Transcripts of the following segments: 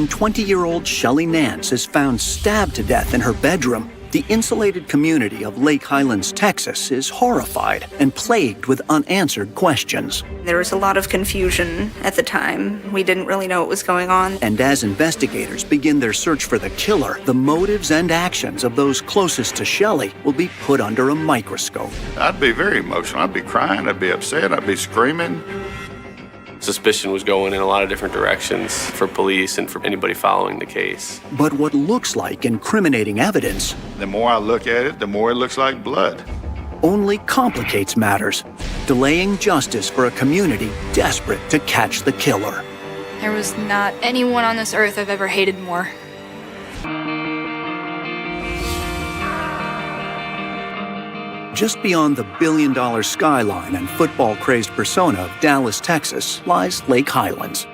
When 20-year-old Shelley Nance is found stabbed to death in her bedroom, the insulated community of Lake Highlands, Texas is horrified and plagued with unanswered questions. There was a lot of confusion at the time. We didn't really know what was going on. And as investigators begin their search for the killer, the motives and actions of those closest to Shelley will be put under a microscope. I'd be very emotional. I'd be crying, I'd be upset, I'd be screaming. Suspicion was going in a lot of different directions for police and for anybody following the case. But what looks like incriminating evidence, The more I look at it, the more it looks like blood. only complicates matters, delaying justice for a community desperate to catch the killer. There was not anyone on this earth I've ever hated more. Just beyond the billion-dollar skyline and football-crazed persona of Dallas, Texas, lies Lake Highlands,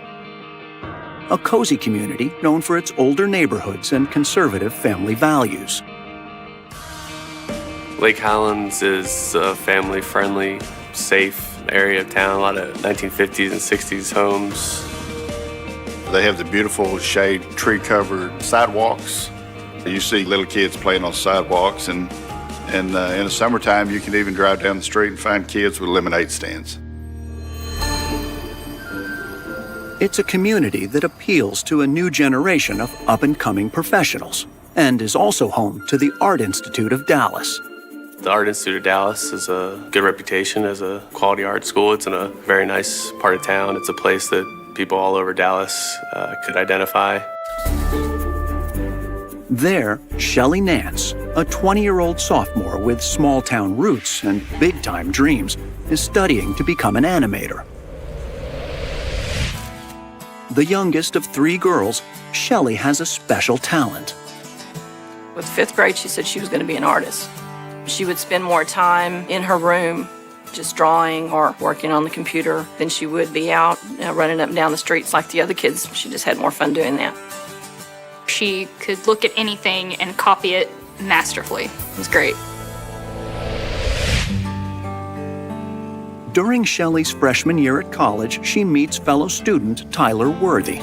a cozy community known for its older neighborhoods and conservative family values. Lake Highlands is a family-friendly, safe area of town. A lot of 1950s and 60s homes. They have the beautiful shade, tree-covered sidewalks. You see little kids playing on sidewalks, and in the summertime, you can even drive down the street and find kids with lemonade stands. It's a community that appeals to a new generation of up-and-coming professionals and is also home to the Art Institute of Dallas. The Art Institute of Dallas has a good reputation as a quality art school. It's in a very nice part of town. It's a place that people all over Dallas could identify. There, Shelley Nance, a 20-year-old sophomore with small-town roots and big-time dreams, is studying to become an animator. The youngest of 3 girls, Shelley has a special talent. With 5th grade, she said she was going to be an artist. She would spend more time in her room just drawing or working on the computer than she would be out running up and down the streets like the other kids. She just had more fun doing that. She could look at anything and copy it masterfully. It was great. During Shelley's freshman year at college, she meets fellow student Tyler Worthy.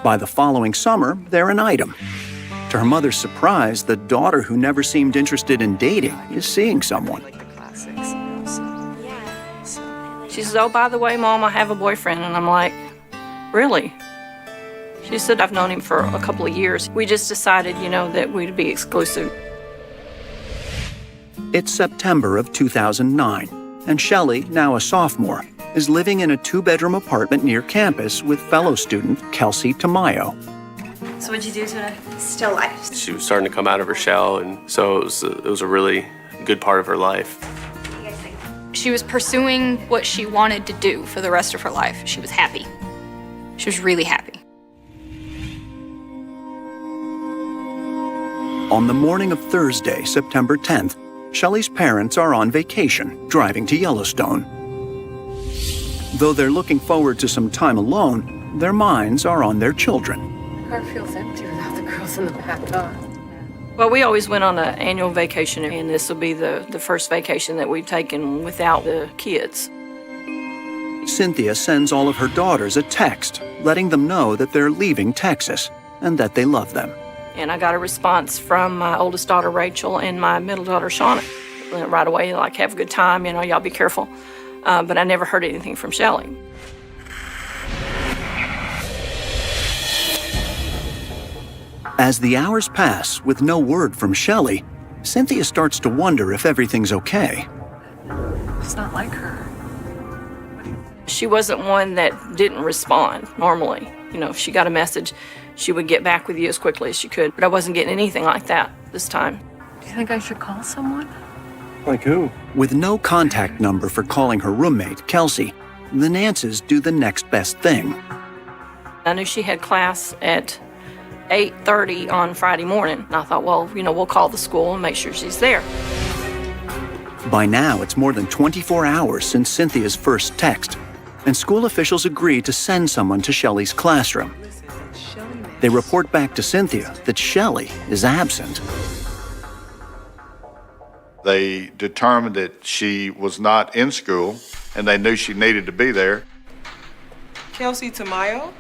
By the following summer, they're an item. To her mother's surprise, the daughter who never seemed interested in dating is seeing someone. She says, "Oh, by the way, Mom, I have a boyfriend." And I'm like, "Really?" She said, "I've known him for a couple of years. We just decided, that we'd be exclusive." It's September of 2009, and Shelley, now a sophomore, is living in a 2-bedroom apartment near campus with fellow student Kelsey Tamayo. So what'd you do today? Still life. She was starting to come out of her shell, and so it was a really good part of her life. She was pursuing what she wanted to do for the rest of her life. She was happy. She was really happy. On the morning of Thursday, September 10th, Shelley's parents are on vacation, driving to Yellowstone. Though they're looking forward to some time alone, their minds are on their children. The car feels empty without the girls in the back, huh? Well, we always went on an annual vacation, and this will be the first vacation that we've taken without the kids. Cynthia sends all of her daughters a text, letting them know that they're leaving Texas and that they love them. And I got a response from my oldest daughter, Rachel, and my middle daughter, Shauna. Right away, like, "Have a good time, y'all be careful." But I never heard anything from Shelley. As the hours pass with no word from Shelley, Cynthia starts to wonder if everything's okay. It's not like her. She wasn't one that didn't respond normally. If she got a message, she would get back with you as quickly as she could. But I wasn't getting anything like that this time. Do you think I should call someone? Like who? With no contact number for calling her roommate, Kelsey, the Nances do the next best thing. I knew she had class at 8:30 on Friday morning. And I thought, well, we'll call the school and make sure she's there. By now, it's more than 24 hours since Cynthia's first text, and school officials agree to send someone to Shelley's classroom. They report back to Cynthia that Shelley is absent. They determined that she was not in school, and they knew she needed to be there. Kelsey Tamayo?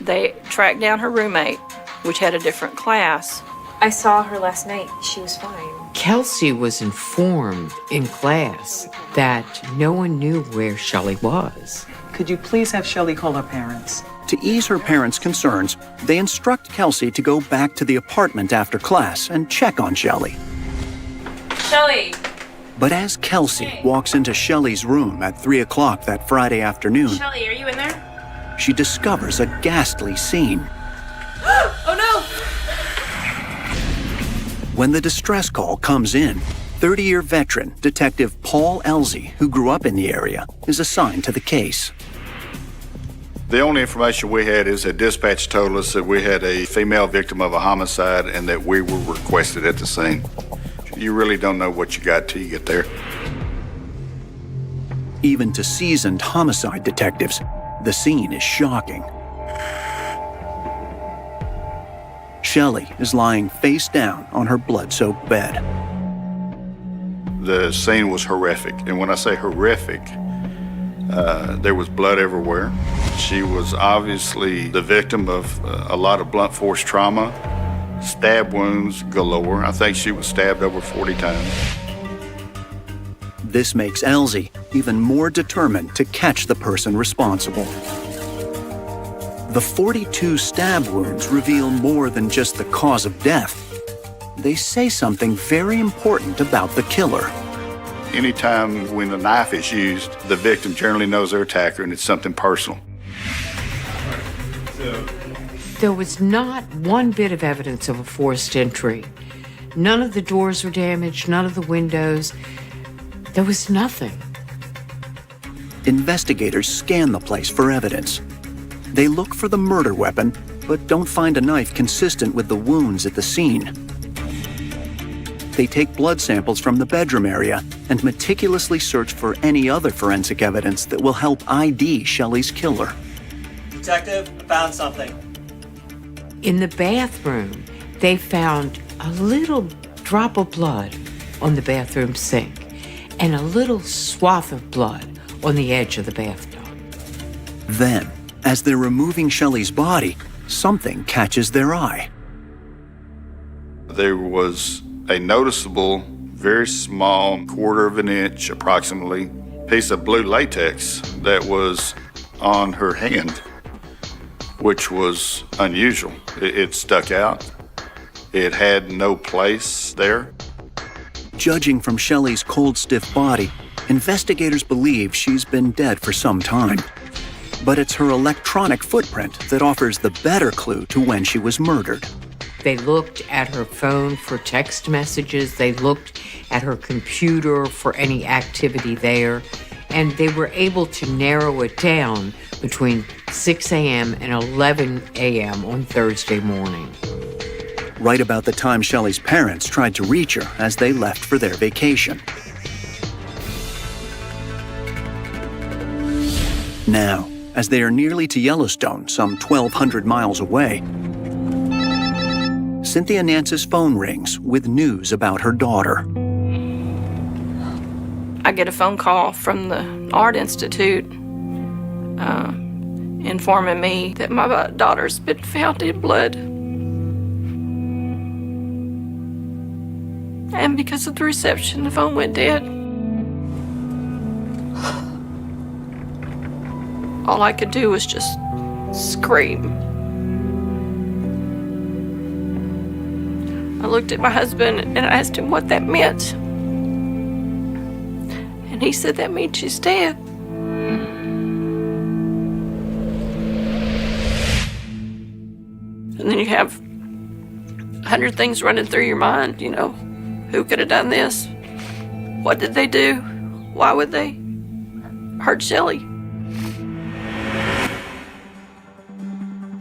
They tracked down her roommate, which had a different class. I saw her last night. She was fine. Kelsey was informed in class that no one knew where Shelley was. Could you please have Shelley call her parents? To ease her parents' concerns, they instruct Kelsey to go back to the apartment after class and check on Shelley. Shelley! But as Kelsey walks into Shelley's room at 3 o'clock that Friday afternoon, Shelley, are you in there? she discovers a ghastly scene. Oh no! When the distress call comes in, 30-year veteran Detective Paul Elsie, who grew up in the area, is assigned to the case. The only information we had is that dispatch told us that we had a female victim of a homicide and that we were requested at the scene. You really don't know what you got till you get there. Even to seasoned homicide detectives, the scene is shocking. Shelley is lying face down on her blood-soaked bed. The scene was horrific, and when I say horrific, there was blood everywhere. She was obviously the victim of a lot of blunt force trauma, stab wounds galore. I think she was stabbed over 40 times. This makes Elsie even more determined to catch the person responsible. The 42 stab wounds reveal more than just the cause of death. They say something very important about the killer. Anytime when a knife is used, the victim generally knows their attacker and it's something personal. There was not one bit of evidence of a forced entry. None of the doors were damaged, none of the windows. There was nothing. Investigators scan the place for evidence. They look for the murder weapon, but don't find a knife consistent with the wounds at the scene. They take blood samples from the bedroom area and meticulously search for any other forensic evidence that will help ID Shelley's killer. Detective, I found something. In the bathroom, they found a little drop of blood on the bathroom sink and a little swath of blood on the edge of the bathtub. Then, as they're removing Shelley's body, something catches their eye. There was a noticeable, very small, 1/4 of an inch approximately, piece of blue latex that was on her hand, which was unusual. It stuck out. It had no place there. Judging from Shelley's cold, stiff body, investigators believe she's been dead for some time. But it's her electronic footprint that offers the better clue to when she was murdered. They looked at her phone for text messages. They looked at her computer for any activity there. And they were able to narrow it down between 6 a.m. and 11 a.m. on Thursday morning. Right about the time Shelley's parents tried to reach her as they left for their vacation. Now, as they are nearly to Yellowstone, some 1,200 miles away, Cynthia Nance's phone rings with news about her daughter. I get a phone call from the Art Institute informing me that my daughter's been found in blood. And because of the reception, the phone went dead. All I could do was just scream. I looked at my husband and I asked him what that meant. And he said, that means she's dead. And then you have 100 things running through your mind, you know. Who could have done this? What did they do? Why would they hurt Shelley?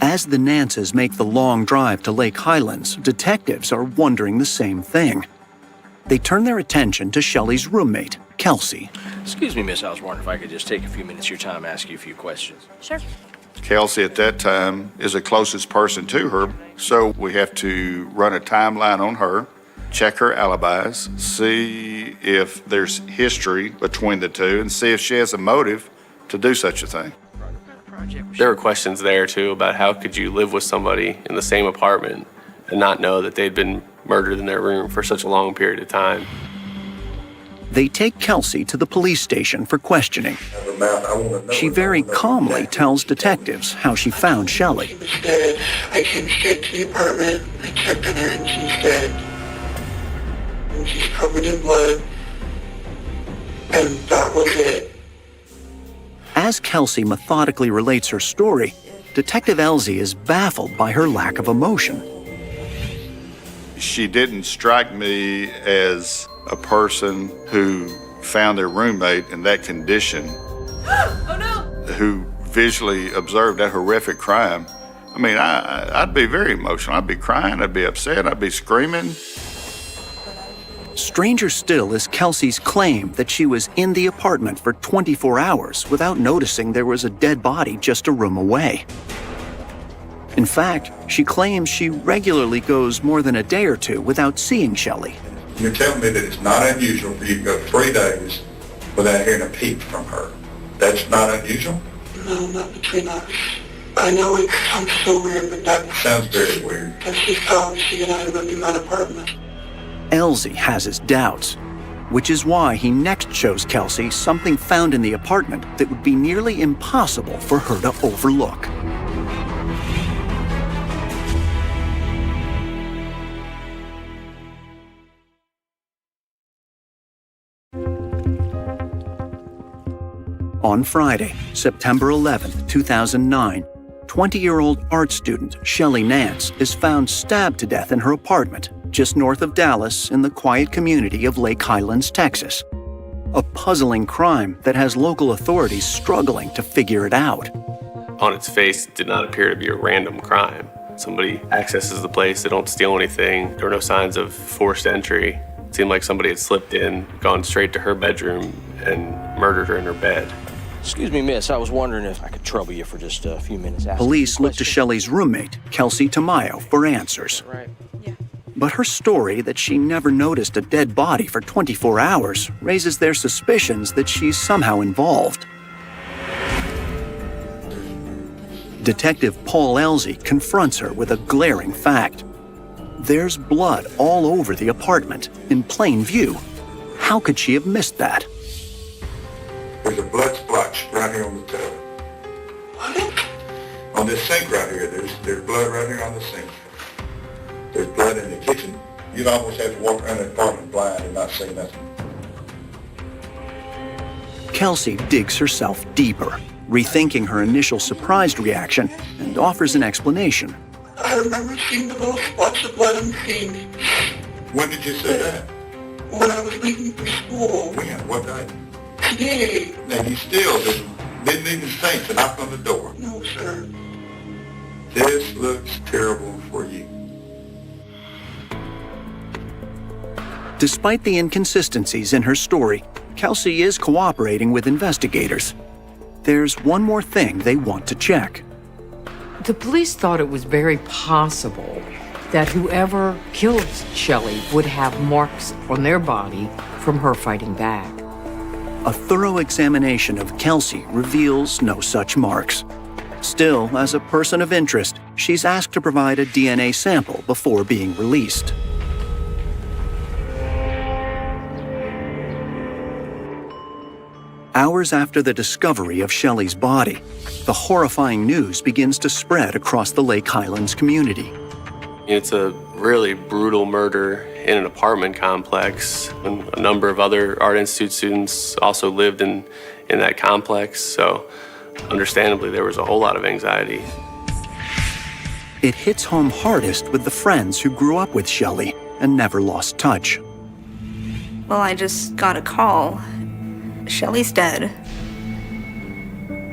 As the Nances make the long drive to Lake Highlands, detectives are wondering the same thing. They turn their attention to Shelley's roommate, Kelsey. Excuse me, miss, I was wondering if I could just take a few minutes of your time and ask you a few questions. Sure. Kelsey at that time is the closest person to her, so we have to run a timeline on her, check her alibis, see if there's history between the two, and see if she has a motive to do such a thing. There were questions there too about how could you live with somebody in the same apartment and not know that they'd been murdered in their room for such a long period of time. They take Kelsey to the police station for questioning. She very calmly tells detectives how she found Shelley. She was dead. I came straight to the apartment. I checked on her and she's dead. And she's covered in blood. And that was it. As Kelsey methodically relates her story, Detective Elsie is baffled by her lack of emotion. She didn't strike me as a person who found their roommate in that condition, who visually observed that horrific crime. I mean, I'd be very emotional. I'd be crying, I'd be upset, I'd be screaming. Stranger still is Kelsey's claim that she was in the apartment for 24 hours without noticing there was a dead body just a room away. In fact, she claims she regularly goes more than a day or two without seeing Shelley. You're telling me that it's not unusual for you to go 3 days without hearing a peep from her. That's not unusual? No, not between us. I know it sounds so weird, but that Sounds very weird. Because she's told she and I lived in that apartment. Elsie has his doubts, which is why he next shows Kelsey something found in the apartment that would be nearly impossible for her to overlook. On Friday, September 11, 2009, 20-year-old art student Shelley Nance is found stabbed to death in her apartment just north of Dallas in the quiet community of Lake Highlands, Texas. A puzzling crime that has local authorities struggling to figure it out. On its face, it did not appear to be a random crime. Somebody accesses the place, they don't steal anything. There were no signs of forced entry. It seemed like somebody had slipped in, gone straight to her bedroom, and murdered her in her bed. Excuse me, miss. I was wondering if I could trouble you for just a few minutes. Police look to Shelley's roommate, Kelsey Tamayo, for answers. Right. But her story that she never noticed a dead body for 24 hours raises their suspicions that she's somehow involved. Detective Paul Elsie confronts her with a glaring fact. There's blood all over the apartment, in plain view. How could she have missed that? There's a blood splotch right here on the tub. What? On this sink right here, there's blood right here on the sink. There's blood in the kitchen. You'd almost have to walk around the apartment blind and not see nothing. Kelsey digs herself deeper, rethinking her initial surprised reaction, and offers an explanation. I remember seeing the little spots of blood on the sink. When did you see that? When I was leaving for school. When? What day? Today. Now you still didn't even think to knock on the door. No, sir. This looks terrible for you. Despite the inconsistencies in her story, Kelsey is cooperating with investigators. There's one more thing they want to check. The police thought it was very possible that whoever killed Shelley would have marks on their body from her fighting back. A thorough examination of Kelsey reveals no such marks. Still, as a person of interest, she's asked to provide a DNA sample before being released. Hours after the discovery of Shelley's body, the horrifying news begins to spread across the Lake Highlands community. It's a really brutal murder in an apartment complex, and a number of other Art Institute students also lived in that complex, so understandably there was a whole lot of anxiety. It hits home hardest with the friends who grew up with Shelley and never lost touch. Well, I just got a call. Shelley's dead.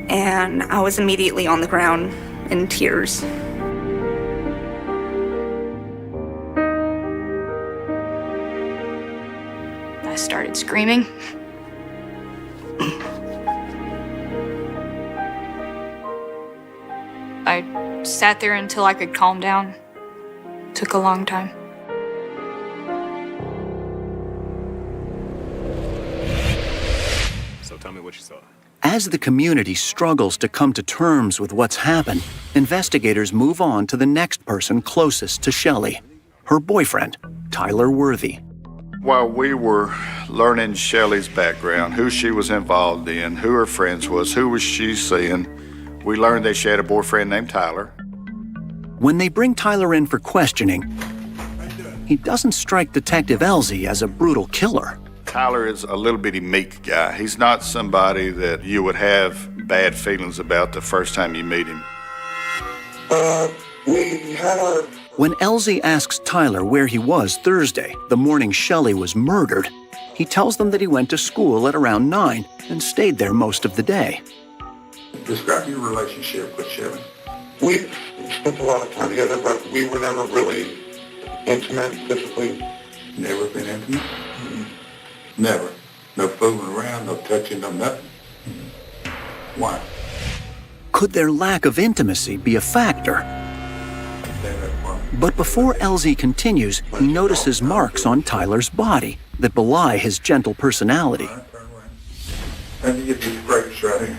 And I was immediately on the ground in tears. I started screaming. I sat there until I could calm down. Took a long time. So tell me what you saw. As the community struggles to come to terms with what's happened, investigators move on to the next person closest to Shelley, her boyfriend, Tyler Worthy. While we were learning Shelley's background, who she was involved in, who her friends was, who was she seeing, we learned that she had a boyfriend named Tyler. When they bring Tyler in for questioning, he doesn't strike Detective Elsie as a brutal killer. Tyler is a little bitty meek guy. He's not somebody that you would have bad feelings about the first time you meet him. We had our... When Elsie asks Tyler where he was Thursday, the morning Shelley was murdered, he tells them that he went to school at around 9 and stayed there most of the day. Describe your relationship with Shelley. We spent a lot of time together, but we were never really intimate physically. Never been intimate? Never. No fooling around, no touching, no nothing. Why? Could their lack of intimacy be a factor? But before Elsie continues, he notices marks on Tyler's body that belie his gentle personality. And you get these scrapes right here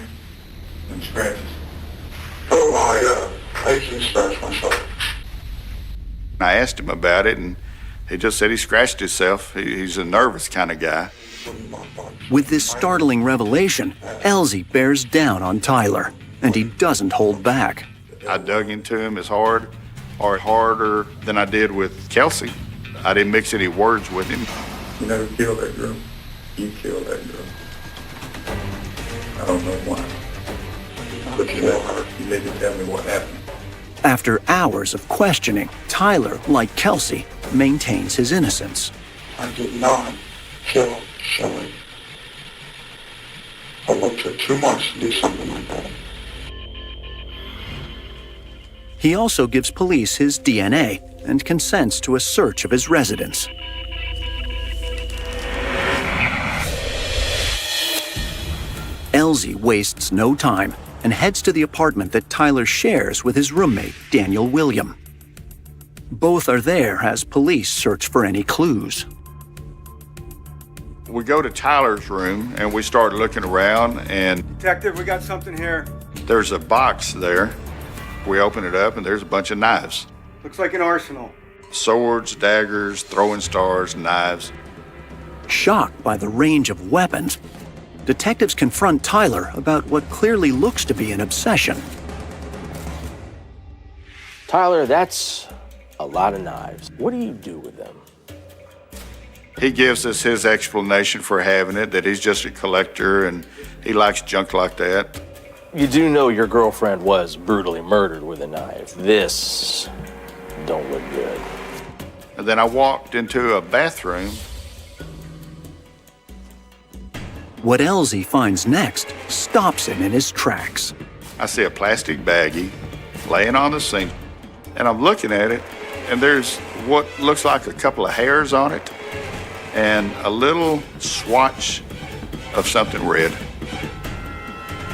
and scratches. Oh, I used to scratch myself. I asked him about it, and he just said he scratched himself. He's a nervous kind of guy. With this startling revelation, Elsie bears down on Tyler, and he doesn't hold back. I dug into him as hard or harder than I did with Kelsey. I didn't mix any words with him. You never killed that girl. You killed that girl. I don't know why. But you need to tell me what happened. After hours of questioning, Tyler, like Kelsey, maintains his innocence. I did not kill Shelley. I worked for 2 months to do something like that. He also gives police his DNA and consents to a search of his residence. Elsie wastes no time and heads to the apartment that Tyler shares with his roommate, Daniel William. Both are there as police search for any clues. We go to Tyler's room and we start looking around, and Detective, we got something here. there's a box there. We open it up and there's a bunch of knives. Looks like an arsenal. Swords, daggers, throwing stars, knives. Shocked by the range of weapons, detectives confront Tyler about what clearly looks to be an obsession. Tyler, that's a lot of knives. What do you do with them? He gives us his explanation for having it, that he's just a collector and he likes junk like that. You do know your girlfriend was brutally murdered with a knife. This don't look good. And then I walked into a bathroom. What Elsie finds next stops him in his tracks. I see a plastic baggie laying on the sink, and I'm looking at it, and there's what looks like a couple of hairs on it and a little swatch of something red.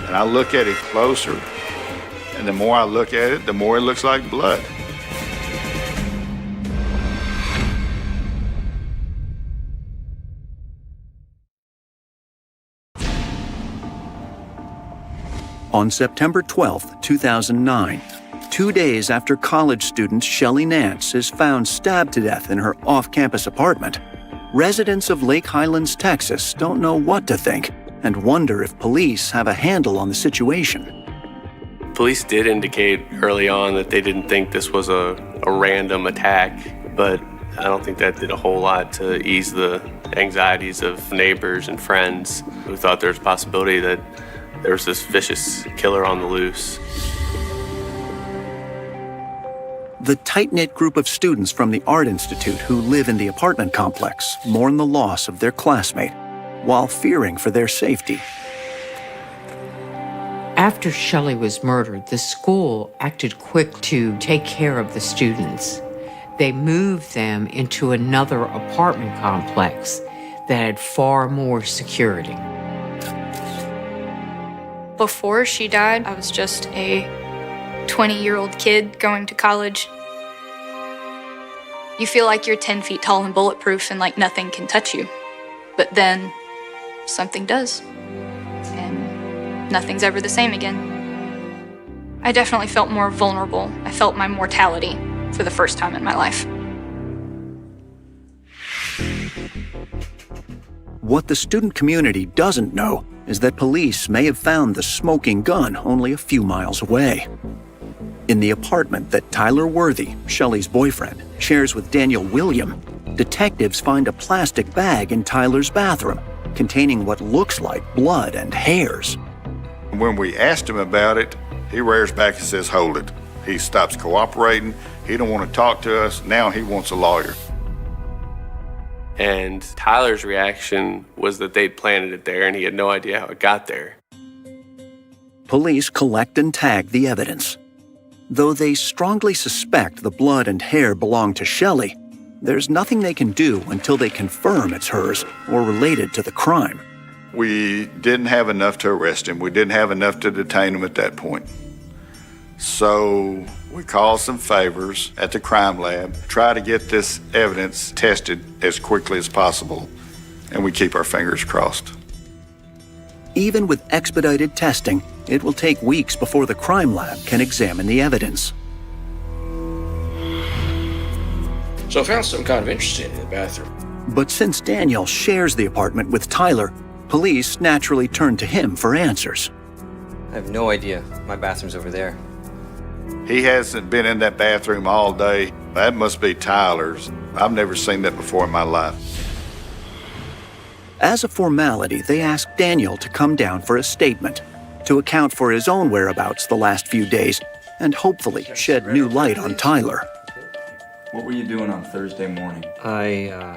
And I look at it closer, and the more I look at it, the more it looks like blood. On September 12, 2009, 2 days after college student Shelley Nance is found stabbed to death in her off-campus apartment, residents of Lake Highlands, Texas don't know what to think and wonder if police have a handle on the situation. Police did indicate early on that they didn't think this was a random attack, but I don't think that did a whole lot to ease the anxieties of neighbors and friends who thought there was a possibility that there was this vicious killer on the loose. The tight-knit group of students from the Art Institute who live in the apartment complex mourn the loss of their classmate while fearing for their safety. After Shelley was murdered, the school acted quick to take care of the students. They moved them into another apartment complex that had far more security. Before she died, I was just a 20-year-old kid going to college. You feel like you're 10 feet tall and bulletproof and like nothing can touch you. But then something does. And nothing's ever the same again. I definitely felt more vulnerable. I felt my mortality for the first time in my life. What the student community doesn't know is that police may have found the smoking gun only a few miles away. In the apartment that Tyler Worthy, Shelley's boyfriend, shares with Daniel William, detectives find a plastic bag in Tyler's bathroom containing what looks like blood and hairs. When we asked him about it, he rears back and says, "Hold it." He stops cooperating. He don't want to talk to us. Now he wants a lawyer. And Tyler's reaction was that they'd planted it there and he had no idea how it got there. Police collect and tag the evidence. Though they strongly suspect the blood and hair belong to Shelley, there's nothing they can do until they confirm it's hers or related to the crime. We didn't have enough to arrest him. We didn't have enough to detain him at that point. So we called some favors at the crime lab, try to get this evidence tested as quickly as possible, and we keep our fingers crossed. Even with expedited testing, it will take weeks before the crime lab can examine the evidence. So I found something kind of interesting in the bathroom. But since Daniel shares the apartment with Tyler, police naturally turn to him for answers. I have no idea. My bathroom's over there. He hasn't been in that bathroom all day. That must be Tyler's. I've never seen that before in my life. As a formality, they ask Daniel to come down for a statement to account for his own whereabouts the last few days and hopefully shed new light on Tyler. What were you doing on Thursday morning?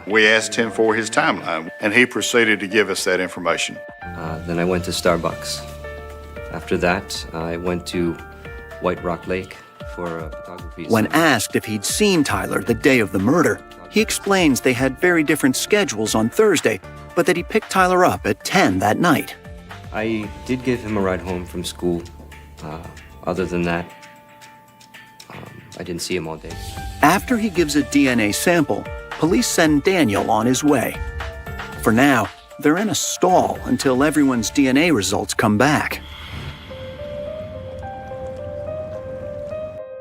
We asked him for his timeline, and he proceeded to give us that information. Then I went to Starbucks. After that, I went to White Rock Lake for a photography. When asked if he'd seen Tyler the day of the murder, he explains they had very different schedules on Thursday, but that he picked Tyler up at 10 that night. I did give him a ride home from school. Other than that, I didn't see him all day. After he gives a DNA sample, police send Daniel on his way. For now, they're in a stall until everyone's DNA results come back.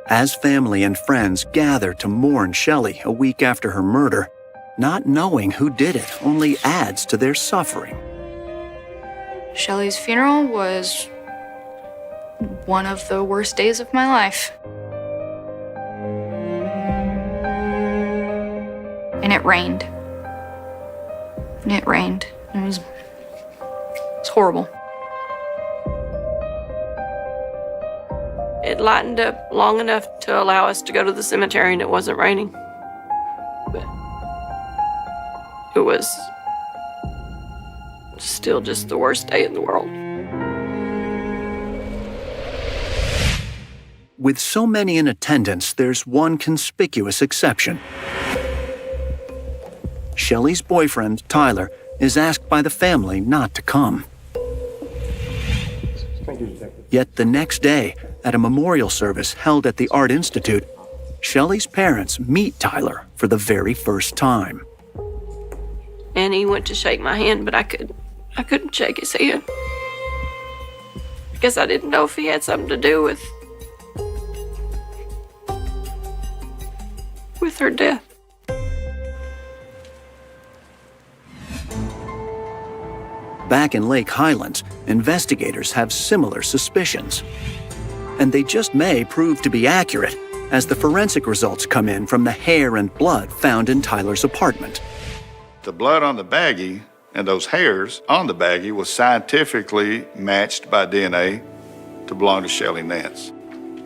As family and friends gather to mourn Shelley a week after her murder, not knowing who did it only adds to their suffering. Shelley's funeral was one of the worst days of my life. And it rained. It was horrible. It lightened up long enough to allow us to go to the cemetery and it wasn't raining. But it was still just the worst day in the world. With so many in attendance, there's one conspicuous exception. Shelley's boyfriend, Tyler, is asked by the family not to come. Yet the next day, at a memorial service held at the Art Institute, Shelley's parents meet Tyler for the very first time. And he went to shake my hand, but I couldn't shake his hand. Because I didn't know if he had something to do with her death. Back in Lake Highlands, investigators have similar suspicions. And they just may prove to be accurate, as the forensic results come in from the hair and blood found in Tyler's apartment. The blood on the baggie and those hairs on the baggie was scientifically matched by DNA to belong to Shelley Nance.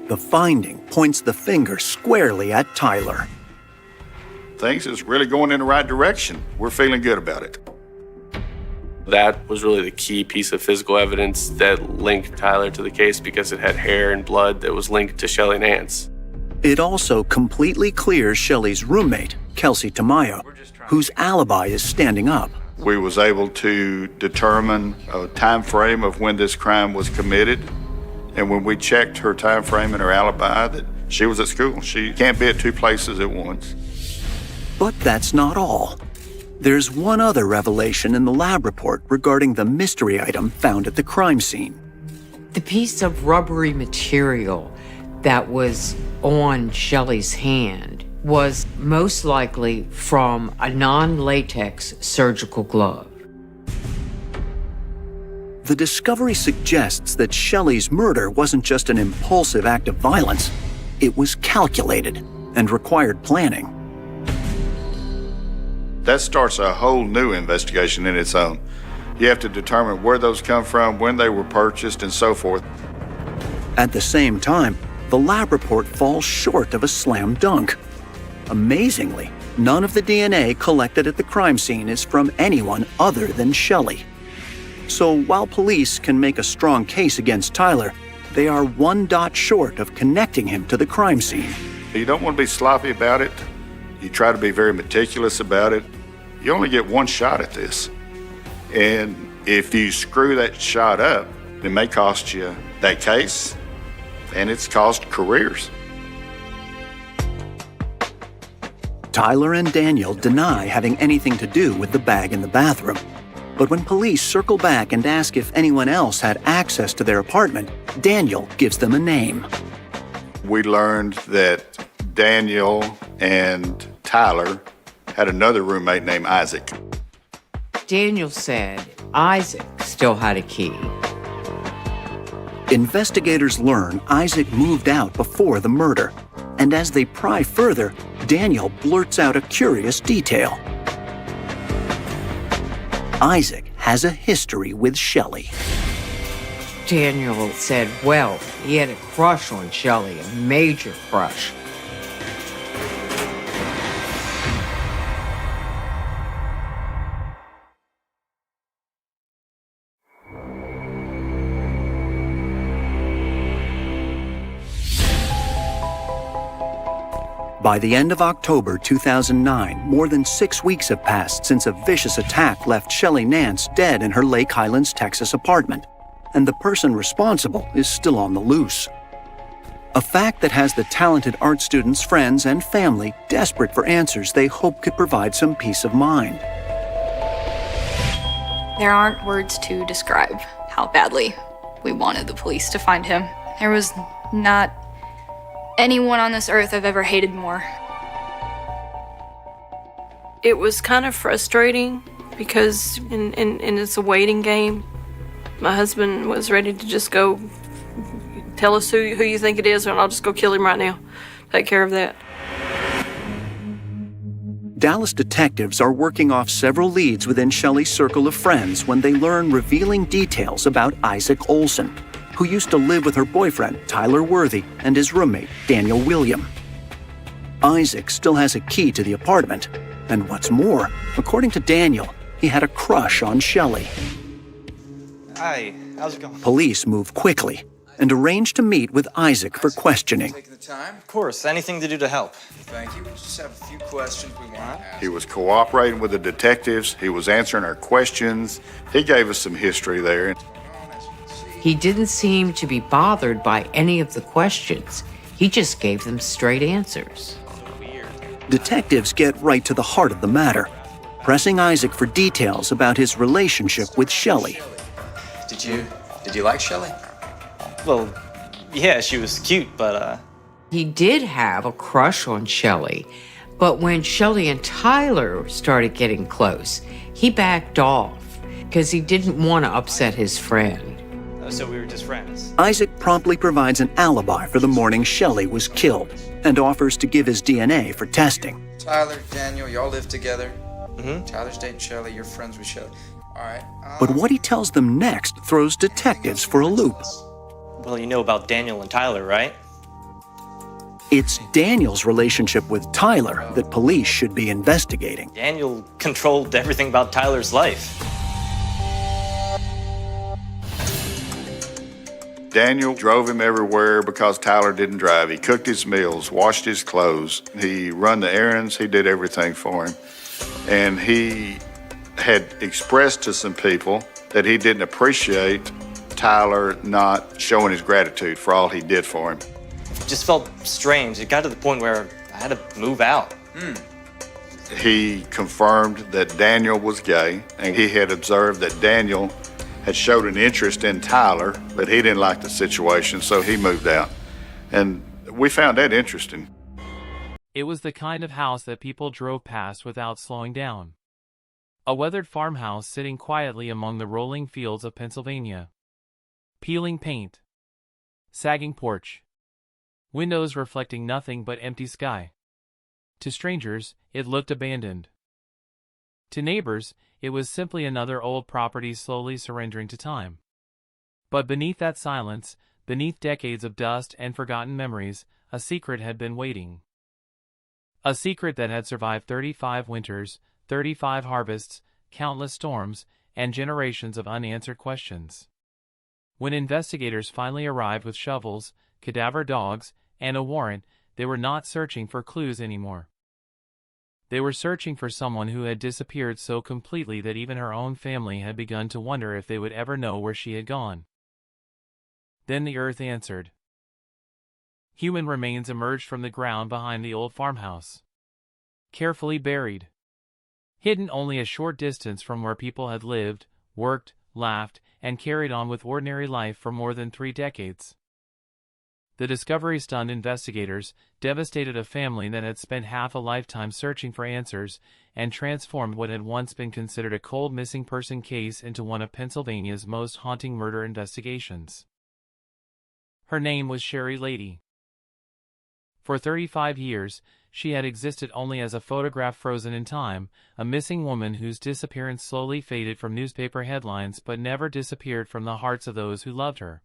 The finding points the finger squarely at Tyler. Things is really going in the right direction. We're feeling good about it. That was really the key piece of physical evidence that linked Tyler to the case because it had hair and blood that was linked to Shelley Nance. It also completely clears Shelley's roommate, Kelsey Tamayo, whose alibi is standing up. We was able to determine a time frame of when this crime was committed. And when we checked her time frame and her alibi, that she was at school. She can't be at two places at once. But that's not all. There's one other revelation in the lab report regarding the mystery item found at the crime scene. The piece of rubbery material that was on Shelley's hand was most likely from a non-latex surgical glove. The discovery suggests that Shelley's murder wasn't just an impulsive act of violence. It was calculated and required planning. That starts a whole new investigation in its own. You have to determine where those come from, when they were purchased, and so forth. At the same time, the lab report falls short of a slam dunk. Amazingly, none of the DNA collected at the crime scene is from anyone other than Shelley. So while police can make a strong case against Tyler, they are one dot short of connecting him to the crime scene. You don't want to be sloppy about it. You try to be very meticulous about it. You only get one shot at this. And if you screw that shot up, it may cost you that case, and it's cost careers. Tyler and Daniel deny having anything to do with the bag in the bathroom. But when police circle back and ask if anyone else had access to their apartment, Daniel gives them a name. We learned that Daniel and Tyler had another roommate named Isaac. Daniel said Isaac still had a key. Investigators learn Isaac moved out before the murder, and as they pry further, Daniel blurts out a curious detail. Isaac has a history with Shelley. Daniel said, well, he had a crush on Shelley, a major crush. By the end of October 2009, more than 6 weeks have passed since a vicious attack left Shelley Nance dead in her Lake Highlands, Texas apartment, and the person responsible is still on the loose. A fact that has the talented art student's friends and family desperate for answers they hope could provide some peace of mind. There aren't words to describe how badly we wanted the police to find him. There was not anyone on this earth I've ever hated more. It was kind of frustrating because it's a waiting game. My husband was ready to just go, tell us who you think it is, and I'll just go kill him right now. Take care of that. Dallas detectives are working off several leads within Shelley's circle of friends when they learn revealing details about Isaac Olson, who used to live with her boyfriend, Tyler Worthy, and his roommate, Daniel William. Isaac still has a key to the apartment, and what's more, according to Daniel, he had a crush on Shelley. Hi, how's it going? Police move quickly and arrange to meet with Isaac for questioning. Taking the time? Of course, anything to do to help. Thank you. We just have a few questions we want to ask. He was cooperating with the detectives. He was answering our questions. He gave us some history there. He didn't seem to be bothered by any of the questions. He just gave them straight answers. Detectives get right to the heart of the matter, pressing Isaac for details about his relationship with Shelley. Did you like Shelley? Well, yeah, she was cute, but He did have a crush on Shelley, but when Shelley and Tyler started getting close, he backed off because he didn't want to upset his friend. So we were just friends. Isaac promptly provides an alibi for the morning Shelley was killed and offers to give his DNA for testing. Tyler, Daniel, y'all live together. Tyler's dating Shelley, you're friends with Shelley. All right. But what he tells them next throws detectives for a loop. Well, you know about Daniel and Tyler, right? It's Daniel's relationship with Tyler that police should be investigating. Daniel controlled everything about Tyler's life. Daniel drove him everywhere because Tyler didn't drive. He cooked his meals, washed his clothes. He run the errands. He did everything for him. And he had expressed to some people that he didn't appreciate Tyler not showing his gratitude for all he did for him. It just felt strange. It got to the point where I had to move out. He confirmed that Daniel was gay, and he had observed that Daniel had showed an interest in Tyler, but he didn't like the situation, so he moved out. And we found that interesting. It was the kind of house that people drove past without slowing down. A weathered farmhouse sitting quietly among the rolling fields of Pennsylvania. Peeling paint. Sagging porch. Windows reflecting nothing but empty sky. To strangers, it looked abandoned. To neighbors, it was simply another old property slowly surrendering to time. But beneath that silence, beneath decades of dust and forgotten memories, a secret had been waiting. A secret that had survived 35 winters, 35 harvests, countless storms, and generations of unanswered questions. When investigators finally arrived with shovels, cadaver dogs, and a warrant, they were not searching for clues anymore. They were searching for someone who had disappeared so completely that even her own family had begun to wonder if they would ever know where she had gone. Then the earth answered. Human remains emerged from the ground behind the old farmhouse. Carefully buried. Hidden only a short distance from where people had lived, worked, laughed, and carried on with ordinary life for more than 3 decades. The discovery stunned investigators, devastated a family that had spent half a lifetime searching for answers, and transformed what had once been considered a cold missing person case into one of Pennsylvania's most haunting murder investigations. Her name was Sherry Lady. For 35 years, she had existed only as a photograph frozen in time, a missing woman whose disappearance slowly faded from newspaper headlines but never disappeared from the hearts of those who loved her.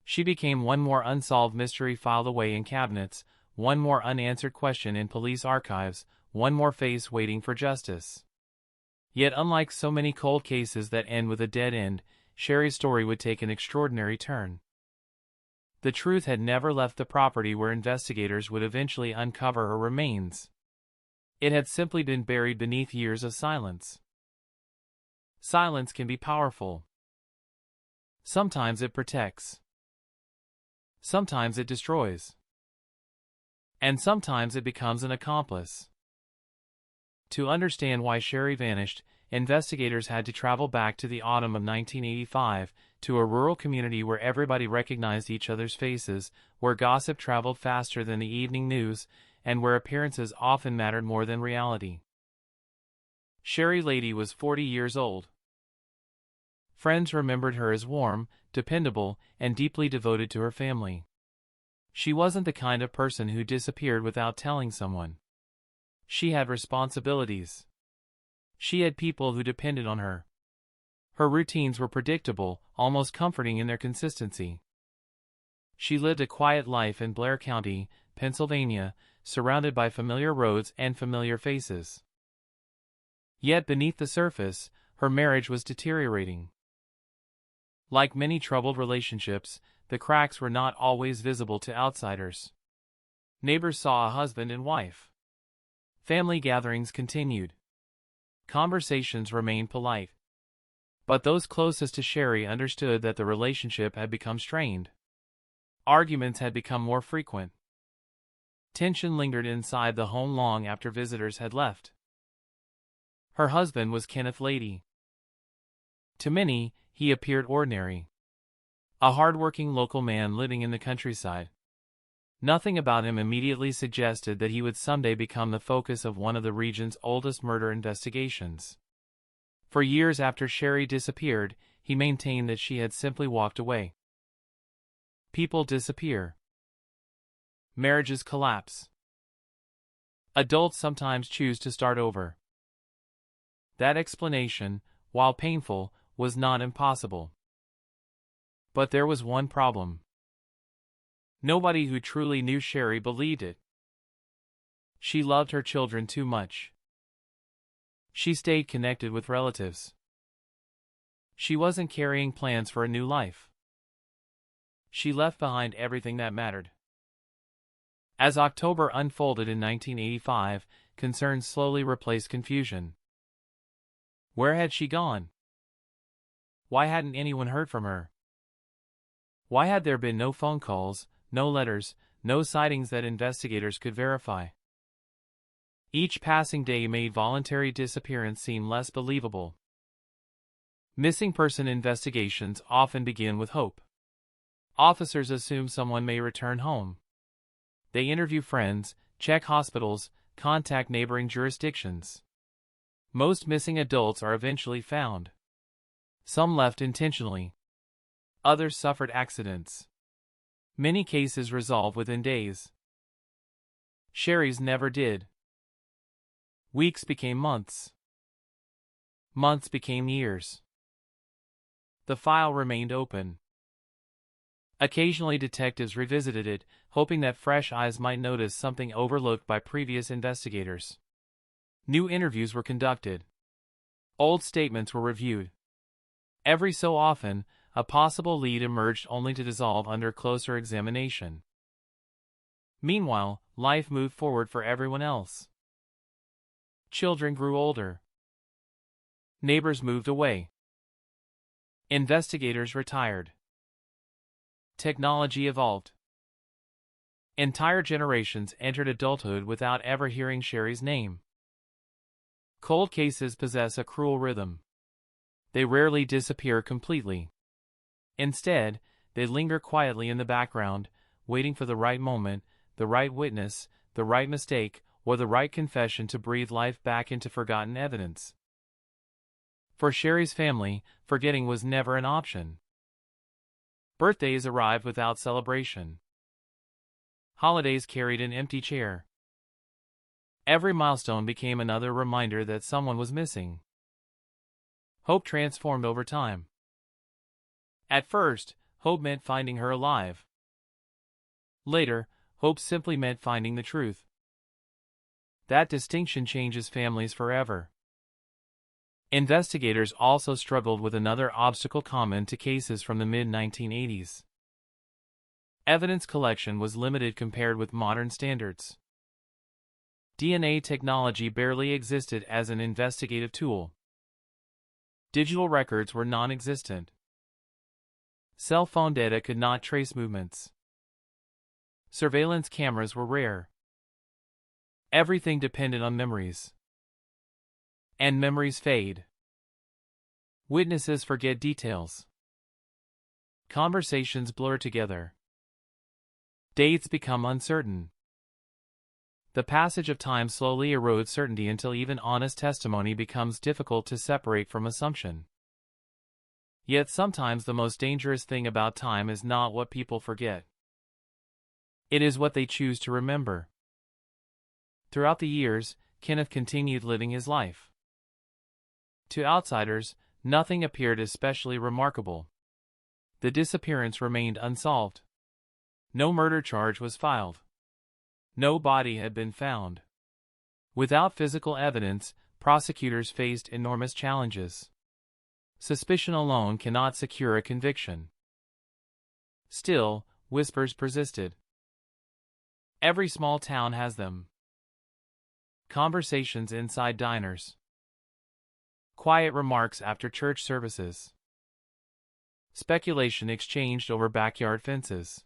She became one more unsolved mystery filed away in cabinets, one more unanswered question in police archives, one more face waiting for justice. Yet unlike so many cold cases that end with a dead end, Sherry's story would take an extraordinary turn. The truth had never left the property where investigators would eventually uncover her remains. It had simply been buried beneath years of silence. Silence can be powerful. Sometimes it protects. Sometimes it destroys. And sometimes it becomes an accomplice. To understand why Sherry vanished, investigators had to travel back to the autumn of 1985, to a rural community where everybody recognized each other's faces, where gossip traveled faster than the evening news, and where appearances often mattered more than reality. Sherry Lady was 40 years old. Friends remembered her as warm, dependable, and deeply devoted to her family. She wasn't the kind of person who disappeared without telling someone. She had responsibilities. She had people who depended on her. Her routines were predictable, almost comforting in their consistency. She lived a quiet life in Blair County, Pennsylvania, surrounded by familiar roads and familiar faces. Yet beneath the surface, her marriage was deteriorating. Like many troubled relationships, the cracks were not always visible to outsiders. Neighbors saw a husband and wife. Family gatherings continued. Conversations remained polite. But those closest to Sherry understood that the relationship had become strained. Arguments had become more frequent. Tension lingered inside the home long after visitors had left. Her husband was Kenneth Lady. To many, he appeared ordinary. A hard-working local man living in the countryside. Nothing about him immediately suggested that he would someday become the focus of one of the region's oldest murder investigations. For years after Sherry disappeared, he maintained that she had simply walked away. People disappear. Marriages collapse. Adults sometimes choose to start over. That explanation, while painful, was not impossible. But there was one problem. Nobody who truly knew Sherry believed it. She loved her children too much. She stayed connected with relatives. She wasn't carrying plans for a new life. She left behind everything that mattered. As October unfolded in 1985, concern slowly replaced confusion. Where had she gone? Why hadn't anyone heard from her? Why had there been no phone calls, no letters, no sightings that investigators could verify? Each passing day made voluntary disappearance seem less believable. Missing person investigations often begin with hope. Officers assume someone may return home. They interview friends, check hospitals, contact neighboring jurisdictions. Most missing adults are eventually found. Some left intentionally. Others suffered accidents. Many cases resolve within days. Sherry's never did. Weeks became months. Months became years. The file remained open. Occasionally detectives revisited it, hoping that fresh eyes might notice something overlooked by previous investigators. New interviews were conducted. Old statements were reviewed. Every so often, a possible lead emerged only to dissolve under closer examination. Meanwhile, life moved forward for everyone else. Children grew older. Neighbors moved away. Investigators retired. Technology evolved. Entire generations entered adulthood without ever hearing Sherry's name. Cold cases possess a cruel rhythm. They rarely disappear completely. Instead, they linger quietly in the background, waiting for the right moment, the right witness, the right mistake, or the right confession to breathe life back into forgotten evidence. For Sherry's family, forgetting was never an option. Birthdays arrived without celebration. Holidays carried an empty chair. Every milestone became another reminder that someone was missing. Hope transformed over time. At first, hope meant finding her alive. Later, hope simply meant finding the truth. That distinction changes families forever. Investigators also struggled with another obstacle common to cases from the mid-1980s. Evidence collection was limited compared with modern standards. DNA technology barely existed as an investigative tool. Digital records were non-existent. Cell phone data could not trace movements. Surveillance cameras were rare. Everything depended on memories. And memories fade. Witnesses forget details. Conversations blur together. Dates become uncertain. The passage of time slowly erodes certainty until even honest testimony becomes difficult to separate from assumption. Yet sometimes the most dangerous thing about time is not what people forget. It is what they choose to remember. Throughout the years, Kenneth continued living his life. To outsiders, nothing appeared especially remarkable. The disappearance remained unsolved. No murder charge was filed. No body had been found. Without physical evidence, prosecutors faced enormous challenges. Suspicion alone cannot secure a conviction. Still, whispers persisted. Every small town has them. Conversations inside diners. Quiet remarks after church services. Speculation exchanged over backyard fences.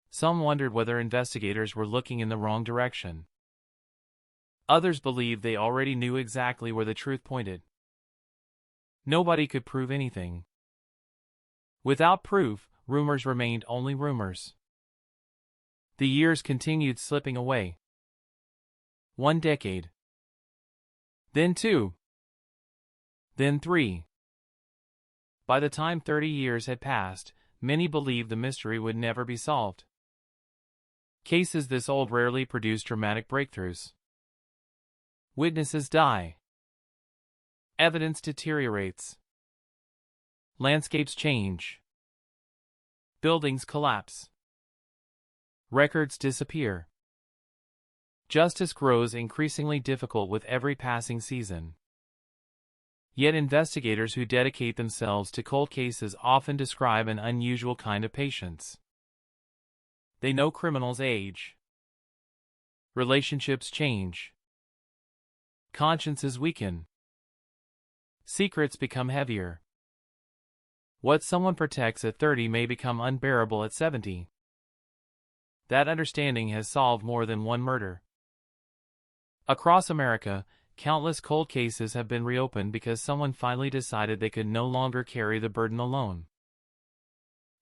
Some wondered whether investigators were looking in the wrong direction. Others believed they already knew exactly where the truth pointed. Nobody could prove anything. Without proof, rumors remained only rumors. The years continued slipping away. 1 decade. Then 2. Then 3. By the time 30 years had passed, many believed the mystery would never be solved. Cases this old rarely produce dramatic breakthroughs. Witnesses die. Evidence deteriorates. Landscapes change. Buildings collapse. Records disappear. Justice grows increasingly difficult with every passing season. Yet investigators who dedicate themselves to cold cases often describe an unusual kind of patience. They know criminals age. Relationships change. Consciences weaken. Secrets become heavier. What someone protects at 30 may become unbearable at 70. That understanding has solved more than one murder. Across America, countless cold cases have been reopened because someone finally decided they could no longer carry the burden alone.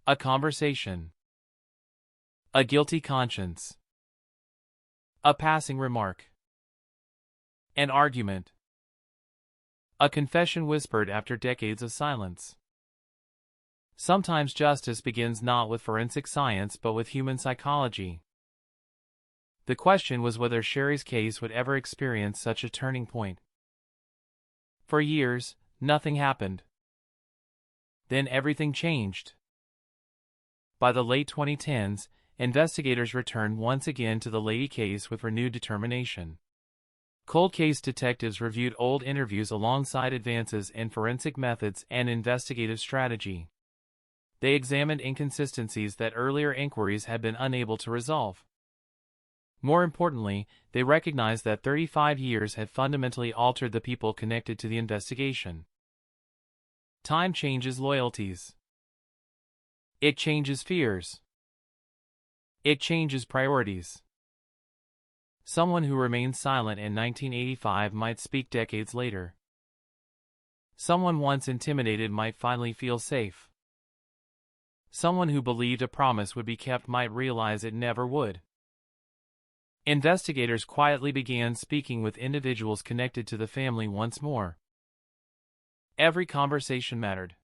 A conversation. A guilty conscience. A passing remark. An argument. A confession whispered after decades of silence. Sometimes justice begins not with forensic science but with human psychology. The question was whether Sherry's case would ever experience such a turning point. For years, nothing happened. Then everything changed. By the late 2010s, investigators returned once again to the Lady case with renewed determination. Cold case detectives reviewed old interviews alongside advances in forensic methods and investigative strategy. They examined inconsistencies that earlier inquiries had been unable to resolve. More importantly, they recognized that 35 years had fundamentally altered the people connected to the investigation. Time changes loyalties. It changes fears. It changes priorities. Someone who remained silent in 1985 might speak decades later. Someone once intimidated might finally feel safe. Someone who believed a promise would be kept might realize it never would. Investigators quietly began speaking with individuals connected to the family once more. Every conversation mattered.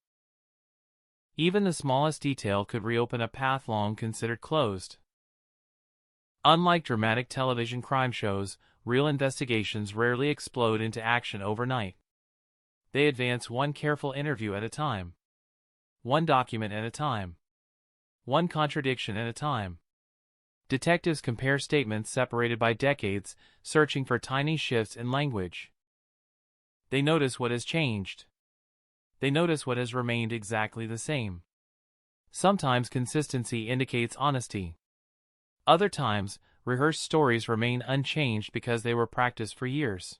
Even the smallest detail could reopen a path long considered closed. Unlike dramatic television crime shows, real investigations rarely explode into action overnight. They advance one careful interview at a time. One document at a time. One contradiction at a time. Detectives compare statements separated by decades, searching for tiny shifts in language. They notice what has changed. They notice what has remained exactly the same. Sometimes consistency indicates honesty. Other times, rehearsed stories remain unchanged because they were practiced for years.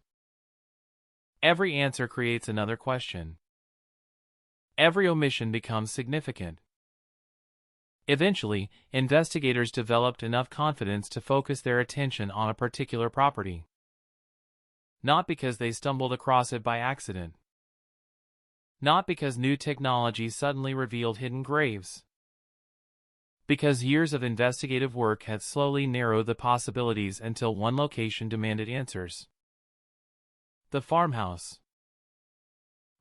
Every answer creates another question. Every omission becomes significant. Eventually, investigators developed enough confidence to focus their attention on a particular property. Not because they stumbled across it by accident. Not because new technology suddenly revealed hidden graves. Because years of investigative work had slowly narrowed the possibilities until one location demanded answers. The farmhouse.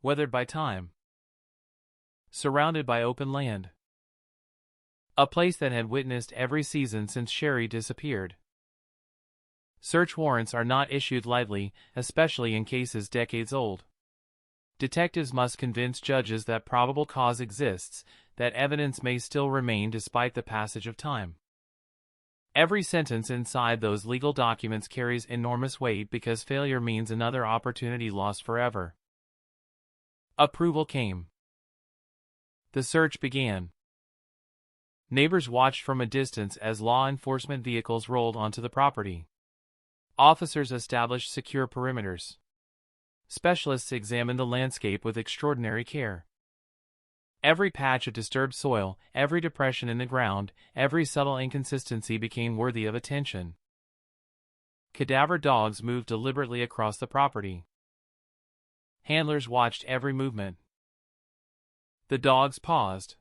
Weathered by time. Surrounded by open land. A place that had witnessed every season since Sherry disappeared. Search warrants are not issued lightly, especially in cases decades old. Detectives must convince judges that probable cause exists, that evidence may still remain despite the passage of time. Every sentence inside those legal documents carries enormous weight because failure means another opportunity lost forever. Approval came. The search began. Neighbors watched from a distance as law enforcement vehicles rolled onto the property. Officers established secure perimeters. Specialists examined the landscape with extraordinary care. Every patch of disturbed soil, every depression in the ground, every subtle inconsistency became worthy of attention. Cadaver dogs moved deliberately across the property. Handlers watched every movement. The dogs paused.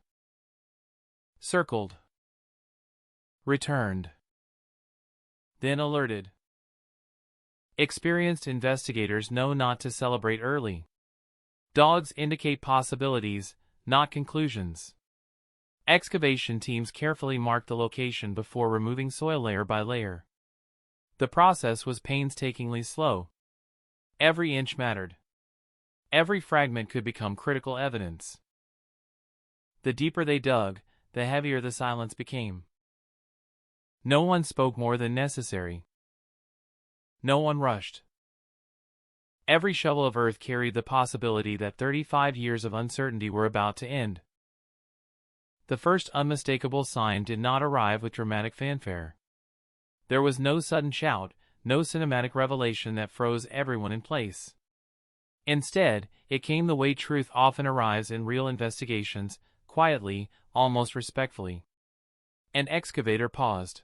Circled. Returned. Then alerted. Experienced investigators know not to celebrate early. Dogs indicate possibilities, not conclusions. Excavation teams carefully marked the location before removing soil layer by layer. The process was painstakingly slow. Every inch mattered. Every fragment could become critical evidence. The deeper they dug, the heavier the silence became. No one spoke more than necessary. No one rushed. Every shovel of earth carried the possibility that 35 years of uncertainty were about to end. The first unmistakable sign did not arrive with dramatic fanfare. There was no sudden shout, no cinematic revelation that froze everyone in place. Instead, it came the way truth often arrives in real investigations, quietly, almost respectfully. An excavator paused.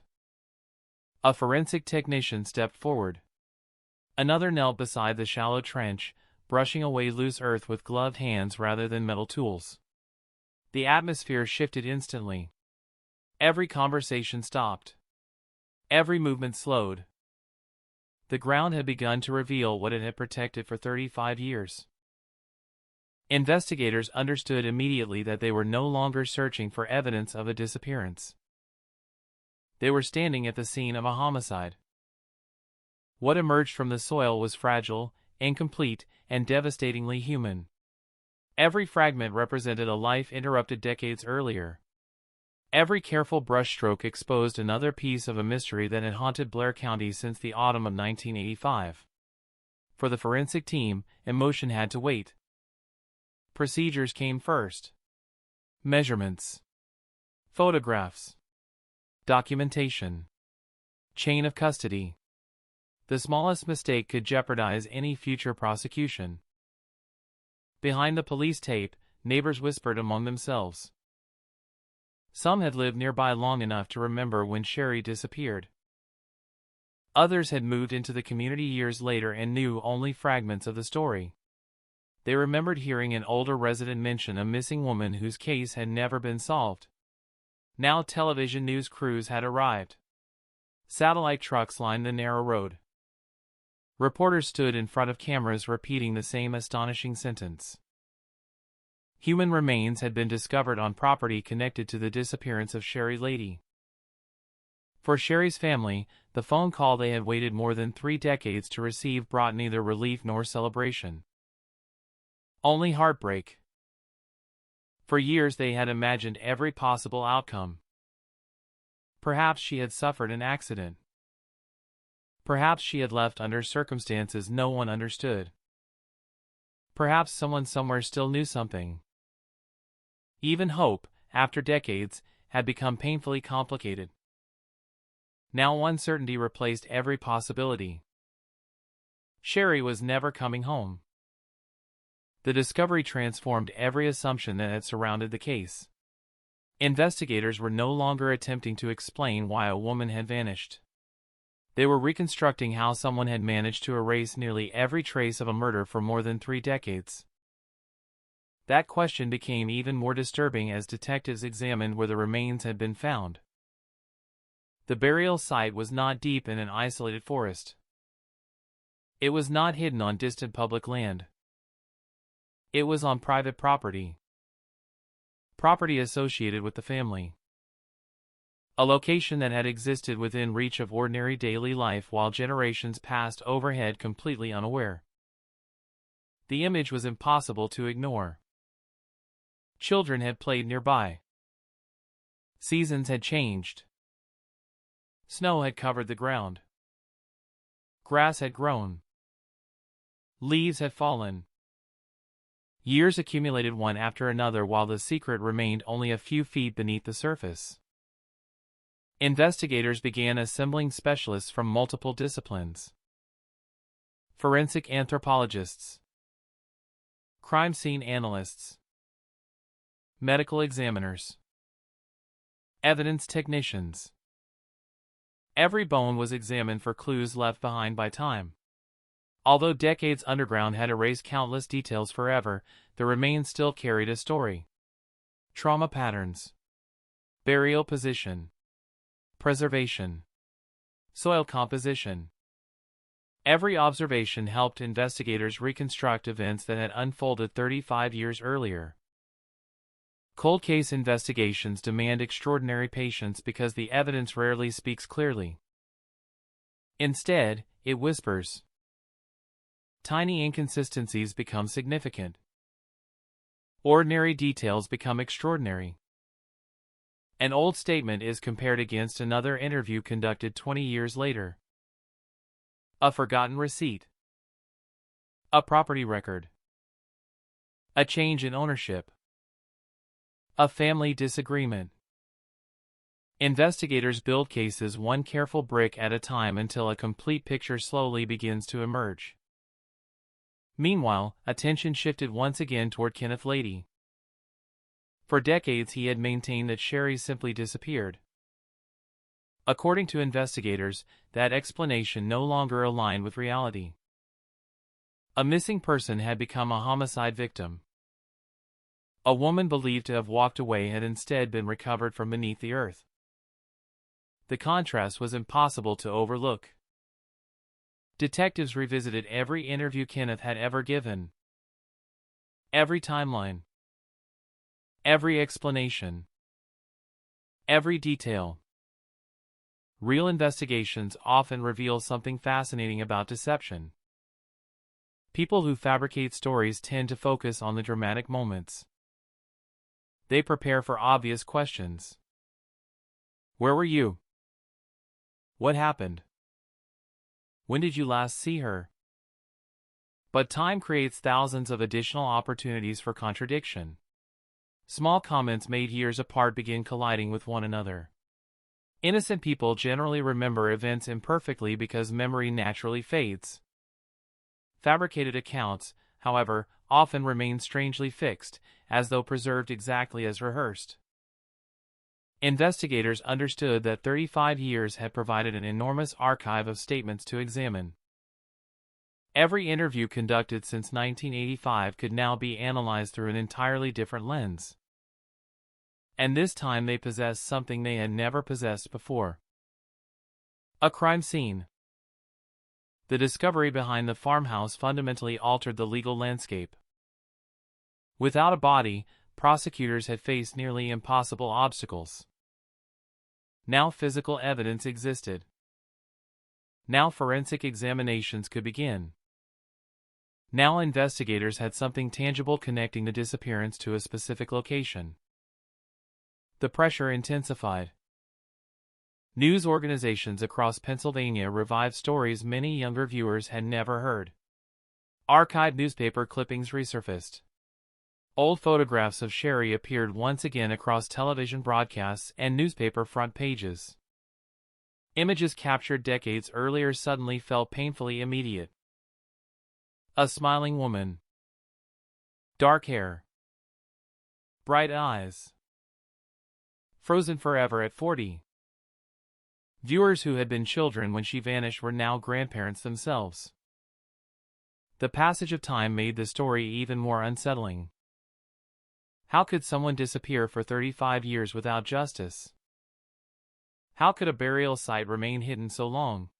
A forensic technician stepped forward. Another knelt beside the shallow trench, brushing away loose earth with gloved hands rather than metal tools. The atmosphere shifted instantly. Every conversation stopped. Every movement slowed. The ground had begun to reveal what it had protected for 35 years. Investigators understood immediately that they were no longer searching for evidence of a disappearance. They were standing at the scene of a homicide. What emerged from the soil was fragile, incomplete, and devastatingly human. Every fragment represented a life interrupted decades earlier. Every careful brushstroke exposed another piece of a mystery that had haunted Blair County since the autumn of 1985. For the forensic team, emotion had to wait. Procedures came first. Measurements. Photographs. Documentation. Chain of custody. The smallest mistake could jeopardize any future prosecution. Behind the police tape, neighbors whispered among themselves. Some had lived nearby long enough to remember when Sherry disappeared. Others had moved into the community years later and knew only fragments of the story. They remembered hearing an older resident mention a missing woman whose case had never been solved. Now television news crews had arrived. Satellite trucks lined the narrow road. Reporters stood in front of cameras repeating the same astonishing sentence. Human remains had been discovered on property connected to the disappearance of Sherry Lady. For Sherry's family, the phone call they had waited more than 3 decades to receive brought neither relief nor celebration. Only heartbreak. For years they had imagined every possible outcome. Perhaps she had suffered an accident. Perhaps she had left under circumstances no one understood. Perhaps someone somewhere still knew something. Even hope, after decades, had become painfully complicated. Now uncertainty replaced every possibility. Sherry was never coming home. The discovery transformed every assumption that had surrounded the case. Investigators were no longer attempting to explain why a woman had vanished. They were reconstructing how someone had managed to erase nearly every trace of a murder for more than 3 decades. That question became even more disturbing as detectives examined where the remains had been found. The burial site was not deep in an isolated forest. It was not hidden on distant public land. It was on private property. Property associated with the family. A location that had existed within reach of ordinary daily life while generations passed overhead completely unaware. The image was impossible to ignore. Children had played nearby. Seasons had changed. Snow had covered the ground. Grass had grown. Leaves had fallen. Years accumulated one after another while the secret remained only a few feet beneath the surface. Investigators began assembling specialists from multiple disciplines. Forensic anthropologists, crime scene analysts, medical examiners, evidence technicians. Every bone was examined for clues left behind by time. Although decades underground had erased countless details forever, the remains still carried a story. Trauma patterns, burial position, preservation, soil composition. Every observation helped investigators reconstruct events that had unfolded 35 years earlier. Cold case investigations demand extraordinary patience because the evidence rarely speaks clearly. Instead, it whispers. Tiny inconsistencies become significant. Ordinary details become extraordinary. An old statement is compared against another interview conducted 20 years later. A forgotten receipt. A property record. A change in ownership. A family disagreement. Investigators build cases one careful brick at a time until a complete picture slowly begins to emerge. Meanwhile, attention shifted once again toward Kenneth Lady. For decades he had maintained that Sherry simply disappeared. According to investigators, that explanation no longer aligned with reality. A missing person had become a homicide victim. A woman believed to have walked away had instead been recovered from beneath the earth. The contrast was impossible to overlook. Detectives revisited every interview Kenneth had ever given. Every timeline. Every explanation. Every detail. Real investigations often reveal something fascinating about deception. People who fabricate stories tend to focus on the dramatic moments. They prepare for obvious questions. Where were you? What happened? When did you last see her? But time creates thousands of additional opportunities for contradiction. Small comments made years apart begin colliding with one another. Innocent people generally remember events imperfectly because memory naturally fades. Fabricated accounts, however, often remain strangely fixed, as though preserved exactly as rehearsed. Investigators understood that 35 years had provided an enormous archive of statements to examine. Every interview conducted since 1985 could now be analyzed through an entirely different lens. And this time they possessed something they had never possessed before. A crime scene. The discovery behind the farmhouse fundamentally altered the legal landscape. Without a body, prosecutors had faced nearly impossible obstacles. Now physical evidence existed. Now forensic examinations could begin. Now investigators had something tangible connecting the disappearance to a specific location. The pressure intensified. News organizations across Pennsylvania revived stories many younger viewers had never heard. Archived newspaper clippings resurfaced. Old photographs of Sherry appeared once again across television broadcasts and newspaper front pages. Images captured decades earlier suddenly felt painfully immediate. A smiling woman. Dark hair. Bright eyes. Frozen forever at 40. Viewers who had been children when she vanished were now grandparents themselves. The passage of time made the story even more unsettling. How could someone disappear for 35 years without justice? How could a burial site remain hidden so long?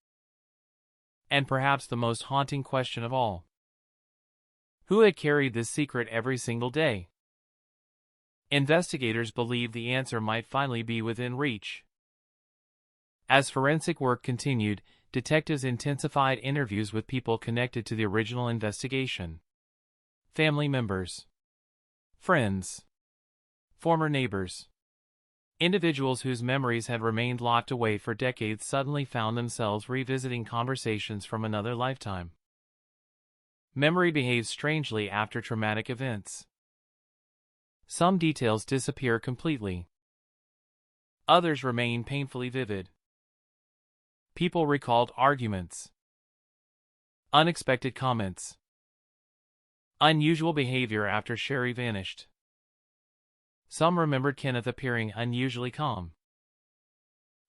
And perhaps the most haunting question of all. Who had carried this secret every single day? Investigators believed the answer might finally be within reach. As forensic work continued, detectives intensified interviews with people connected to the original investigation. Family members. Friends. Former neighbors. Individuals whose memories had remained locked away for decades suddenly found themselves revisiting conversations from another lifetime. Memory behaves strangely after traumatic events. Some details disappear completely. Others remain painfully vivid. People recalled arguments. Unexpected comments. Unusual behavior after Sherry vanished. Some remembered Kenneth appearing unusually calm.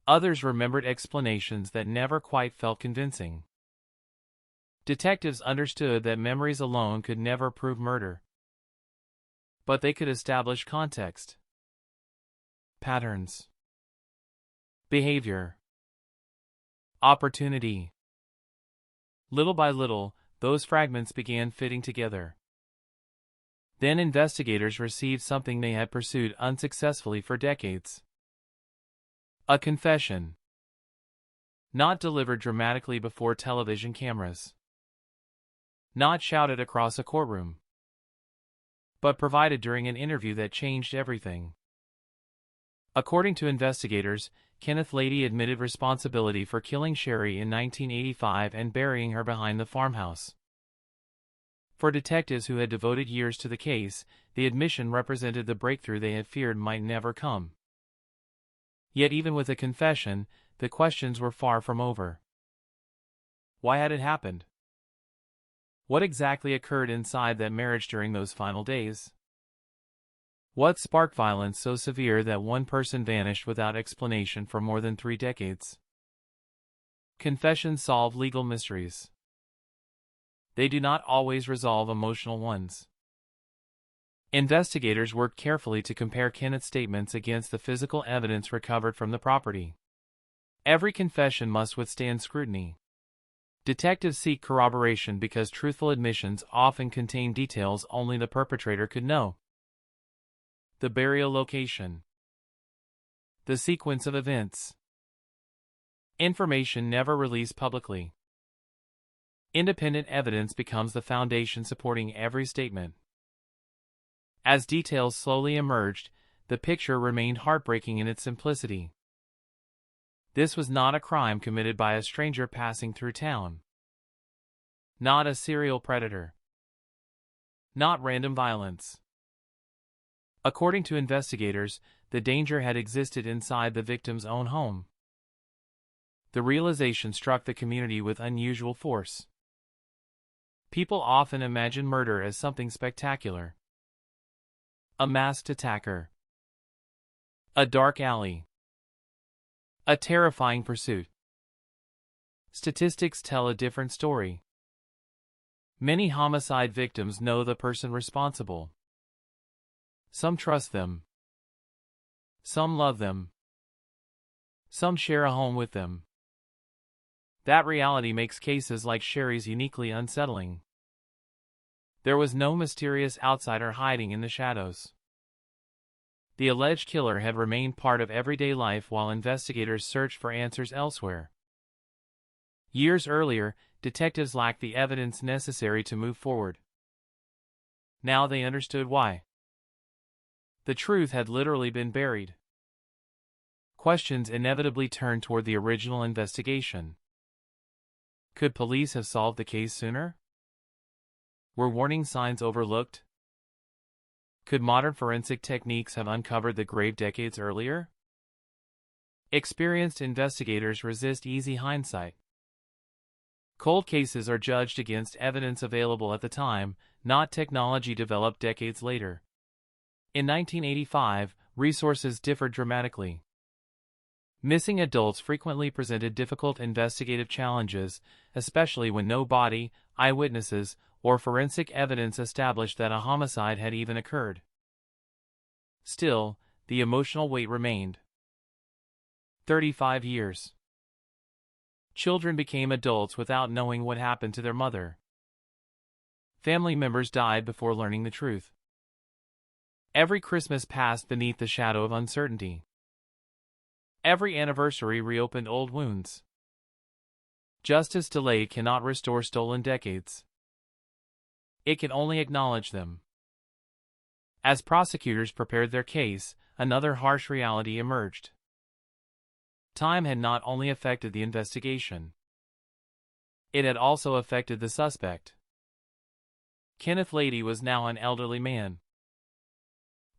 Others remembered explanations that never quite felt convincing. Detectives understood that memories alone could never prove murder. But they could establish context. Patterns. Behavior. Opportunity. Little by little, those fragments began fitting together. Then investigators received something they had pursued unsuccessfully for decades. A confession. Not delivered dramatically before television cameras. Not shouted across a courtroom. But provided during an interview that changed everything. According to investigators, Kenneth Lady admitted responsibility for killing Sherry in 1985 and burying her behind the farmhouse. For detectives who had devoted years to the case, the admission represented the breakthrough they had feared might never come. Yet even with a confession, the questions were far from over. Why had it happened? What exactly occurred inside that marriage during those final days? What sparked violence so severe that one person vanished without explanation for more than 3 decades? Confessions solve legal mysteries. they do not always resolve emotional ones. Investigators worked carefully to compare Kenneth's statements against the physical evidence recovered from the property. Every confession must withstand scrutiny. Detectives seek corroboration because truthful admissions often contain details only the perpetrator could know. The burial location. The sequence of events. Information never released publicly. Independent evidence becomes the foundation supporting every statement. As details slowly emerged, the picture remained heartbreaking in its simplicity. This was not a crime committed by a stranger passing through town. Not a serial predator. Not random violence. According to investigators, the danger had existed inside the victim's own home. The realization struck the community with unusual force. People often imagine murder as something spectacular. A masked attacker. A dark alley. A terrifying pursuit. Statistics tell a different story. Many homicide victims know the person responsible. Some trust them. Some love them. Some share a home with them. That reality makes cases like Sherry's uniquely unsettling. There was no mysterious outsider hiding in the shadows. The alleged killer had remained part of everyday life while investigators searched for answers elsewhere. Years earlier, detectives lacked the evidence necessary to move forward. Now they understood why. The truth had literally been buried. Questions inevitably turned toward the original investigation. Could police have solved the case sooner? Were warning signs overlooked? Could modern forensic techniques have uncovered the grave decades earlier? Experienced investigators resist easy hindsight. Cold cases are judged against evidence available at the time, not technology developed decades later. In 1985, resources differed dramatically. Missing adults frequently presented difficult investigative challenges, especially when no body, eyewitnesses, or forensic evidence established that a homicide had even occurred. Still, the emotional weight remained. 35 years. Children became adults without knowing what happened to their mother. Family members died before learning the truth. Every Christmas passed beneath the shadow of uncertainty. Every anniversary reopened old wounds. Justice delayed cannot restore stolen decades. It can only acknowledge them. As prosecutors prepared their case, another harsh reality emerged. Time had not only affected the investigation. It had also affected the suspect. Kenneth Lady was now an elderly man.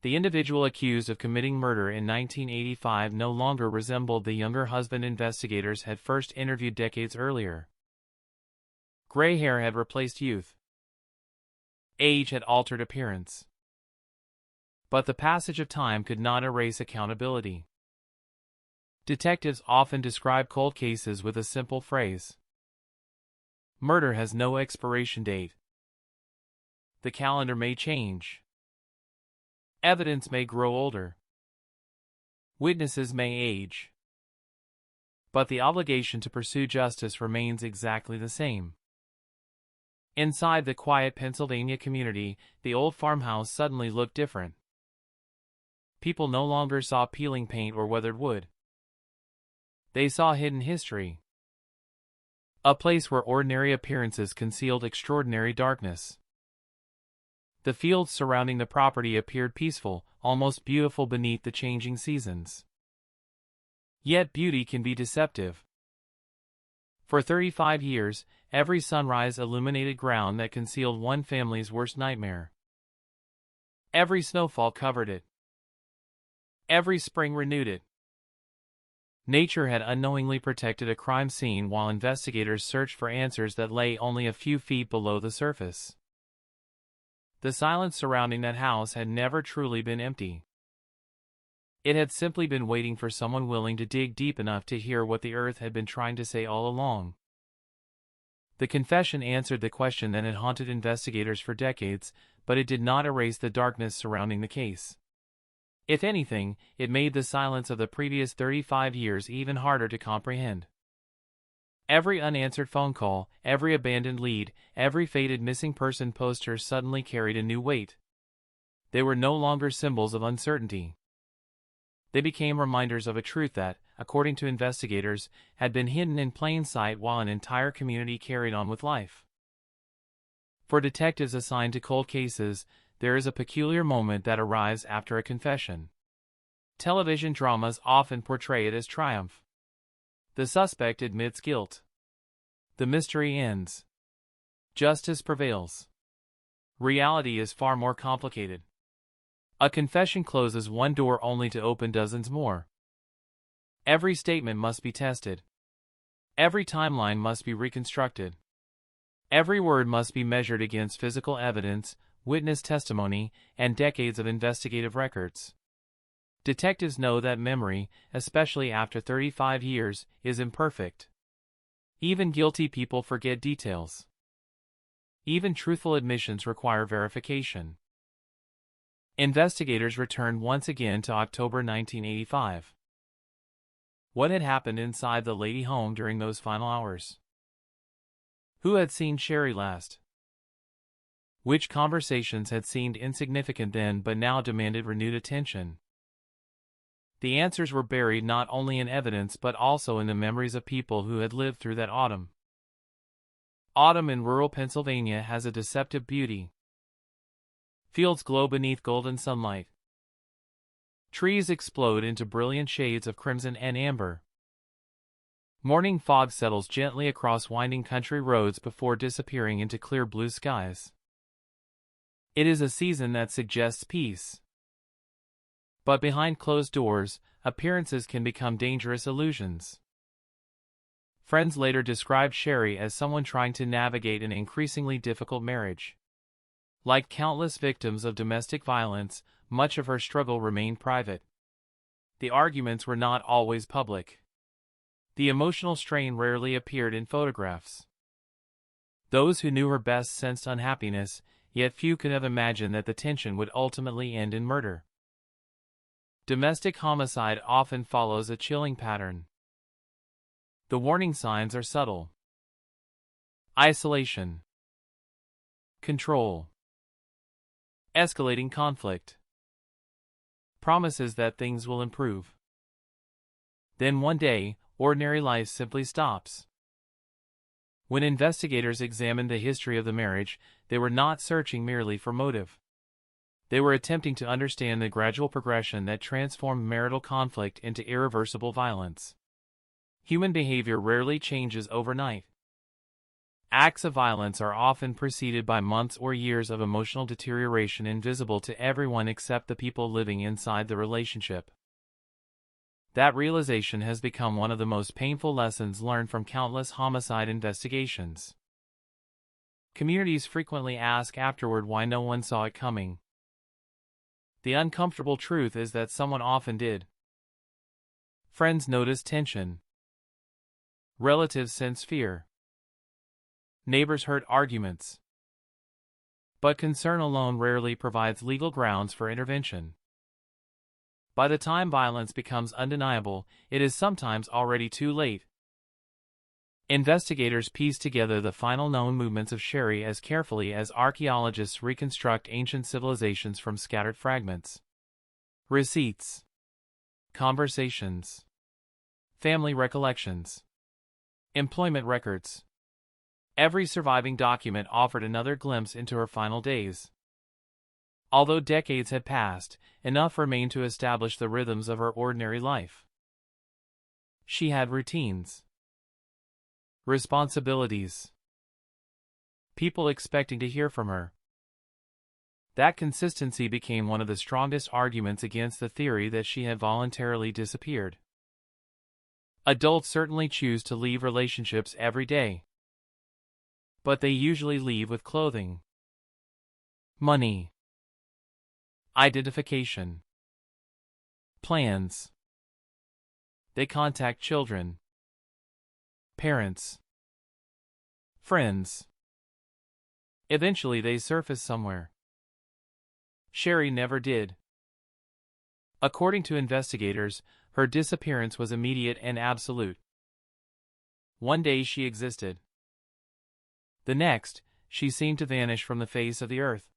The individual accused of committing murder in 1985 no longer resembled the younger husband investigators had first interviewed decades earlier. Gray hair had replaced youth. Age had altered appearance. But the passage of time could not erase accountability. Detectives often describe cold cases with a simple phrase. Murder has no expiration date. The calendar may change. Evidence may grow older. Witnesses may age. But the obligation to pursue justice remains exactly the same. Inside the quiet Pennsylvania community, the old farmhouse suddenly looked different. People no longer saw peeling paint or weathered wood. They saw hidden history. A place where ordinary appearances concealed extraordinary darkness. The fields surrounding the property appeared peaceful, almost beautiful beneath the changing seasons. Yet beauty can be deceptive. For 35 years, every sunrise illuminated ground that concealed one family's worst nightmare. Every snowfall covered it. Every spring renewed it. Nature had unknowingly protected a crime scene while investigators searched for answers that lay only a few feet below the surface. The silence surrounding that house had never truly been empty. It had simply been waiting for someone willing to dig deep enough to hear what the earth had been trying to say all along. The confession answered the question that had haunted investigators for decades, but it did not erase the darkness surrounding the case. If anything, it made the silence of the previous 35 years even harder to comprehend. Every unanswered phone call, every abandoned lead, every faded missing person poster suddenly carried a new weight. They were no longer symbols of uncertainty. They became reminders of a truth that, according to investigators, had been hidden in plain sight while an entire community carried on with life. For detectives assigned to cold cases, there is a peculiar moment that arrives after a confession. Television dramas often portray it as triumph. The suspect admits guilt. The mystery ends. Justice prevails. Reality is far more complicated. A confession closes one door only to open dozens more. Every statement must be tested. Every timeline must be reconstructed. Every word must be measured against physical evidence, witness testimony, and decades of investigative records. Detectives know that memory, especially after 35 years, is imperfect. Even guilty people forget details. Even truthful admissions require verification. Investigators returned once again to October 1985. What had happened inside the Lady home during those final hours? Who had seen Sherry last? Which conversations had seemed insignificant then but now demanded renewed attention? The answers were buried not only in evidence but also in the memories of people who had lived through that autumn. Autumn in rural Pennsylvania has a deceptive beauty. Fields glow beneath golden sunlight. Trees explode into brilliant shades of crimson and amber. Morning fog settles gently across winding country roads before disappearing into clear blue skies. It is a season that suggests peace. But behind closed doors, appearances can become dangerous illusions. Friends later described Sherry as someone trying to navigate an increasingly difficult marriage. Like countless victims of domestic violence, much of her struggle remained private. The arguments were not always public. The emotional strain rarely appeared in photographs. Those who knew her best sensed unhappiness, yet few could have imagined that the tension would ultimately end in murder. Domestic homicide often follows a chilling pattern. The warning signs are subtle. Isolation. Control. Escalating conflict. Promises that things will improve. Then one day, ordinary life simply stops. When investigators examined the history of the marriage, they were not searching merely for motive. They were attempting to understand the gradual progression that transformed marital conflict into irreversible violence. Human behavior rarely changes overnight. Acts of violence are often preceded by months or years of emotional deterioration invisible to everyone except the people living inside the relationship. That realization has become one of the most painful lessons learned from countless homicide investigations. Communities frequently ask afterward why no one saw it coming. The uncomfortable truth is that someone often did. Friends notice tension. Relatives sense fear. Neighbors heard arguments. But concern alone rarely provides legal grounds for intervention. By the time violence becomes undeniable, it is sometimes already too late. Investigators piece together the final known movements of Sherry as carefully as archaeologists reconstruct ancient civilizations from scattered fragments. Receipts. Conversations. Family recollections. Employment records. Every surviving document offered another glimpse into her final days. Although decades had passed, enough remained to establish the rhythms of her ordinary life. She had routines. Responsibilities. People expecting to hear from her. That consistency became one of the strongest arguments against the theory that she had voluntarily disappeared. Adults certainly choose to leave relationships every day. But they usually leave with clothing. Money. Identification. Plans. They contact children. Parents. friends. Eventually they surfaced somewhere. Sherry never did. According to investigators, her disappearance was immediate and absolute. One day she existed. The next, she seemed to vanish from the face of the earth.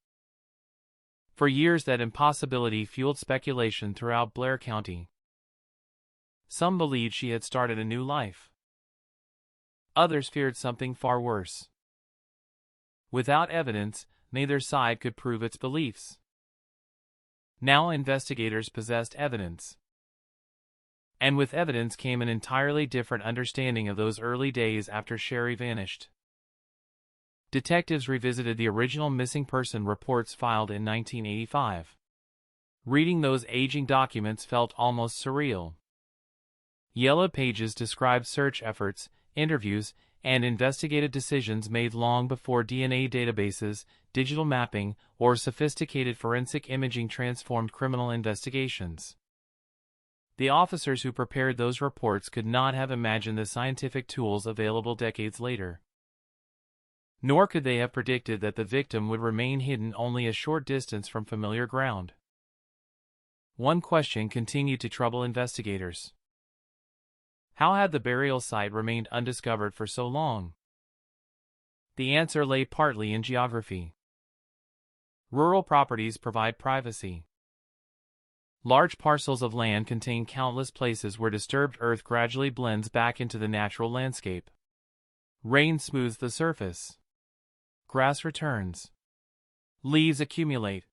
For years that impossibility fueled speculation throughout Blair County. Some believed she had started a new life. Others feared something far worse. Without evidence, neither side could prove its beliefs. Now investigators possessed evidence. And with evidence came an entirely different understanding of those early days after Sherry vanished. Detectives revisited the original missing person reports filed in 1985. Reading those aging documents felt almost surreal. Yellowed pages described search efforts, interviews, and investigative decisions made long before DNA databases, digital mapping, or sophisticated forensic imaging transformed criminal investigations. The officers who prepared those reports could not have imagined the scientific tools available decades later. Nor could they have predicted that the victim would remain hidden only a short distance from familiar ground. One question continued to trouble investigators. How had the burial site remained undiscovered for so long? The answer lay partly in geography. Rural properties provide privacy. Large parcels of land contain countless places where disturbed earth gradually blends back into the natural landscape. Rain smooths the surface. Grass returns. Leaves accumulate.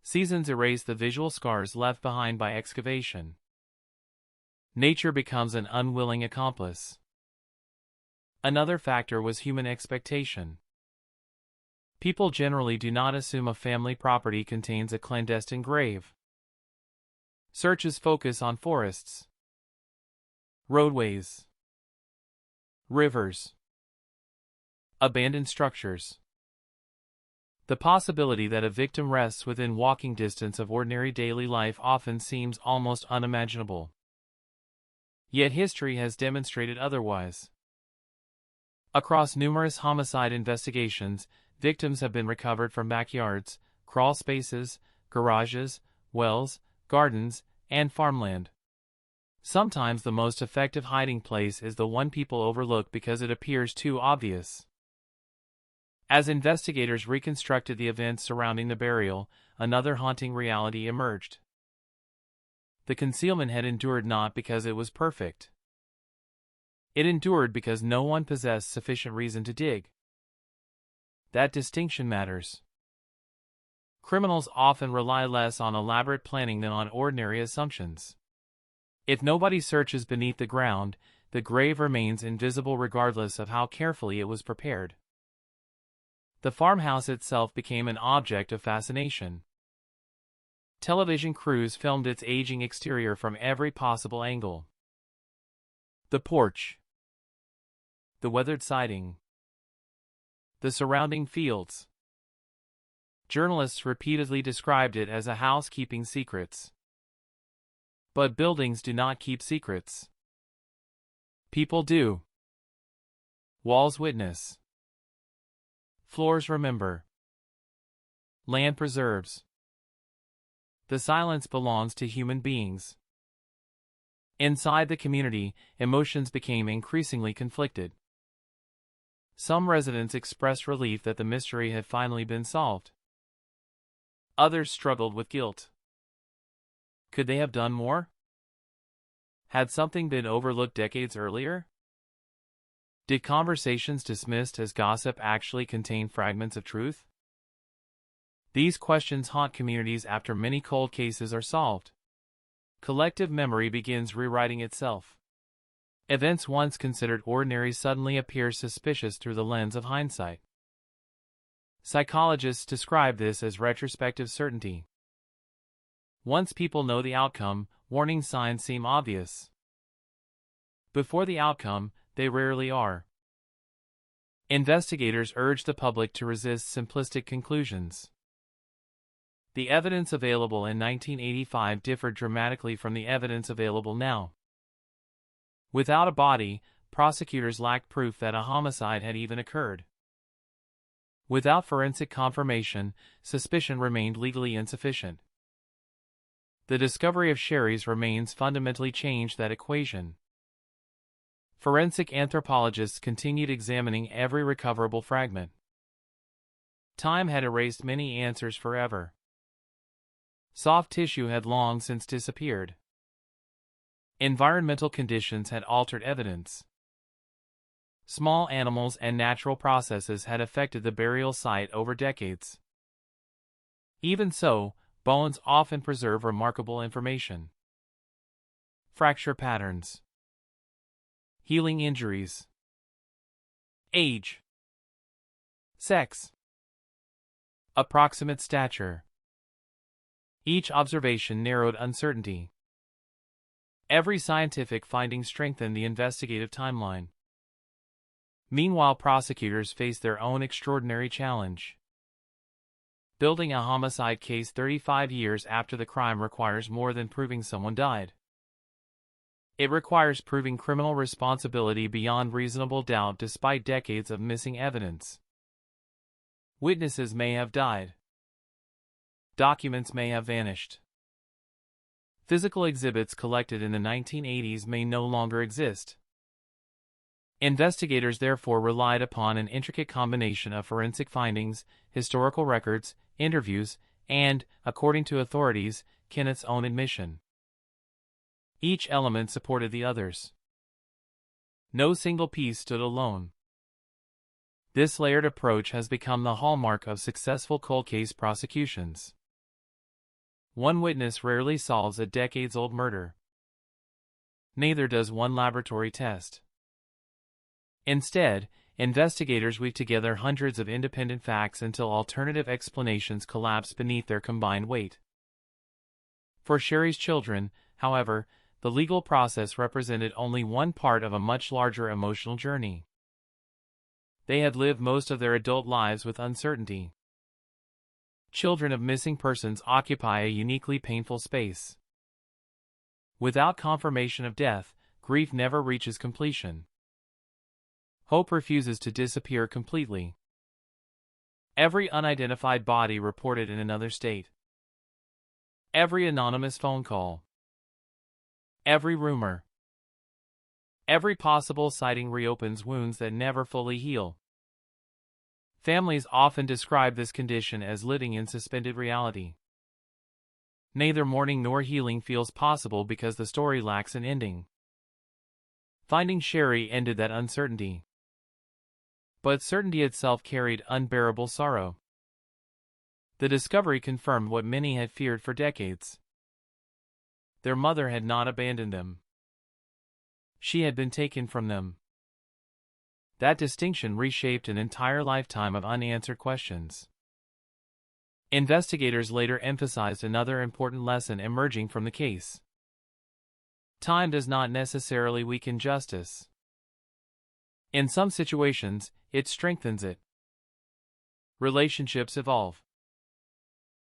Seasons erase the visual scars left behind by excavation. Nature becomes an unwilling accomplice. Another factor was human expectation. People generally do not assume a family property contains a clandestine grave. Searches focus on forests, roadways, rivers, abandoned structures. The possibility that a victim rests within walking distance of ordinary daily life often seems almost unimaginable. Yet history has demonstrated otherwise. Across numerous homicide investigations, victims have been recovered from backyards, crawl spaces, garages, wells, gardens, and farmland. Sometimes the most effective hiding place is the one people overlook because it appears too obvious. As investigators reconstructed the events surrounding the burial, another haunting reality emerged. The concealment had endured not because it was perfect. It endured because no one possessed sufficient reason to dig. That distinction matters. Criminals often rely less on elaborate planning than on ordinary assumptions. If nobody searches beneath the ground, the grave remains invisible regardless of how carefully it was prepared. The farmhouse itself became an object of fascination. Television crews filmed its aging exterior from every possible angle. The porch, the weathered siding, the surrounding fields. Journalists repeatedly described it as a house keeping secrets. But buildings do not keep secrets. People do. Walls witness. Floors remember. Land preserves. The silence belongs to human beings. Inside the community, emotions became increasingly conflicted. Some residents expressed relief that the mystery had finally been solved. Others struggled with guilt. Could they have done more? Had something been overlooked decades earlier? Did conversations dismissed as gossip actually contain fragments of truth? These questions haunt communities after many cold cases are solved. Collective memory begins rewriting itself. Events once considered ordinary suddenly appear suspicious through the lens of hindsight. Psychologists describe this as retrospective certainty. Once people know the outcome, warning signs seem obvious. Before the outcome, they rarely are. Investigators urge the public to resist simplistic conclusions. The evidence available in 1985 differed dramatically from the evidence available now. Without a body, prosecutors lacked proof that a homicide had even occurred. Without forensic confirmation, suspicion remained legally insufficient. The discovery of Sherry's remains fundamentally changed that equation. Forensic anthropologists continued examining every recoverable fragment. Time had erased many answers forever. Soft tissue had long since disappeared. Environmental conditions had altered evidence. Small animals and natural processes had affected the burial site over decades. Even so, bones often preserve remarkable information. Fracture patterns, healing injuries, age, sex, approximate stature. Each observation narrowed uncertainty. Every scientific finding strengthened the investigative timeline. Meanwhile, prosecutors faced their own extraordinary challenge. Building a homicide case 35 years after the crime requires more than proving someone died. It requires proving criminal responsibility beyond reasonable doubt despite decades of missing evidence. Witnesses may have died. Documents may have vanished. Physical exhibits collected in the 1980s may no longer exist. Investigators therefore relied upon an intricate combination of forensic findings, historical records, interviews, and, according to authorities, Kennett's own admission. Each element supported the others. No single piece stood alone. This layered approach has become the hallmark of successful cold case prosecutions. One witness rarely solves a decades-old murder. Neither does one laboratory test. Instead, investigators weave together hundreds of independent facts until alternative explanations collapse beneath their combined weight. For Sherry's children, however, the legal process represented only one part of a much larger emotional journey. They had lived most of their adult lives with uncertainty. Children of missing persons occupy a uniquely painful space. Without confirmation of death, grief never reaches completion. Hope refuses to disappear completely. Every unidentified body reported in another state. Every anonymous phone call. Every rumor. Every possible sighting reopens wounds that never fully heal. Families often describe this condition as living in suspended reality. Neither mourning nor healing feels possible because the story lacks an ending. Finding Sherry ended that uncertainty. But certainty itself carried unbearable sorrow. The discovery confirmed what many had feared for decades. Their mother had not abandoned them. She had been taken from them. That distinction reshaped an entire lifetime of unanswered questions. Investigators later emphasized another important lesson emerging from the case. Time does not necessarily weaken justice. In some situations, it strengthens it. Relationships evolve.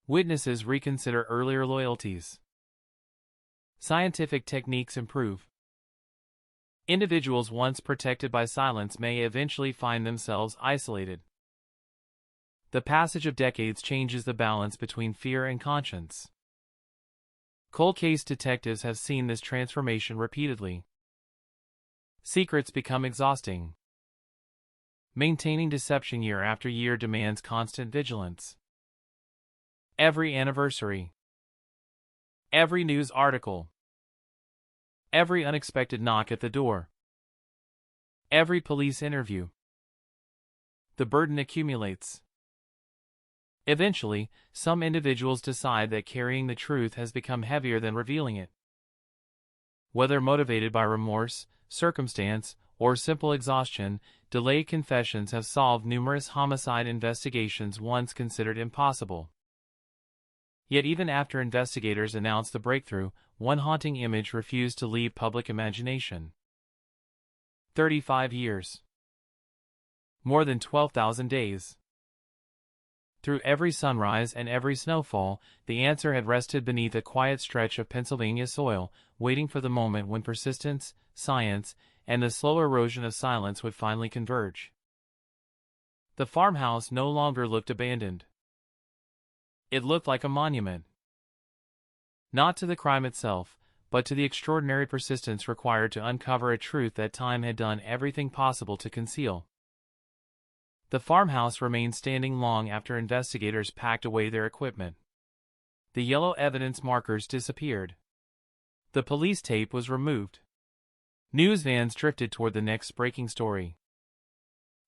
Witnesses reconsider earlier loyalties. Scientific techniques improve. Individuals once protected by silence may eventually find themselves isolated. The passage of decades changes the balance between fear and conscience. Cold case detectives have seen this transformation repeatedly. Secrets become exhausting. Maintaining deception year after year demands constant vigilance. Every anniversary. Every news article. Every unexpected knock at the door. Every police interview. The burden accumulates. Eventually, some individuals decide that carrying the truth has become heavier than revealing it. Whether motivated by remorse, circumstance, or simple exhaustion, delayed confessions have solved numerous homicide investigations once considered impossible. Yet even after investigators announced the breakthrough, one haunting image refused to leave public imagination. 35 years. More than 12,000 days. Through every sunrise and every snowfall, the answer had rested beneath a quiet stretch of Pennsylvania soil, waiting for the moment when persistence, science, and the slow erosion of silence would finally converge. The farmhouse no longer looked abandoned. It looked like a monument. Not to the crime itself, but to the extraordinary persistence required to uncover a truth that time had done everything possible to conceal. The farmhouse remained standing long after investigators packed away their equipment. The yellow evidence markers disappeared. The police tape was removed. News vans drifted toward the next breaking story.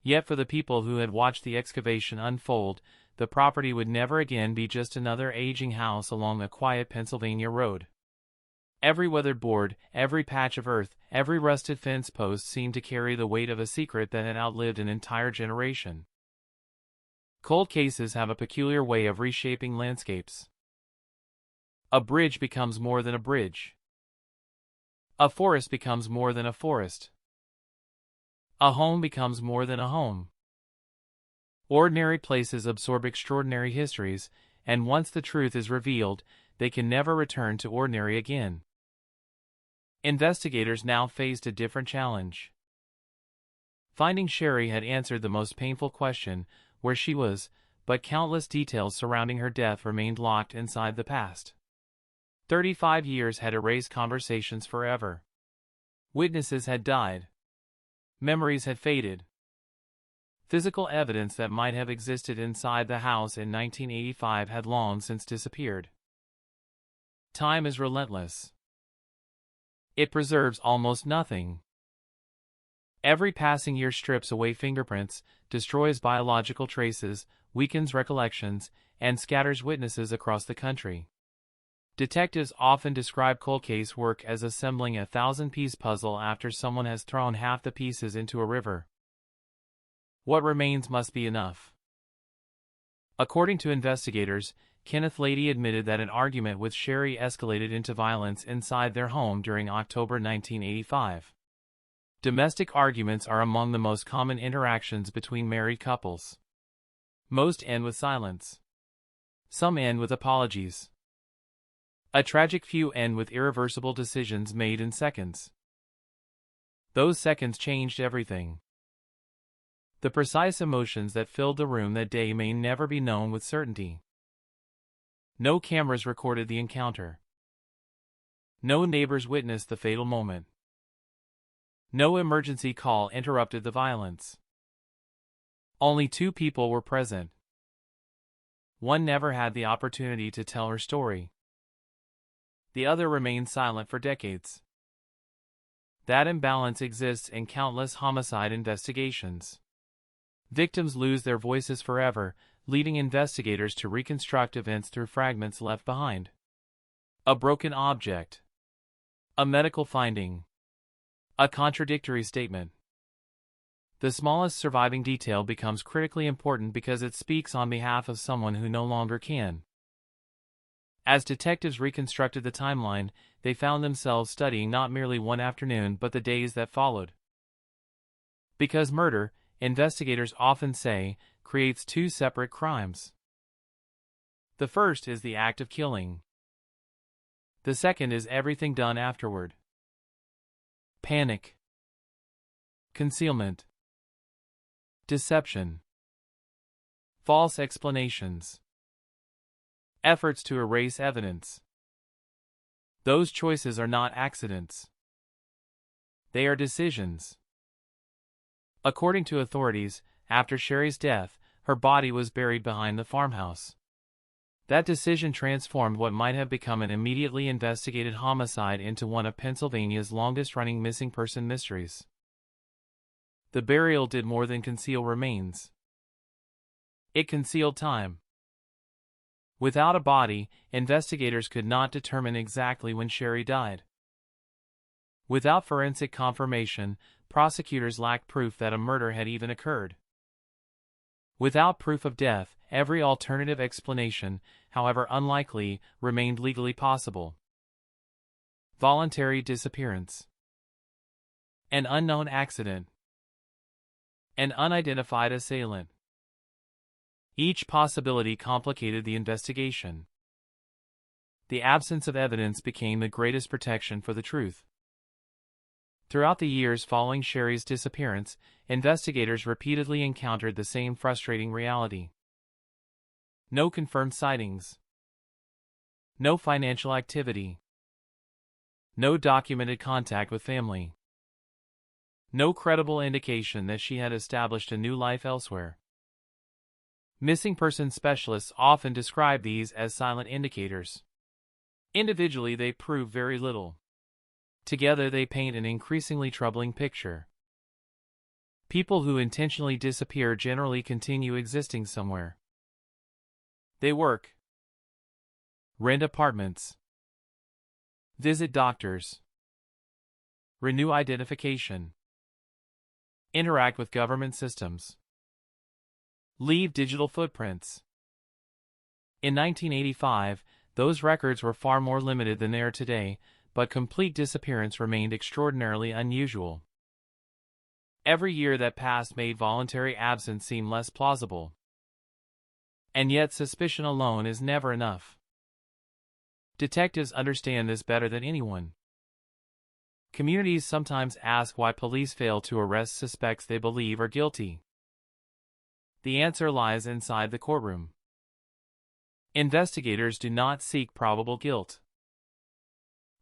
Yet for the people who had watched the excavation unfold, the property would never again be just another aging house along a quiet Pennsylvania road. Every weathered board, every patch of earth, every rusted fence post seemed to carry the weight of a secret that had outlived an entire generation. Cold cases have a peculiar way of reshaping landscapes. A bridge becomes more than a bridge. A forest becomes more than a forest. A home becomes more than a home. Ordinary places absorb extraordinary histories, and once the truth is revealed, they can never return to ordinary again. Investigators now faced a different challenge. Finding Sherry had answered the most painful question, where she was, but countless details surrounding her death remained locked inside the past. 35 years had erased conversations forever. Witnesses had died. Memories had faded. Physical evidence that might have existed inside the house in 1985 had long since disappeared. Time is relentless. It preserves almost nothing. Every passing year strips away fingerprints, destroys biological traces, weakens recollections, and scatters witnesses across the country. Detectives often describe cold case work as assembling a 1,000-piece puzzle after someone has thrown half the pieces into a river. What remains must be enough. According to investigators, Kenneth Lady admitted that an argument with Sherry escalated into violence inside their home during October 1985. Domestic arguments are among the most common interactions between married couples. Most end with silence. Some end with apologies. A tragic few end with irreversible decisions made in seconds. Those seconds changed everything. The precise emotions that filled the room that day may never be known with certainty. No cameras recorded the encounter. No neighbors witnessed the fatal moment. No emergency call interrupted the violence. Only 2 people were present. One never had the opportunity to tell her story. The other remained silent for decades. That imbalance exists in countless homicide investigations. Victims lose their voices forever, leading investigators to reconstruct events through fragments left behind. A broken object. A medical finding. A contradictory statement. The smallest surviving detail becomes critically important because it speaks on behalf of someone who no longer can. As detectives reconstructed the timeline, they found themselves studying not merely one afternoon but the days that followed. Because murder, investigators often say, creates 2 separate crimes. The first is the act of killing. The second is everything done afterward. Panic. Concealment. Deception. False explanations. Efforts to erase evidence. Those choices are not accidents. They are decisions. According to authorities, after Sherry's death, her body was buried behind the farmhouse. That decision transformed what might have become an immediately investigated homicide into one of Pennsylvania's longest-running missing person mysteries. The burial did more than conceal remains. It concealed time. Without a body, investigators could not determine exactly when Sherry died. Without forensic confirmation, prosecutors lacked proof that a murder had even occurred. Without proof of death, every alternative explanation, however unlikely, remained legally possible. Voluntary disappearance. An unknown accident. An unidentified assailant. Each possibility complicated the investigation. The absence of evidence became the greatest protection for the truth. Throughout the years following Sherry's disappearance, investigators repeatedly encountered the same frustrating reality. No confirmed sightings. No financial activity. No documented contact with family. No credible indication that she had established a new life elsewhere. Missing person specialists often describe these as silent indicators. Individually, they prove very little. Together, they paint an increasingly troubling picture. People who intentionally disappear generally continue existing somewhere. They work, rent apartments, visit doctors, renew identification, interact with government systems, leave digital footprints. In 1985, those records were far more limited than they are today, but complete disappearance remained extraordinarily unusual. Every year that passed made voluntary absence seem less plausible. And yet suspicion alone is never enough. Detectives understand this better than anyone. Communities sometimes ask why police fail to arrest suspects they believe are guilty. The answer lies inside the courtroom. Investigators do not seek probable guilt.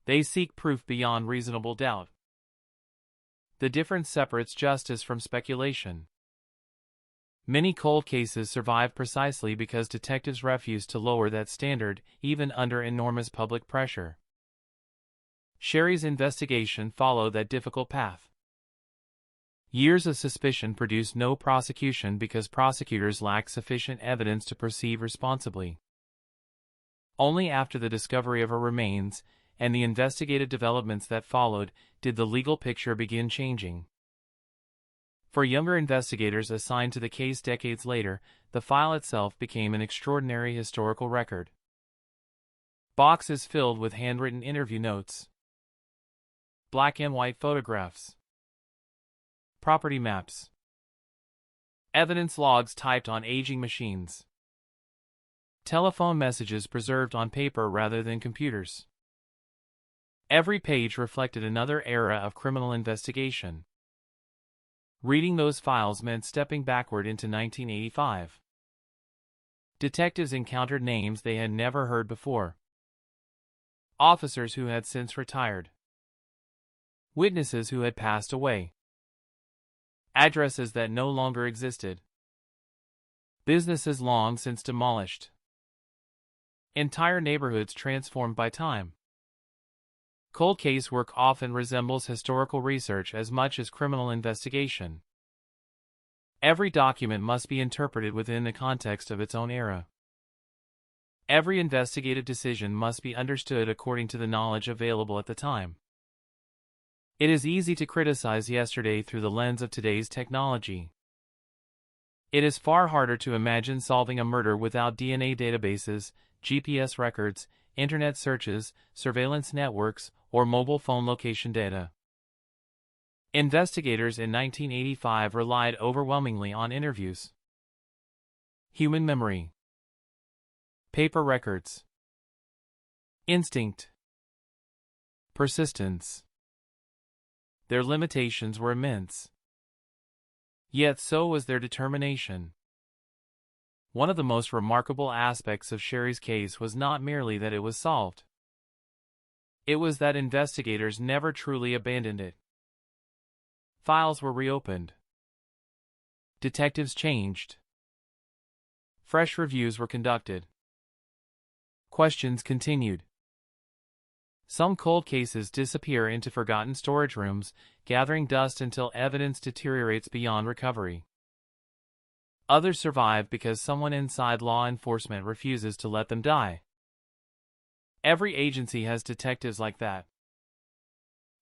They seek proof beyond reasonable doubt. The difference separates justice from speculation. Many cold cases survive precisely because detectives refuse to lower that standard, even under enormous public pressure. Sherry's investigation followed that difficult path. Years of suspicion produced no prosecution because prosecutors lacked sufficient evidence to proceed responsibly. Only after the discovery of her remains, and the investigative developments that followed, did the legal picture begin changing. For younger investigators assigned to the case decades later, the file itself became an extraordinary historical record. Boxes filled with handwritten interview notes, black and white photographs, property maps, evidence logs typed on aging machines, telephone messages preserved on paper rather than computers. Every page reflected another era of criminal investigation. Reading those files meant stepping backward into 1985. Detectives encountered names they had never heard before. Officers who had since retired. Witnesses who had passed away. Addresses that no longer existed. Businesses long since demolished. Entire neighborhoods transformed by time. Cold case work often resembles historical research as much as criminal investigation. Every document must be interpreted within the context of its own era. Every investigative decision must be understood according to the knowledge available at the time. It is easy to criticize yesterday through the lens of today's technology. It is far harder to imagine solving a murder without DNA databases, GPS records, internet searches, surveillance networks, or mobile phone location data. Investigators in 1985 relied overwhelmingly on interviews, human memory, paper records, instinct, persistence. Their limitations were immense. Yet so was their determination. One of the most remarkable aspects of Sherry's case was not merely that it was solved. It was that investigators never truly abandoned it. Files were reopened. Detectives changed. Fresh reviews were conducted. Questions continued. Some cold cases disappear into forgotten storage rooms, gathering dust until evidence deteriorates beyond recovery. Others survive because someone inside law enforcement refuses to let them die. Every agency has detectives like that.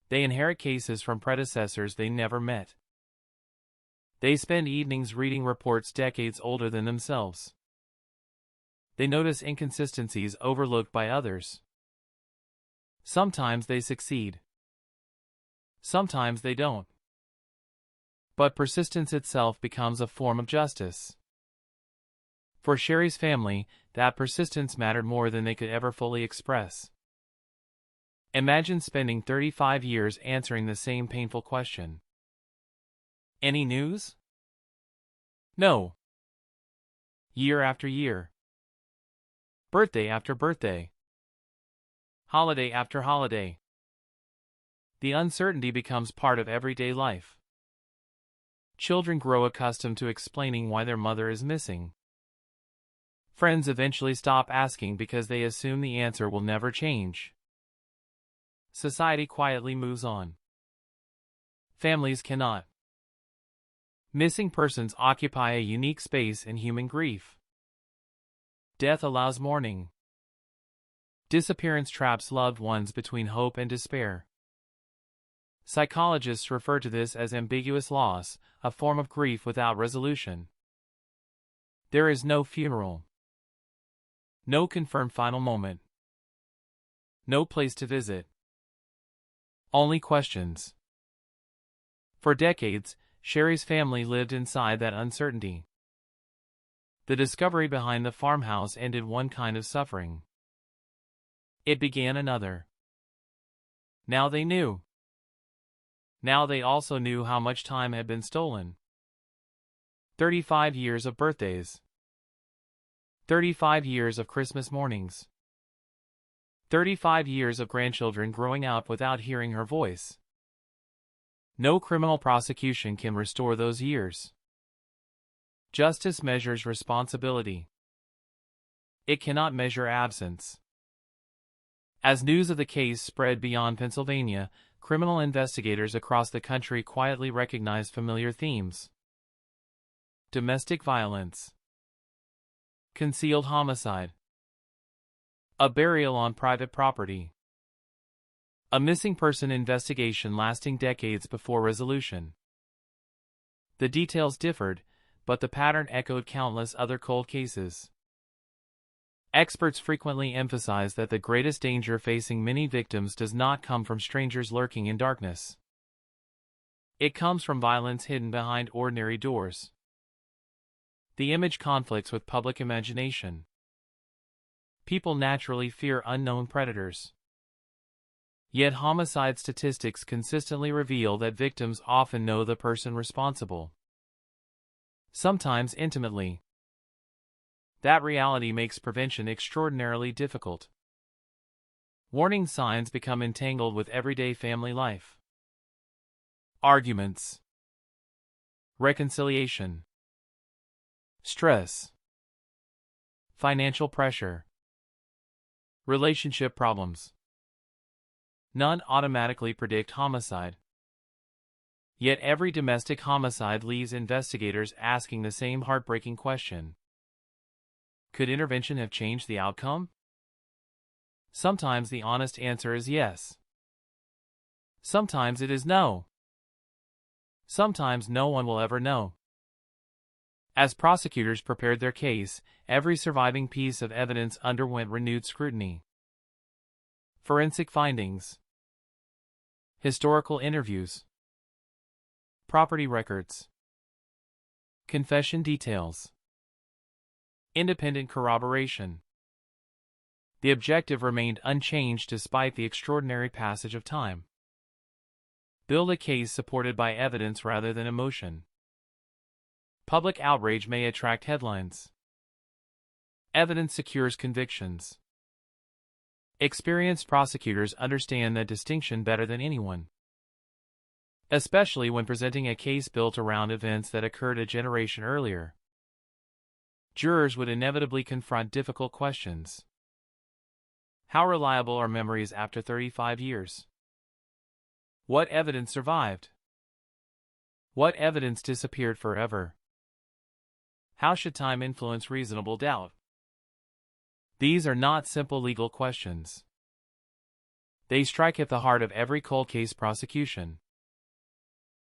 They inherit cases from predecessors they never met. They spend evenings reading reports decades older than themselves. They notice inconsistencies overlooked by others. Sometimes they succeed. Sometimes they don't. But persistence itself becomes a form of justice. For Sherry's family, that persistence mattered more than they could ever fully express. Imagine spending 35 years answering the same painful question. Any news? No. Year after year. Birthday after birthday. Holiday after holiday. The uncertainty becomes part of everyday life. Children grow accustomed to explaining why their mother is missing. Friends eventually stop asking because they assume the answer will never change. Society quietly moves on. Families cannot. Missing persons occupy a unique space in human grief. Death allows mourning. Disappearance traps loved ones between hope and despair. Psychologists refer to this as ambiguous loss, a form of grief without resolution. There is no funeral. No confirmed final moment. No place to visit. Only questions. For decades, Sherry's family lived inside that uncertainty. The discovery behind the farmhouse ended one kind of suffering. It began another. Now they knew. Now they also knew how much time had been stolen. 35 years of birthdays. 35 years of Christmas mornings. 35 years of grandchildren growing up without hearing her voice. No criminal prosecution can restore those years. Justice measures responsibility. It cannot measure absence. As news of the case spread beyond Pennsylvania, criminal investigators across the country quietly recognized familiar themes. Domestic violence. Concealed homicide. A burial on private property. A missing person investigation lasting decades before resolution. The details differed, but the pattern echoed countless other cold cases. Experts frequently emphasize that the greatest danger facing many victims does not come from strangers lurking in darkness. It comes from violence hidden behind ordinary doors. The image conflicts with public imagination. People naturally fear unknown predators. Yet homicide statistics consistently reveal that victims often know the person responsible. Sometimes intimately. That reality makes prevention extraordinarily difficult. Warning signs become entangled with everyday family life. Arguments. Reconciliation. Stress. Financial pressure. Relationship problems. None automatically predict homicide. Yet every domestic homicide leaves investigators asking the same heartbreaking question. Could intervention have changed the outcome? Sometimes the honest answer is yes. Sometimes it is no. Sometimes no one will ever know. As prosecutors prepared their case, every surviving piece of evidence underwent renewed scrutiny. Forensic findings. Historical interviews. Property records. Confession details. Independent corroboration. The objective remained unchanged despite the extraordinary passage of time. Build a case supported by evidence rather than emotion. Public outrage may attract headlines. Evidence secures convictions. Experienced prosecutors understand that distinction better than anyone, especially when presenting a case built around events that occurred a generation earlier. Jurors would inevitably confront difficult questions. How reliable are memories after 35 years? What evidence survived? What evidence disappeared forever? How should time influence reasonable doubt? These are not simple legal questions. They strike at the heart of every cold case prosecution.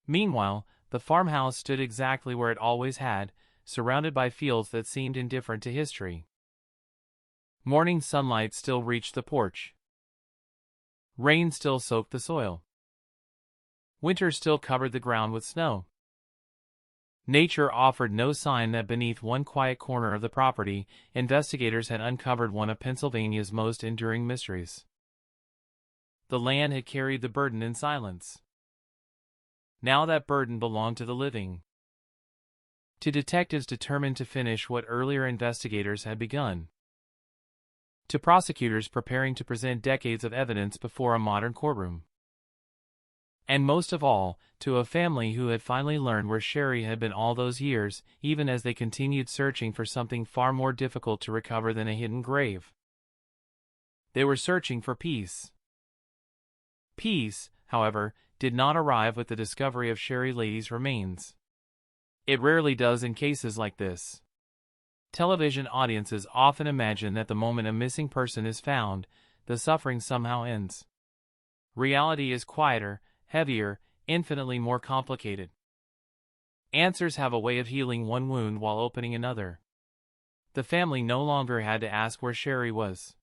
Meanwhile, the farmhouse stood exactly where it always had, surrounded by fields that seemed indifferent to history. Morning sunlight still reached the porch. Rain still soaked the soil. Winter still covered the ground with snow. Nature offered no sign that beneath one quiet corner of the property, investigators had uncovered one of Pennsylvania's most enduring mysteries. The land had carried the burden in silence. Now that burden belonged to the living. To detectives determined to finish what earlier investigators had begun. To prosecutors preparing to present decades of evidence before a modern courtroom. And most of all, to a family who had finally learned where Sherry had been all those years, even as they continued searching for something far more difficult to recover than a hidden grave. They were searching for peace. Peace, however, did not arrive with the discovery of Sherry Lady's remains. It rarely does in cases like this. Television audiences often imagine that the moment a missing person is found, the suffering somehow ends. Reality is quieter, heavier, infinitely more complicated. Answers have a way of healing one wound while opening another. The family no longer had to ask where Sherry was.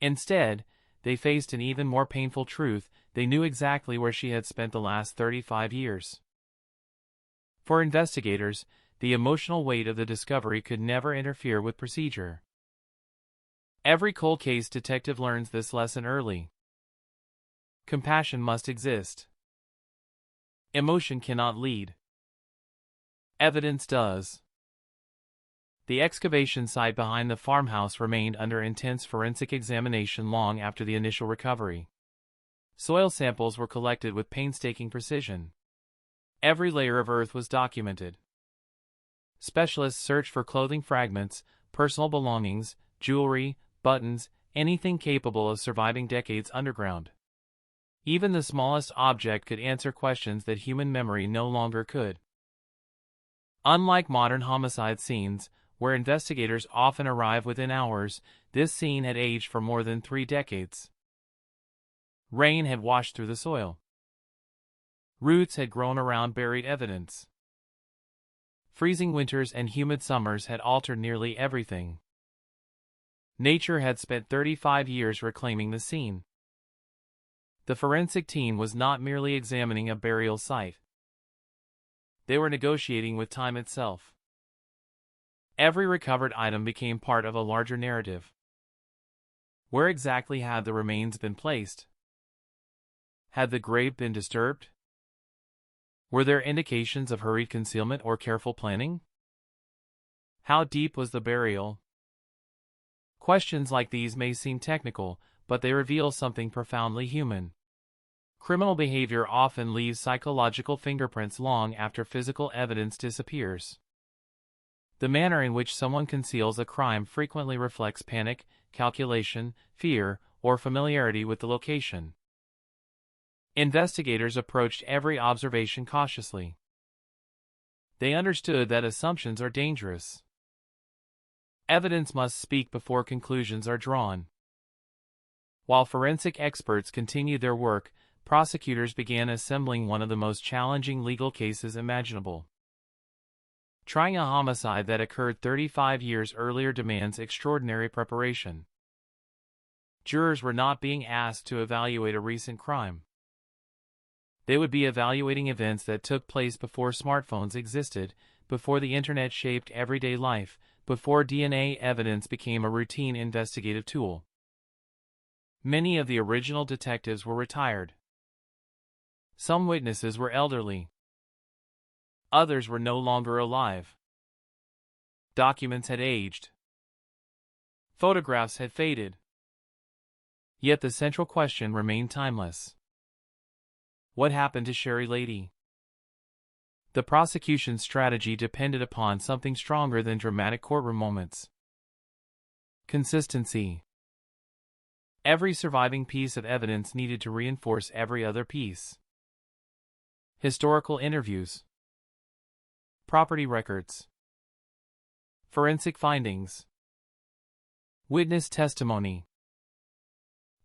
Instead, they faced an even more painful truth: they knew exactly where she had spent the last 35 years. For investigators, the emotional weight of the discovery could never interfere with procedure. Every cold case detective learns this lesson early. Compassion must exist. Emotion cannot lead. Evidence does. The excavation site behind the farmhouse remained under intense forensic examination long after the initial recovery. Soil samples were collected with painstaking precision. Every layer of earth was documented. Specialists searched for clothing fragments, personal belongings, jewelry, buttons, anything capable of surviving decades underground. Even the smallest object could answer questions that human memory no longer could. Unlike modern homicide scenes, where investigators often arrive within hours, this scene had aged for more than 3 decades. Rain had washed through the soil. Roots had grown around buried evidence. Freezing winters and humid summers had altered nearly everything. Nature had spent 35 years reclaiming the scene. The forensic team was not merely examining a burial site. They were negotiating with time itself. Every recovered item became part of a larger narrative. Where exactly had the remains been placed? Had the grave been disturbed? Were there indications of hurried concealment or careful planning? How deep was the burial? Questions like these may seem technical, but they reveal something profoundly human. Criminal behavior often leaves psychological fingerprints long after physical evidence disappears. The manner in which someone conceals a crime frequently reflects panic, calculation, fear, or familiarity with the location. Investigators approached every observation cautiously. They understood that assumptions are dangerous. Evidence must speak before conclusions are drawn. While forensic experts continued their work, prosecutors began assembling one of the most challenging legal cases imaginable. Trying a homicide that occurred 35 years earlier demands extraordinary preparation. Jurors were not being asked to evaluate a recent crime. They would be evaluating events that took place before smartphones existed, before the internet shaped everyday life, before DNA evidence became a routine investigative tool. Many of the original detectives were retired. Some witnesses were elderly. Others were no longer alive. Documents had aged. Photographs had faded. Yet the central question remained timeless. What happened to Sherry Lady? The prosecution's strategy depended upon something stronger than dramatic courtroom moments. Consistency. Every surviving piece of evidence needed to reinforce every other piece. Historical interviews. Property records. Forensic findings. Witness testimony.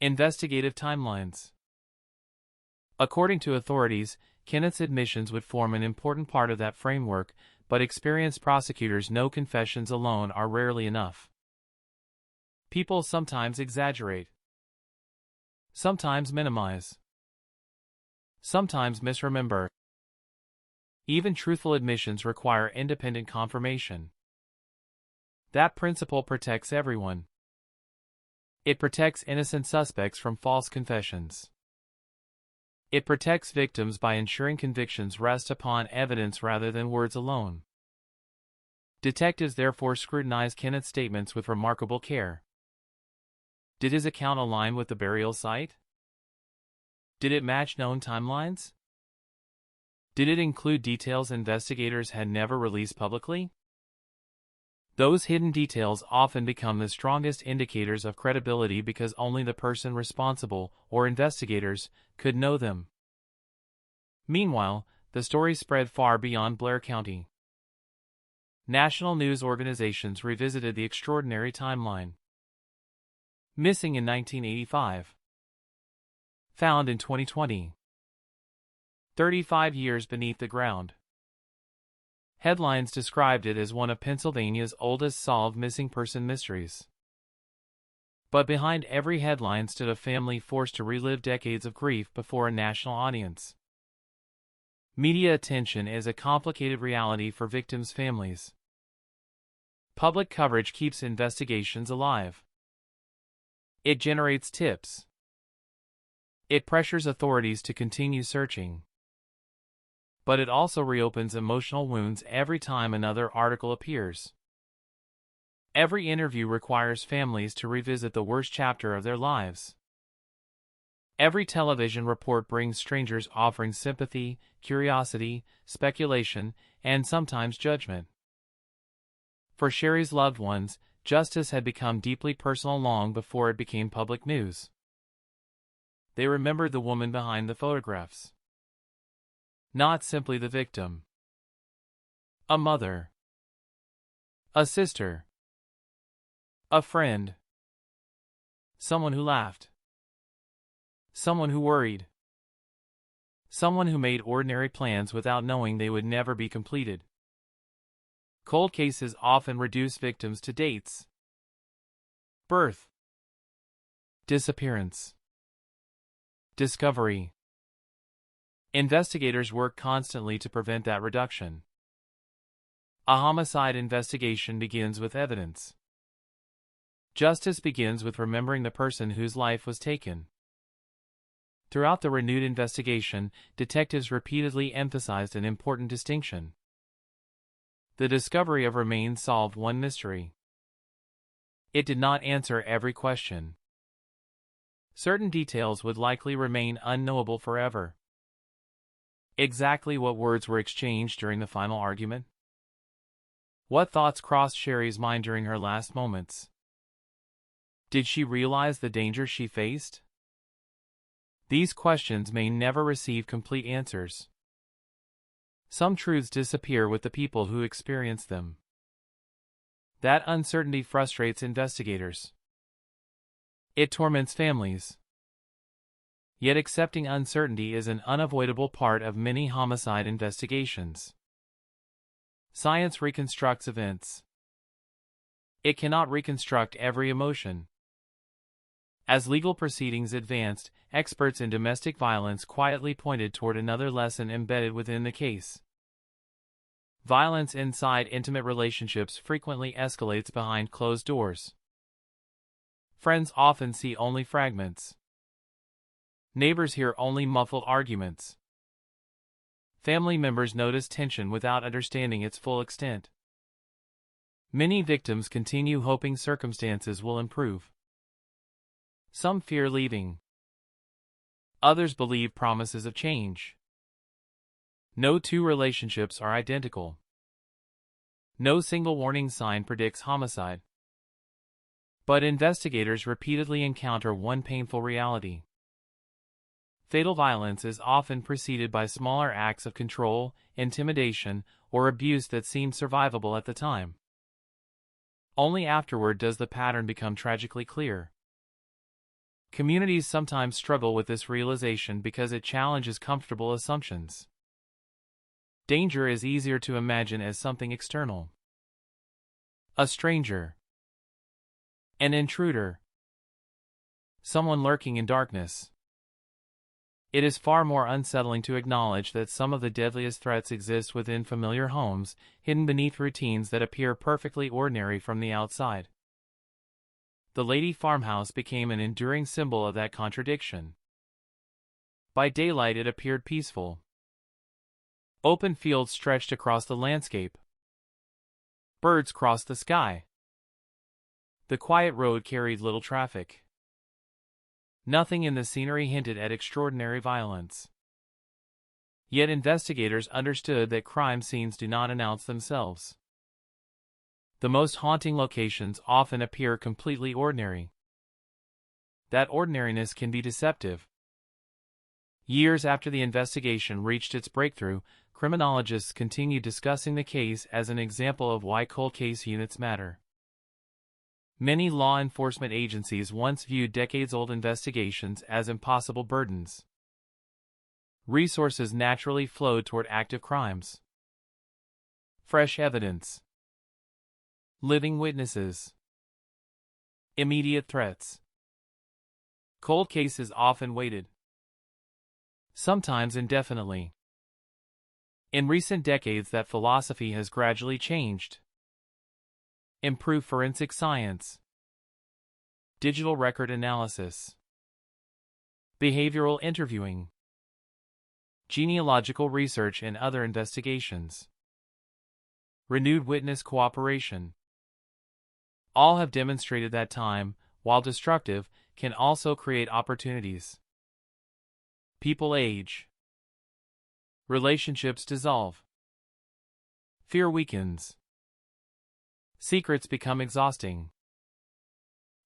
Investigative timelines. According to authorities, Kenneth's admissions would form an important part of that framework, but experienced prosecutors know confessions alone are rarely enough. People sometimes exaggerate. Sometimes minimize. Sometimes misremember. Even truthful admissions require independent confirmation. That principle protects everyone. It protects innocent suspects from false confessions. It protects victims by ensuring convictions rest upon evidence rather than words alone. Detectives therefore scrutinize Kenneth's statements with remarkable care. Did his account align with the burial site? Did it match known timelines? Did it include details investigators had never released publicly? Those hidden details often become the strongest indicators of credibility because only the person responsible, or investigators, could know them. Meanwhile, the story spread far beyond Blair County. National news organizations revisited the extraordinary timeline. Missing in 1985. Found in 2020. 35 years beneath the ground. Headlines described it as one of Pennsylvania's oldest solved missing person mysteries. But behind every headline stood a family forced to relive decades of grief before a national audience. Media attention is a complicated reality for victims' families. Public coverage keeps investigations alive. It generates tips. It pressures authorities to continue searching. But it also reopens emotional wounds every time another article appears. Every interview requires families to revisit the worst chapter of their lives. Every television report brings strangers offering sympathy, curiosity, speculation, and sometimes judgment. For Sherry's loved ones, justice had become deeply personal long before it became public news. They remembered the woman behind the photographs. Not simply the victim. A mother. A sister. A friend. Someone who laughed. Someone who worried. Someone who made ordinary plans without knowing they would never be completed. Cold cases often reduce victims to dates. Birth. Disappearance. Discovery. Investigators work constantly to prevent that reduction. A homicide investigation begins with evidence. Justice begins with remembering the person whose life was taken. Throughout the renewed investigation, detectives repeatedly emphasized an important distinction. The discovery of remains solved one mystery. It did not answer every question. Certain details would likely remain unknowable forever. Exactly what words were exchanged during the final argument? What thoughts crossed Sherry's mind during her last moments? Did she realize the danger she faced? These questions may never receive complete answers. Some truths disappear with the people who experience them. That uncertainty frustrates investigators. It torments families. Yet accepting uncertainty is an unavoidable part of many homicide investigations. Science reconstructs events. It cannot reconstruct every emotion. As legal proceedings advanced, experts in domestic violence quietly pointed toward another lesson embedded within the case. Violence inside intimate relationships frequently escalates behind closed doors. Friends often see only fragments. Neighbors hear only muffled arguments. Family members notice tension without understanding its full extent. Many victims continue hoping circumstances will improve. Some fear leaving. Others believe promises of change. No two relationships are identical. No single warning sign predicts homicide. But investigators repeatedly encounter one painful reality. Fatal violence is often preceded by smaller acts of control, intimidation, or abuse that seem survivable at the time. Only afterward does the pattern become tragically clear. Communities sometimes struggle with this realization because it challenges comfortable assumptions. Danger is easier to imagine as something external. A stranger. An intruder. Someone lurking in darkness. It is far more unsettling to acknowledge that some of the deadliest threats exist within familiar homes, hidden beneath routines that appear perfectly ordinary from the outside. The Lady farmhouse became an enduring symbol of that contradiction. By daylight it appeared peaceful. Open fields stretched across the landscape. Birds crossed the sky. The quiet road carried little traffic. Nothing in the scenery hinted at extraordinary violence. Yet investigators understood that crime scenes do not announce themselves. The most haunting locations often appear completely ordinary. That ordinariness can be deceptive. Years after the investigation reached its breakthrough, criminologists continue discussing the case as an example of why cold case units matter. Many law enforcement agencies once viewed decades-old investigations as impossible burdens. Resources naturally flowed toward active crimes. Fresh evidence. Living witnesses. Immediate threats. Cold cases often waited. Sometimes indefinitely. In recent decades, that philosophy has gradually changed. Improved forensic science. Digital record analysis. Behavioral interviewing. Genealogical research and other investigations. Renewed witness cooperation. All have demonstrated that time, while destructive, can also create opportunities. People age. Relationships dissolve. Fear weakens. Secrets become exhausting.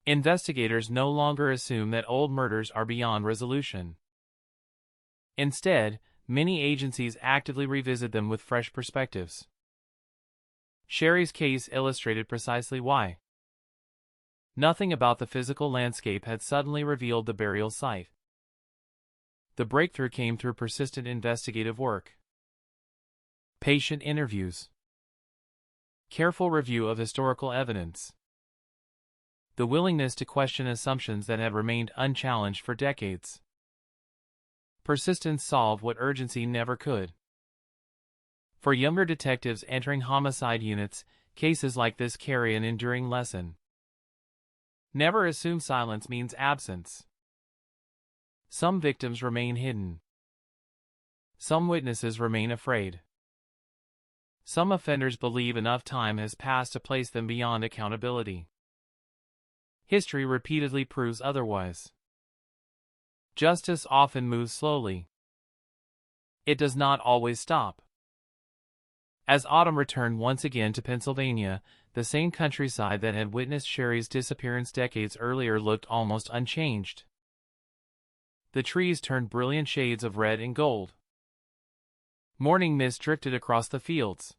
Investigators no longer assume that old murders are beyond resolution. Instead, many agencies actively revisit them with fresh perspectives. Sherry's case illustrated precisely why. Nothing about the physical landscape had suddenly revealed the burial site. The breakthrough came through persistent investigative work. Patient interviews. Careful review of historical evidence. The willingness to question assumptions that have remained unchallenged for decades. Persistence solved what urgency never could. For younger detectives entering homicide units, cases like this carry an enduring lesson. Never assume silence means absence. Some victims remain hidden. Some witnesses remain afraid. Some offenders believe enough time has passed to place them beyond accountability. History repeatedly proves otherwise. Justice often moves slowly. It does not always stop. As autumn returned once again to Pennsylvania, the same countryside that had witnessed Sherry's disappearance decades earlier looked almost unchanged. The trees turned brilliant shades of red and gold. Morning mist drifted across the fields.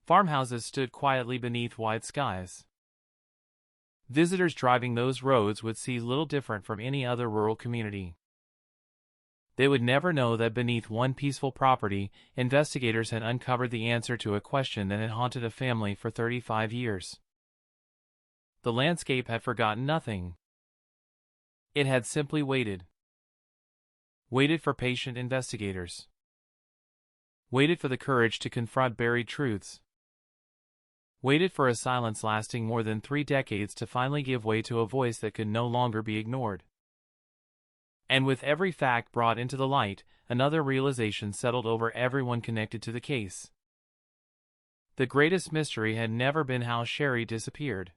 Farmhouses stood quietly beneath wide skies. Visitors driving those roads would see little different from any other rural community. They would never know that beneath one peaceful property, investigators had uncovered the answer to a question that had haunted a family for 35 years. The landscape had forgotten nothing. It had simply waited. Waited for patient investigators. Waited for the courage to confront buried truths. Waited for a silence lasting more than 3 decades to finally give way to a voice that could no longer be ignored. And with every fact brought into the light, another realization settled over everyone connected to the case. The greatest mystery had never been how Sherry disappeared.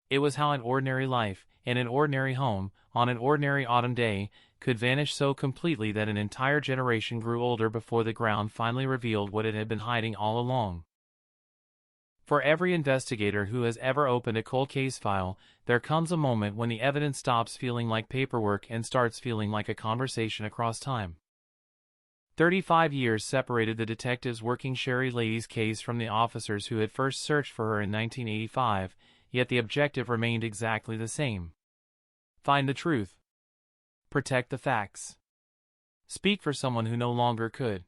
It was how an ordinary life, in an ordinary home, on an ordinary autumn day, could vanish so completely that an entire generation grew older before the ground finally revealed what it had been hiding all along. For every investigator who has ever opened a cold case file, there comes a moment when the evidence stops feeling like paperwork and starts feeling like a conversation across time. 35 years separated the detectives working Sherry Lady's case from the officers who had first searched for her in 1985, yet the objective remained exactly the same. Find the truth. Protect the facts. Speak for someone who no longer could.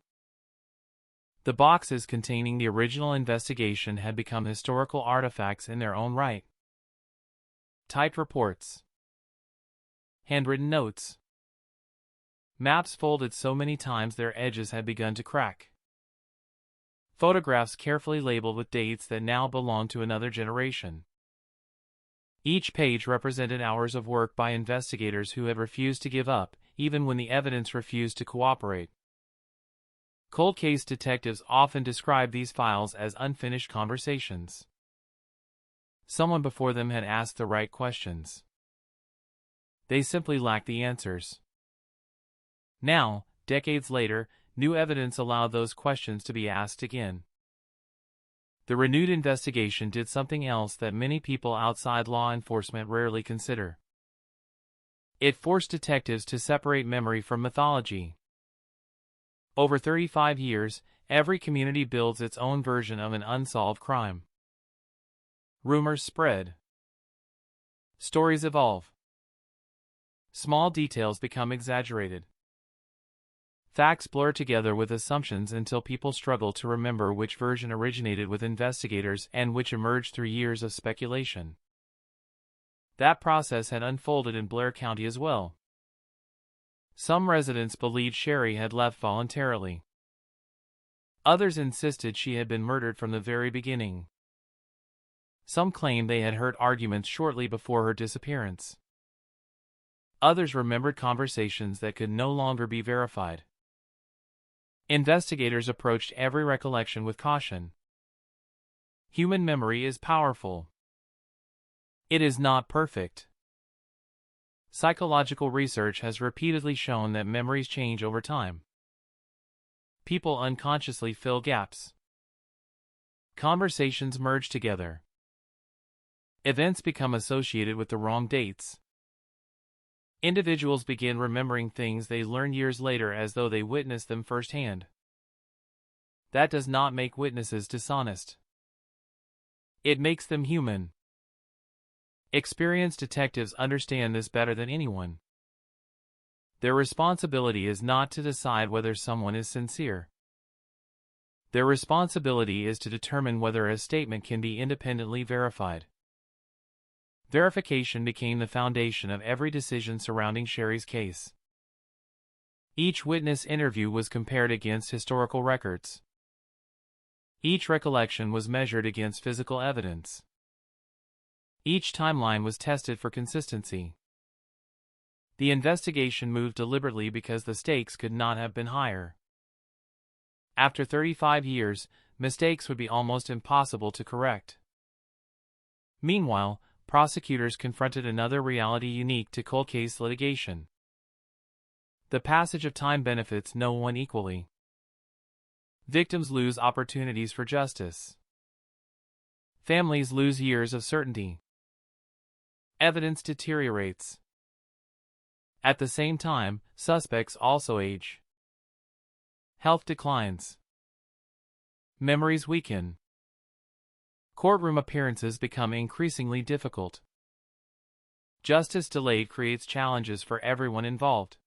The boxes containing the original investigation had become historical artifacts in their own right. Typed reports. Handwritten notes. Maps folded so many times their edges had begun to crack. Photographs carefully labeled with dates that now belonged to another generation. Each page represented hours of work by investigators who had refused to give up, even when the evidence refused to cooperate. Cold case detectives often describe these files as unfinished conversations. Someone before them had asked the right questions. They simply lacked the answers. Now, decades later, new evidence allowed those questions to be asked again. The renewed investigation did something else that many people outside law enforcement rarely consider. It forced detectives to separate memory from mythology. Over 35 years, every community builds its own version of an unsolved crime. Rumors spread. Stories evolve. Small details become exaggerated. Facts blur together with assumptions until people struggle to remember which version originated with investigators and which emerged through years of speculation. That process had unfolded in Blair County as well. Some residents believed Sherry had left voluntarily. Others insisted she had been murdered from the very beginning. Some claimed they had heard arguments shortly before her disappearance. Others remembered conversations that could no longer be verified. Investigators approached every recollection with caution. Human memory is powerful. It is not perfect. Psychological research has repeatedly shown that memories change over time. People unconsciously fill gaps. Conversations merge together. Events become associated with the wrong dates. Individuals begin remembering things they learn years later as though they witnessed them firsthand. That does not make witnesses dishonest. It makes them human. Experienced detectives understand this better than anyone. Their responsibility is not to decide whether someone is sincere. Their responsibility is to determine whether a statement can be independently verified. Verification became the foundation of every decision surrounding Sherry's case. Each witness interview was compared against historical records. Each recollection was measured against physical evidence. Each timeline was tested for consistency. The investigation moved deliberately because the stakes could not have been higher. After 35 years, mistakes would be almost impossible to correct. Meanwhile, prosecutors confronted another reality unique to cold case litigation. The passage of time benefits no one equally. Victims lose opportunities for justice. Families lose years of certainty. Evidence deteriorates. At the same time, suspects also age. Health declines. Memories weaken. Courtroom appearances become increasingly difficult. Justice delayed creates challenges for everyone involved.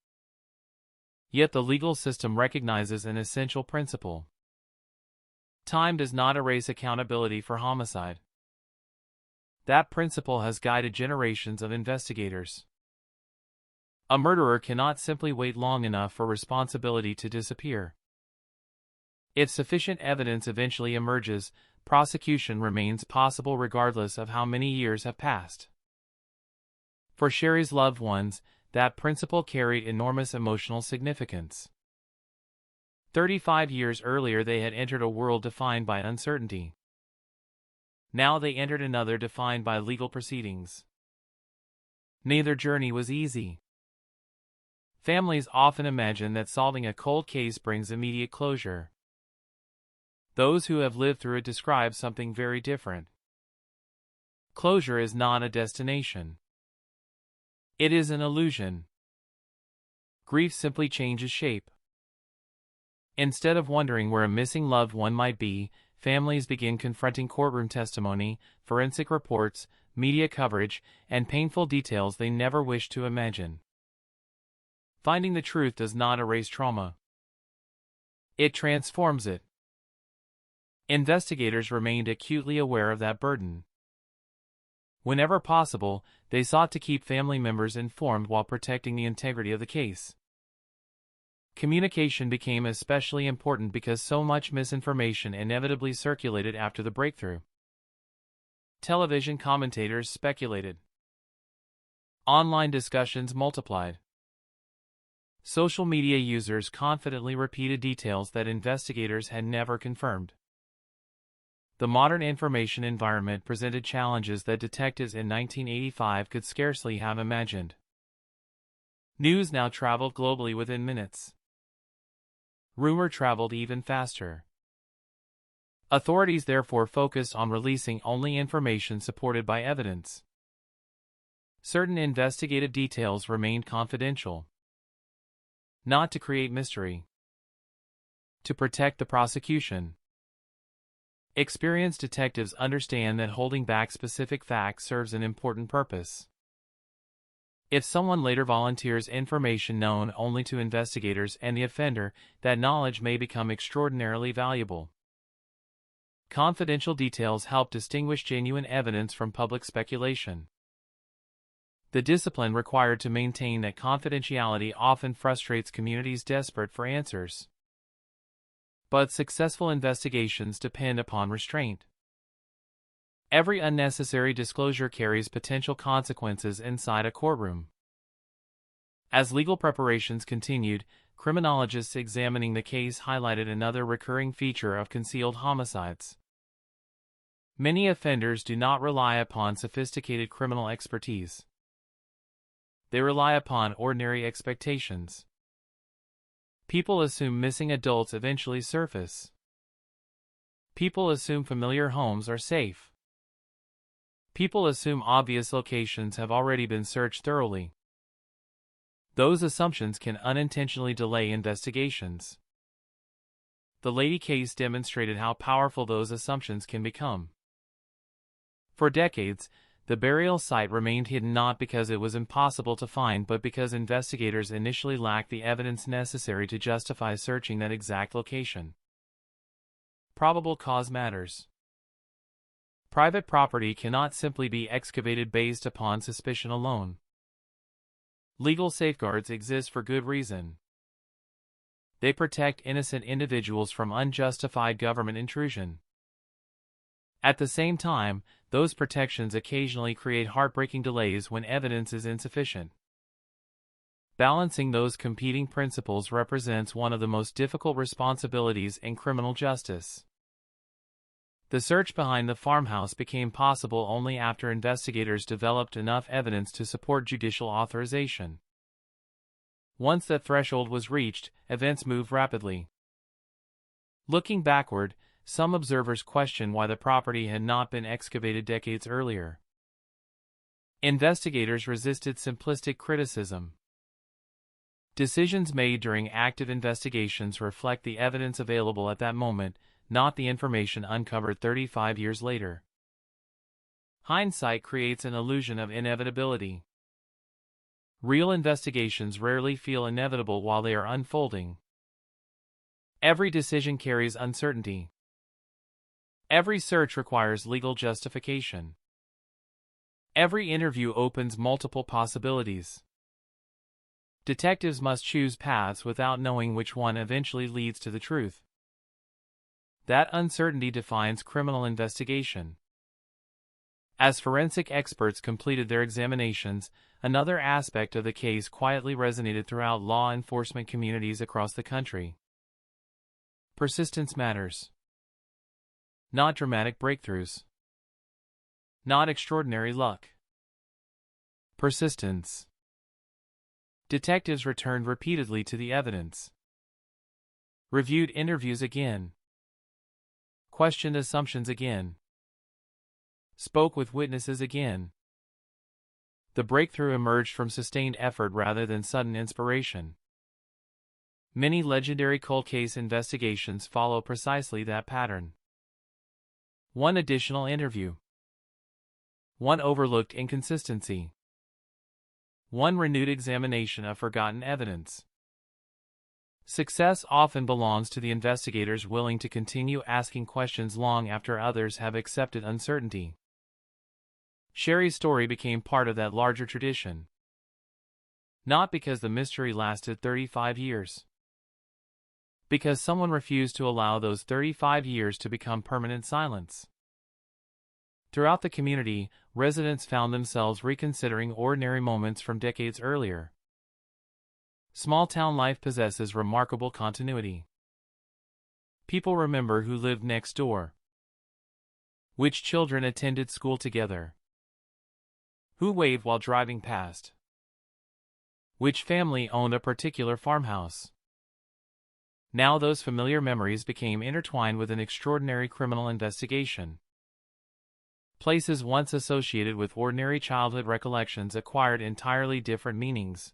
Yet the legal system recognizes an essential principle. Time does not erase accountability for homicide. That principle has guided generations of investigators. A murderer cannot simply wait long enough for responsibility to disappear. If sufficient evidence eventually emerges, prosecution remains possible regardless of how many years have passed. For Sherry's loved ones, that principle carried enormous emotional significance. 35 years earlier they had entered a world defined by uncertainty. Now they entered another defined by legal proceedings. Neither journey was easy. Families often imagine that solving a cold case brings immediate closure. Those who have lived through it describe something very different. Closure is not a destination. It is an illusion. Grief simply changes shape. Instead of wondering where a missing loved one might be, families begin confronting courtroom testimony, forensic reports, media coverage, and painful details they never wished to imagine. Finding the truth does not erase trauma. It transforms it. Investigators remained acutely aware of that burden. Whenever possible, they sought to keep family members informed while protecting the integrity of the case. Communication became especially important because so much misinformation inevitably circulated after the breakthrough. Television commentators speculated. Online discussions multiplied. Social media users confidently repeated details that investigators had never confirmed. The modern information environment presented challenges that detectives in 1985 could scarcely have imagined. News now traveled globally within minutes. Rumor traveled even faster. Authorities therefore focused on releasing only information supported by evidence. Certain investigative details remained confidential. Not to create mystery. To protect the prosecution. Experienced detectives understand that holding back specific facts serves an important purpose. If someone later volunteers information known only to investigators and the offender, that knowledge may become extraordinarily valuable. Confidential details help distinguish genuine evidence from public speculation. The discipline required to maintain that confidentiality often frustrates communities desperate for answers. But successful investigations depend upon restraint. Every unnecessary disclosure carries potential consequences inside a courtroom. As legal preparations continued, criminologists examining the case highlighted another recurring feature of concealed homicides. Many offenders do not rely upon sophisticated criminal expertise. They rely upon ordinary expectations. People assume missing adults eventually surface. People assume familiar homes are safe. People assume obvious locations have already been searched thoroughly. Those assumptions can unintentionally delay investigations. The Lady case demonstrated how powerful those assumptions can become. For decades, the burial site remained hidden not because it was impossible to find but because investigators initially lacked the evidence necessary to justify searching that exact location. Probable cause matters. Private property cannot simply be excavated based upon suspicion alone. Legal safeguards exist for good reason. They protect innocent individuals from unjustified government intrusion. At the same time, those protections occasionally create heartbreaking delays when evidence is insufficient. Balancing those competing principles represents one of the most difficult responsibilities in criminal justice. The search behind the farmhouse became possible only after investigators developed enough evidence to support judicial authorization. Once that threshold was reached, events moved rapidly. Looking backward, some observers question why the property had not been excavated decades earlier. Investigators resisted simplistic criticism. Decisions made during active investigations reflect the evidence available at that moment, not the information uncovered 35 years later. Hindsight creates an illusion of inevitability. Real investigations rarely feel inevitable while they are unfolding. Every decision carries uncertainty. Every search requires legal justification. Every interview opens multiple possibilities. Detectives must choose paths without knowing which one eventually leads to the truth. That uncertainty defines criminal investigation. As forensic experts completed their examinations, another aspect of the case quietly resonated throughout law enforcement communities across the country. Persistence matters. Not dramatic breakthroughs. Not extraordinary luck. Persistence. Detectives returned repeatedly to the evidence. Reviewed interviews again. Questioned assumptions again. Spoke with witnesses again. The breakthrough emerged from sustained effort rather than sudden inspiration. Many legendary cold case investigations follow precisely that pattern. One additional interview. One overlooked inconsistency. One renewed examination of forgotten evidence. Success often belongs to the investigators willing to continue asking questions long after others have accepted uncertainty. Sherry's story became part of that larger tradition. Not because the mystery lasted 35 years. Because someone refused to allow those 35 years to become permanent silence. Throughout the community, residents found themselves reconsidering ordinary moments from decades earlier. Small-town life possesses remarkable continuity. People remember who lived next door, which children attended school together, who waved while driving past, which family owned a particular farmhouse. Now those familiar memories became intertwined with an extraordinary criminal investigation. Places once associated with ordinary childhood recollections acquired entirely different meanings.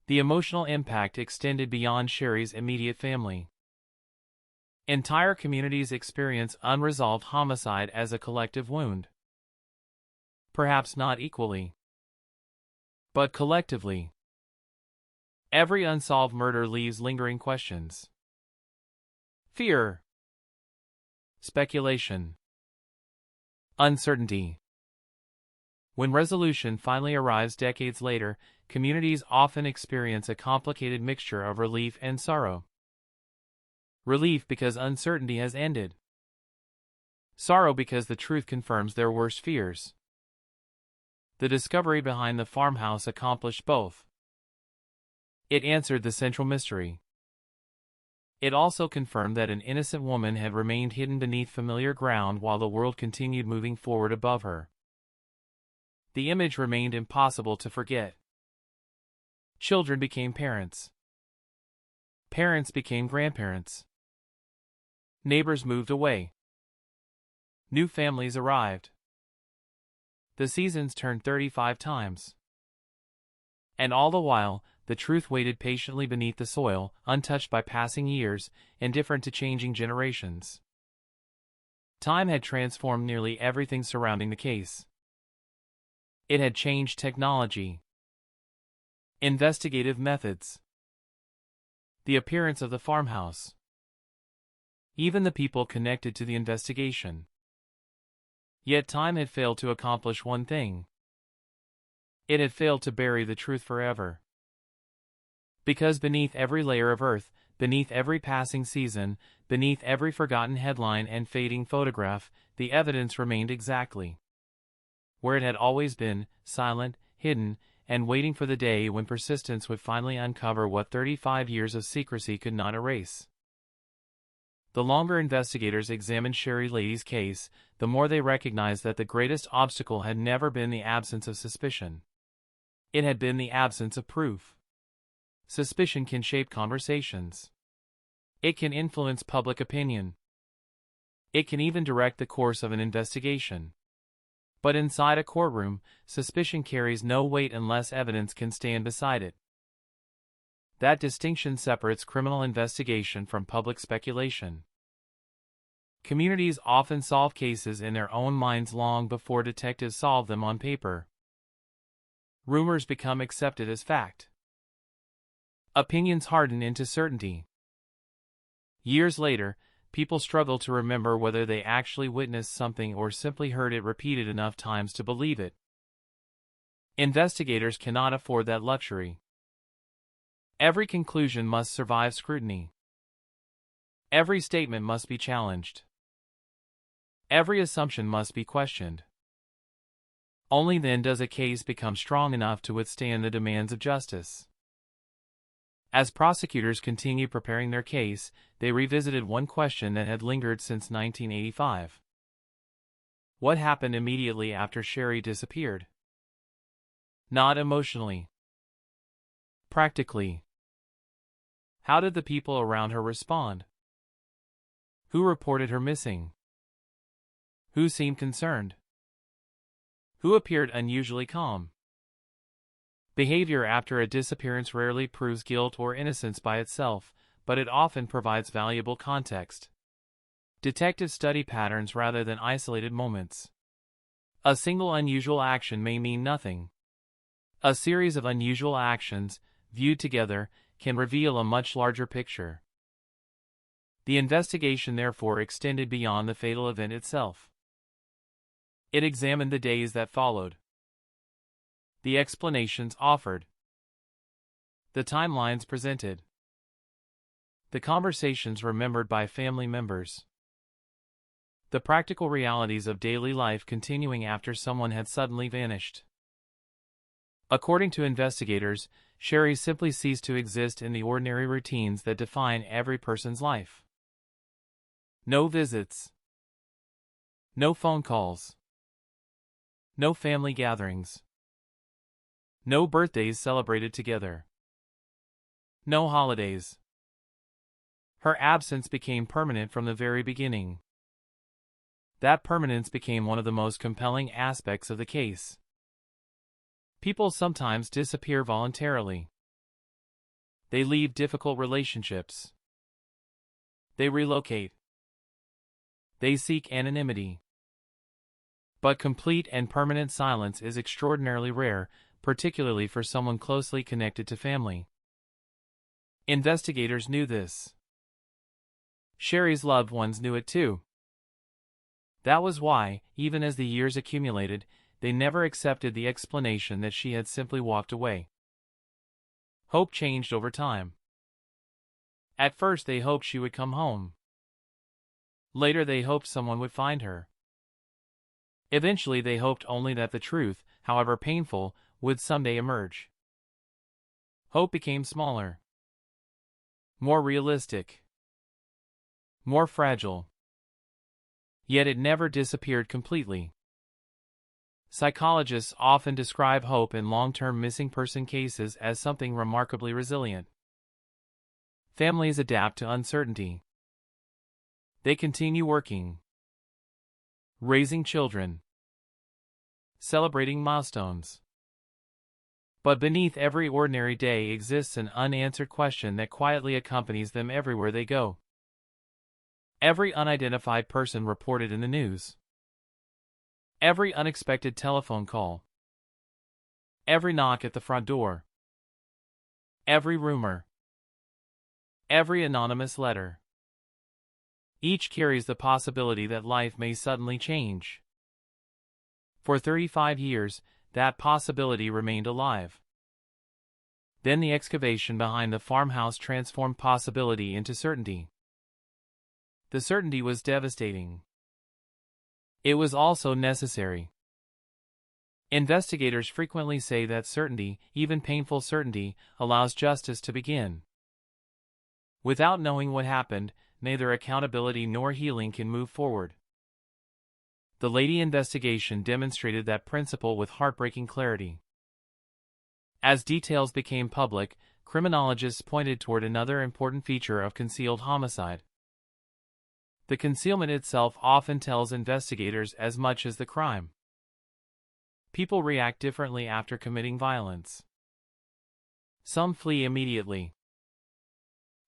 The emotional impact extended beyond Sherry's immediate family. Entire communities experience unresolved homicide as a collective wound. Perhaps not equally, but collectively. Every unsolved murder leaves lingering questions. Fear, speculation, uncertainty. When resolution finally arrives decades later, communities often experience a complicated mixture of relief and sorrow. Relief because uncertainty has ended. Sorrow because the truth confirms their worst fears. The discovery behind the farmhouse accomplished both. It answered the central mystery. It also confirmed that an innocent woman had remained hidden beneath familiar ground while the world continued moving forward above her. The image remained impossible to forget. Children became parents. Parents became grandparents. Neighbors moved away. New families arrived. The seasons turned 35 times. And all the while, the truth waited patiently beneath the soil, untouched by passing years, indifferent to changing generations. Time had transformed nearly everything surrounding the case. It had changed technology, investigative methods, the appearance of the farmhouse, even the people connected to the investigation. Yet time had failed to accomplish one thing. It had failed to bury the truth forever. Because beneath every layer of earth, beneath every passing season, beneath every forgotten headline and fading photograph, the evidence remained exactly where it had always been, silent, hidden, and waiting for the day when persistence would finally uncover what 35 years of secrecy could not erase. The longer investigators examined Sherry Lady's case, the more they recognized that the greatest obstacle had never been the absence of suspicion. It had been the absence of proof. Suspicion can shape conversations. It can influence public opinion. It can even direct the course of an investigation. But inside a courtroom, suspicion carries no weight unless evidence can stand beside it. That distinction separates criminal investigation from public speculation. Communities often solve cases in their own minds long before detectives solve them on paper. Rumors become accepted as fact. Opinions harden into certainty. Years later, people struggle to remember whether they actually witnessed something or simply heard it repeated enough times to believe it. Investigators cannot afford that luxury. Every conclusion must survive scrutiny. Every statement must be challenged. Every assumption must be questioned. Only then does a case become strong enough to withstand the demands of justice. As prosecutors continued preparing their case, they revisited one question that had lingered since 1985. What happened immediately after Sherry disappeared? Not emotionally. Practically. How did the people around her respond? Who reported her missing? Who seemed concerned? Who appeared unusually calm? Behavior after a disappearance rarely proves guilt or innocence by itself, but it often provides valuable context. Detectives study patterns rather than isolated moments. A single unusual action may mean nothing. A series of unusual actions, viewed together, can reveal a much larger picture. The investigation therefore extended beyond the fatal event itself. It examined the days that followed. The explanations offered. The timelines presented. The conversations remembered by family members. The practical realities of daily life continuing after someone had suddenly vanished. According to investigators, Sherry simply ceased to exist in the ordinary routines that define every person's life. No visits. No phone calls. No family gatherings. No birthdays celebrated together. No holidays. Her absence became permanent from the very beginning. That permanence became one of the most compelling aspects of the case. People sometimes disappear voluntarily. They leave difficult relationships. They relocate. They seek anonymity. But complete and permanent silence is extraordinarily rare, particularly for someone closely connected to family. Investigators knew this. Sherry's loved ones knew it too. That was why, even as the years accumulated, they never accepted the explanation that she had simply walked away. Hope changed over time. At first they hoped she would come home. Later they hoped someone would find her. Eventually they hoped only that the truth, however painful, would someday emerge. Hope became smaller. More realistic. More fragile. Yet it never disappeared completely. Psychologists often describe hope in long-term missing person cases as something remarkably resilient. Families adapt to uncertainty. They continue working, raising children, celebrating milestones. But beneath every ordinary day exists an unanswered question that quietly accompanies them everywhere they go. Every unidentified person reported in the news. Every unexpected telephone call. Every knock at the front door. Every rumor. Every anonymous letter. Each carries the possibility that life may suddenly change. For 35 years, that possibility remained alive. Then the excavation behind the farmhouse transformed possibility into certainty. The certainty was devastating. It was also necessary. Investigators frequently say that certainty, even painful certainty, allows justice to begin. Without knowing what happened, neither accountability nor healing can move forward. The Lady investigation demonstrated that principle with heartbreaking clarity. As details became public, criminologists pointed toward another important feature of concealed homicide. The concealment itself often tells investigators as much as the crime. People react differently after committing violence. Some flee immediately.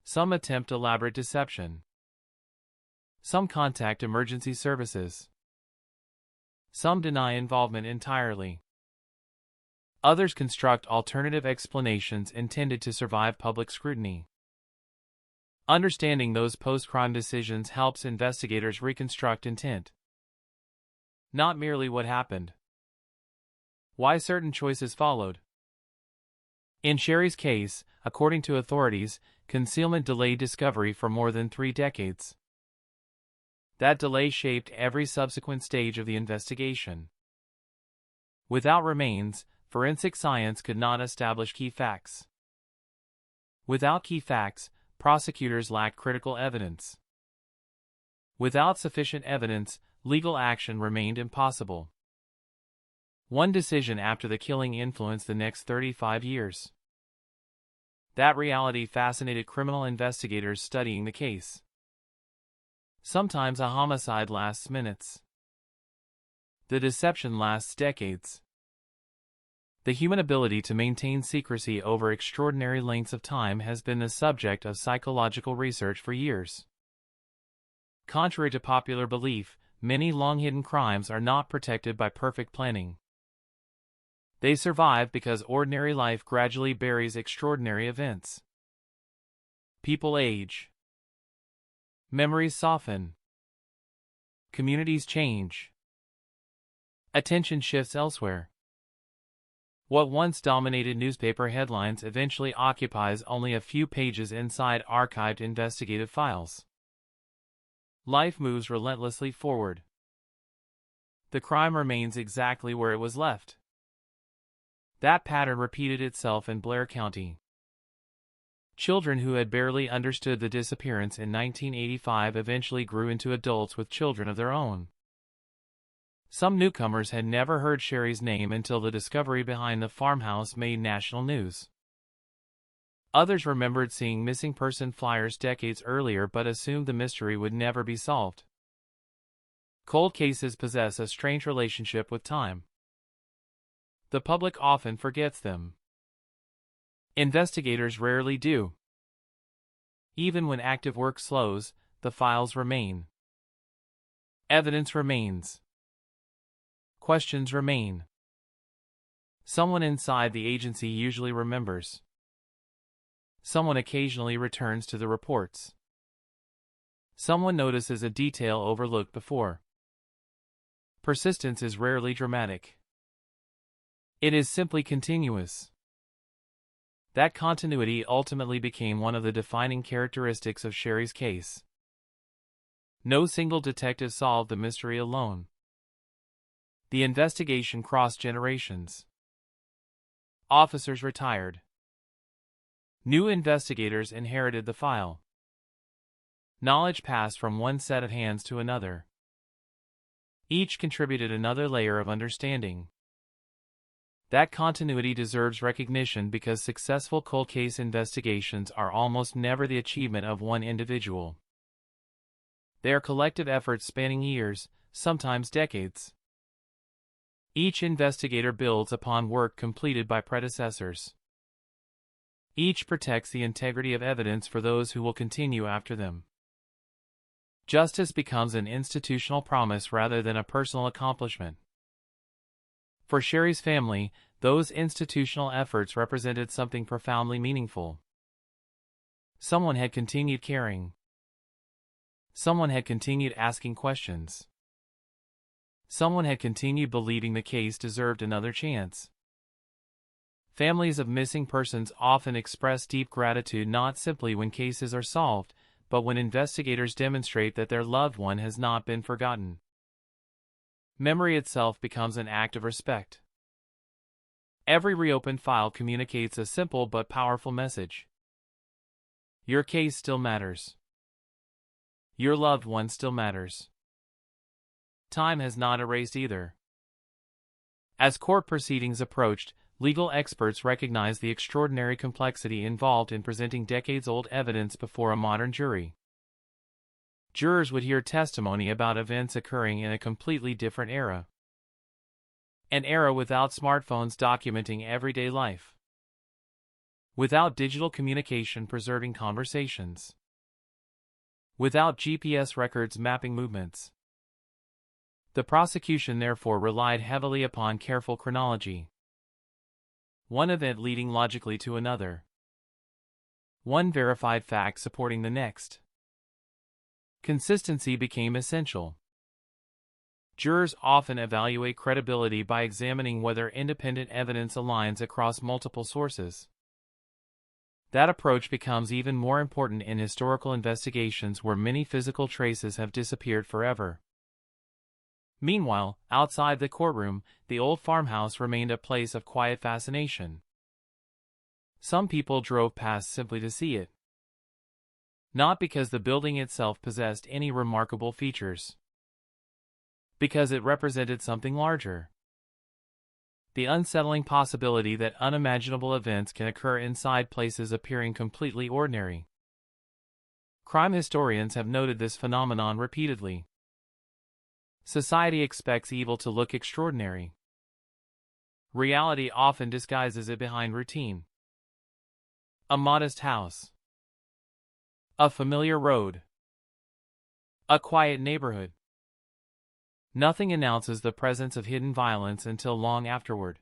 Some attempt elaborate deception. Some contact emergency services. Some deny involvement entirely. Others construct alternative explanations intended to survive public scrutiny. Understanding those post-crime decisions helps investigators reconstruct intent. Not merely what happened. Why certain choices followed. In Sherry's case, according to authorities, concealment delayed discovery for more than 3 decades. That delay shaped every subsequent stage of the investigation. Without remains, forensic science could not establish key facts. Without key facts, prosecutors lacked critical evidence. Without sufficient evidence, legal action remained impossible. One decision after the killing influenced the next 35 years. That reality fascinated criminal investigators studying the case. Sometimes a homicide lasts minutes. The deception lasts decades. The human ability to maintain secrecy over extraordinary lengths of time has been the subject of psychological research for years. Contrary to popular belief, many long-hidden crimes are not protected by perfect planning. They survive because ordinary life gradually buries extraordinary events. People age. Memories soften. Communities change. Attention shifts elsewhere. What once dominated newspaper headlines eventually occupies only a few pages inside archived investigative files. Life moves relentlessly forward. The crime remains exactly where it was left. That pattern repeated itself in Blair County. Children who had barely understood the disappearance in 1985 eventually grew into adults with children of their own. Some newcomers had never heard Sherry's name until the discovery behind the farmhouse made national news. Others remembered seeing missing person flyers decades earlier but assumed the mystery would never be solved. Cold cases possess a strange relationship with time. The public often forgets them. Investigators rarely do. Even when active work slows, the files remain. Evidence remains. Questions remain. Someone inside the agency usually remembers. Someone occasionally returns to the reports. Someone notices a detail overlooked before. Persistence is rarely dramatic. It is simply continuous. That continuity ultimately became one of the defining characteristics of Sherry's case. No single detective solved the mystery alone. The investigation crossed generations. Officers retired. New investigators inherited the file. Knowledge passed from one set of hands to another. Each contributed another layer of understanding. That continuity deserves recognition because successful cold case investigations are almost never the achievement of one individual. They are collective efforts spanning years, sometimes decades. Each investigator builds upon work completed by predecessors. Each protects the integrity of evidence for those who will continue after them. Justice becomes an institutional promise rather than a personal accomplishment. For Sherry's family, those institutional efforts represented something profoundly meaningful. Someone had continued caring. Someone had continued asking questions. Someone had continued believing the case deserved another chance. Families of missing persons often express deep gratitude not simply when cases are solved, but when investigators demonstrate that their loved one has not been forgotten. Memory itself becomes an act of respect. Every reopened file communicates a simple but powerful message. Your case still matters. Your loved one still matters. Time has not erased either. As court proceedings approached, legal experts recognized the extraordinary complexity involved in presenting decades-old evidence before a modern jury. Jurors would hear testimony about events occurring in a completely different era. An era without smartphones documenting everyday life. Without digital communication preserving conversations. Without GPS records mapping movements. The prosecution therefore relied heavily upon careful chronology. One event leading logically to another. One verified fact supporting the next. Consistency became essential. Jurors often evaluate credibility by examining whether independent evidence aligns across multiple sources. That approach becomes even more important in historical investigations where many physical traces have disappeared forever. Meanwhile, outside the courtroom, the old farmhouse remained a place of quiet fascination. Some people drove past simply to see it. Not because the building itself possessed any remarkable features. Because it represented something larger. The unsettling possibility that unimaginable events can occur inside places appearing completely ordinary. Crime historians have noted this phenomenon repeatedly. Society expects evil to look extraordinary. Reality often disguises it behind routine. A modest house. A familiar road. A quiet neighborhood. Nothing announces the presence of hidden violence until long afterward.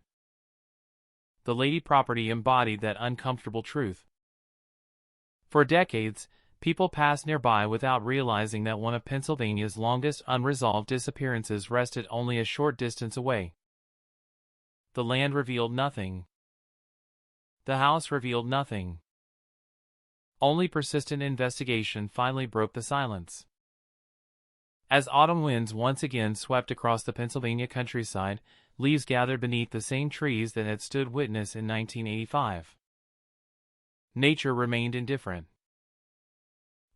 The Lady property embodied that uncomfortable truth. For decades, people passed nearby without realizing that one of Pennsylvania's longest unresolved disappearances rested only a short distance away. The land revealed nothing. The house revealed nothing. Only persistent investigation finally broke the silence. As autumn winds once again swept across the Pennsylvania countryside, leaves gathered beneath the same trees that had stood witness in 1985. Nature remained indifferent.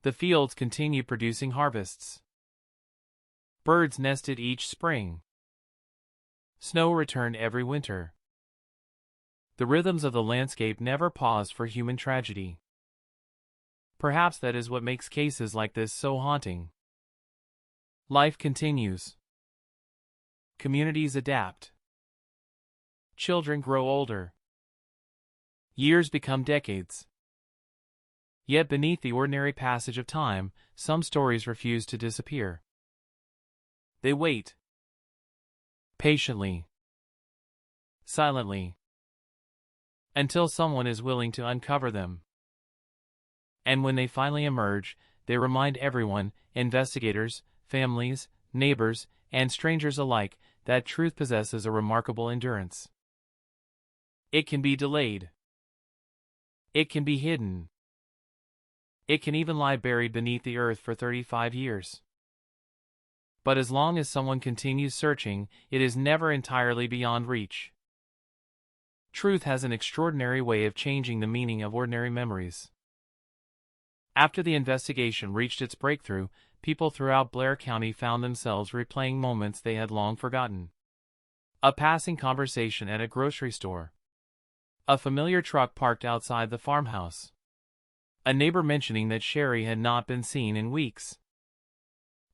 The fields continued producing harvests. Birds nested each spring. Snow returned every winter. The rhythms of the landscape never paused for human tragedy. Perhaps that is what makes cases like this so haunting. Life continues. Communities adapt. Children grow older. Years become decades. Yet beneath the ordinary passage of time, some stories refuse to disappear. They wait. Patiently. Silently. Until someone is willing to uncover them. And when they finally emerge, they remind everyone, investigators, families, neighbors, and strangers alike, that truth possesses a remarkable endurance. It can be delayed. It can be hidden. It can even lie buried beneath the earth for 35 years. But as long as someone continues searching, it is never entirely beyond reach. Truth has an extraordinary way of changing the meaning of ordinary memories. After the investigation reached its breakthrough, people throughout Blair County found themselves replaying moments they had long forgotten. A passing conversation at a grocery store. A familiar truck parked outside the farmhouse. A neighbor mentioning that Sherry had not been seen in weeks.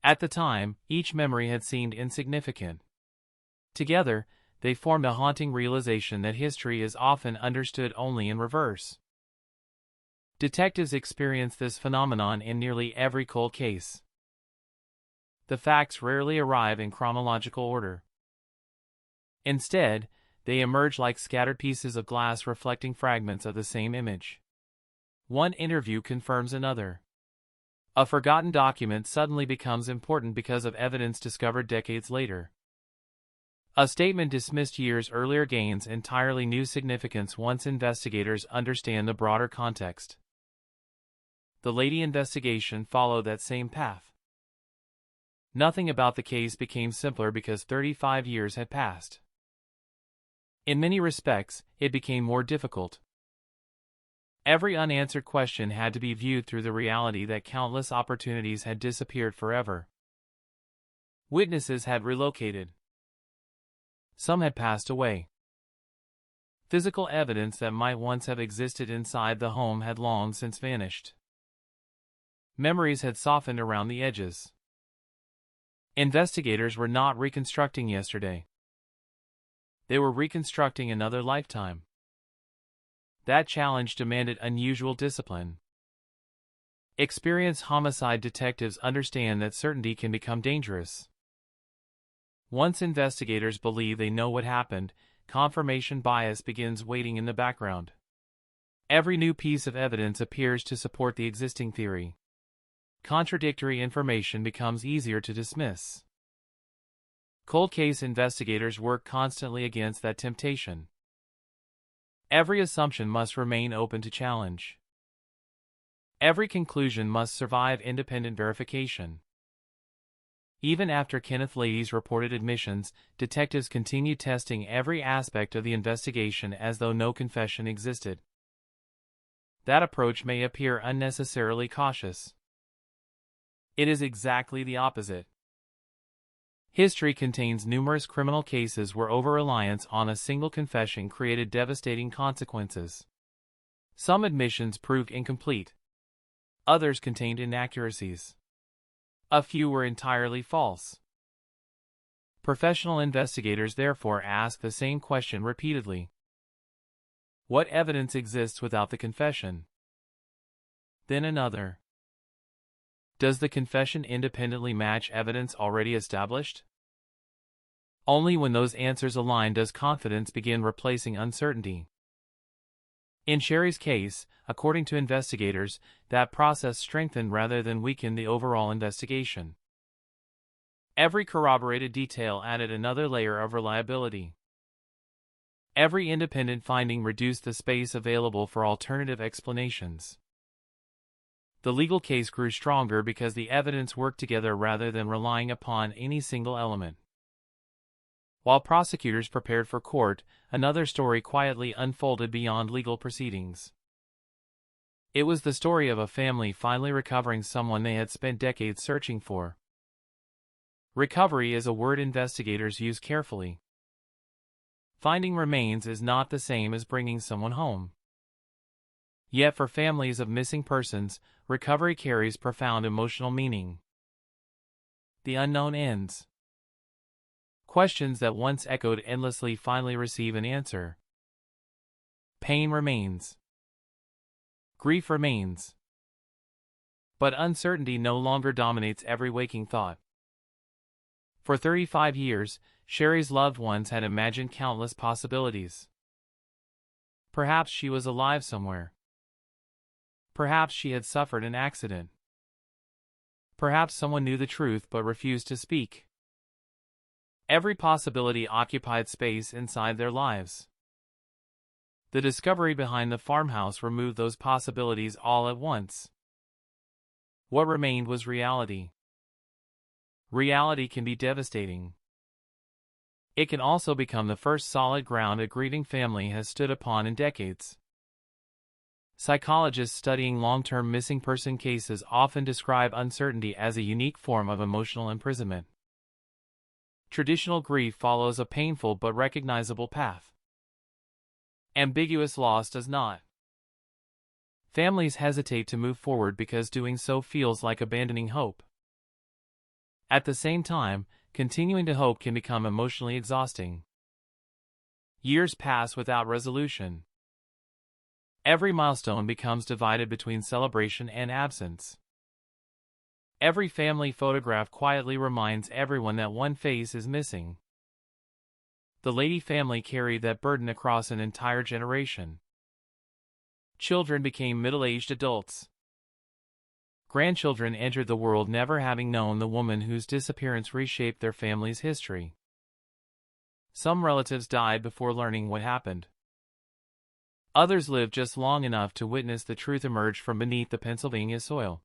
At the time, each memory had seemed insignificant. Together, they formed a haunting realization that history is often understood only in reverse. Detectives experience this phenomenon in nearly every cold case. The facts rarely arrive in chronological order. Instead, they emerge like scattered pieces of glass reflecting fragments of the same image. One interview confirms another. A forgotten document suddenly becomes important because of evidence discovered decades later. A statement dismissed years earlier gains entirely new significance once investigators understand the broader context. The Lady investigation followed that same path. Nothing about the case became simpler because 35 years had passed. In many respects, it became more difficult. Every unanswered question had to be viewed through the reality that countless opportunities had disappeared forever. Witnesses had relocated. Some had passed away. Physical evidence that might once have existed inside the home had long since vanished. Memories had softened around the edges. Investigators were not reconstructing yesterday. They were reconstructing another lifetime. That challenge demanded unusual discipline. Experienced homicide detectives understand that certainty can become dangerous. Once investigators believe they know what happened, confirmation bias begins waiting in the background. Every new piece of evidence appears to support the existing theory. Contradictory information becomes easier to dismiss. Cold case investigators work constantly against that temptation. Every assumption must remain open to challenge. Every conclusion must survive independent verification. Even after Kenneth Lady's reported admissions, detectives continue testing every aspect of the investigation as though no confession existed. That approach may appear unnecessarily cautious. It is exactly the opposite. History contains numerous criminal cases where over-reliance on a single confession created devastating consequences. Some admissions proved incomplete. Others contained inaccuracies. A few were entirely false. Professional investigators therefore ask the same question repeatedly. What evidence exists without the confession? Then another. Does the confession independently match evidence already established? Only when those answers align does confidence begin replacing uncertainty. In Sherry's case, according to investigators, that process strengthened rather than weakened the overall investigation. Every corroborated detail added another layer of reliability. Every independent finding reduced the space available for alternative explanations. The legal case grew stronger because the evidence worked together rather than relying upon any single element. While prosecutors prepared for court, another story quietly unfolded beyond legal proceedings. It was the story of a family finally recovering someone they had spent decades searching for. Recovery is a word investigators use carefully. Finding remains is not the same as bringing someone home. Yet for families of missing persons, recovery carries profound emotional meaning. The unknown ends. Questions that once echoed endlessly finally receive an answer. Pain remains. Grief remains. But uncertainty no longer dominates every waking thought. For 35 years, Sherry's loved ones had imagined countless possibilities. Perhaps she was alive somewhere. Perhaps she had suffered an accident. Perhaps someone knew the truth but refused to speak. Every possibility occupied space inside their lives. The discovery behind the farmhouse removed those possibilities all at once. What remained was reality. Reality can be devastating. It can also become the first solid ground a grieving family has stood upon in decades. Psychologists studying long-term missing person cases often describe uncertainty as a unique form of emotional imprisonment. Traditional grief follows a painful but recognizable path. Ambiguous loss does not. Families hesitate to move forward because doing so feels like abandoning hope. At the same time, continuing to hope can become emotionally exhausting. Years pass without resolution. Every milestone becomes divided between celebration and absence. Every family photograph quietly reminds everyone that one face is missing. The Lady family carried that burden across an entire generation. Children became middle-aged adults. Grandchildren entered the world never having known the woman whose disappearance reshaped their family's history. Some relatives died before learning what happened. Others lived just long enough to witness the truth emerge from beneath the Pennsylvania soil.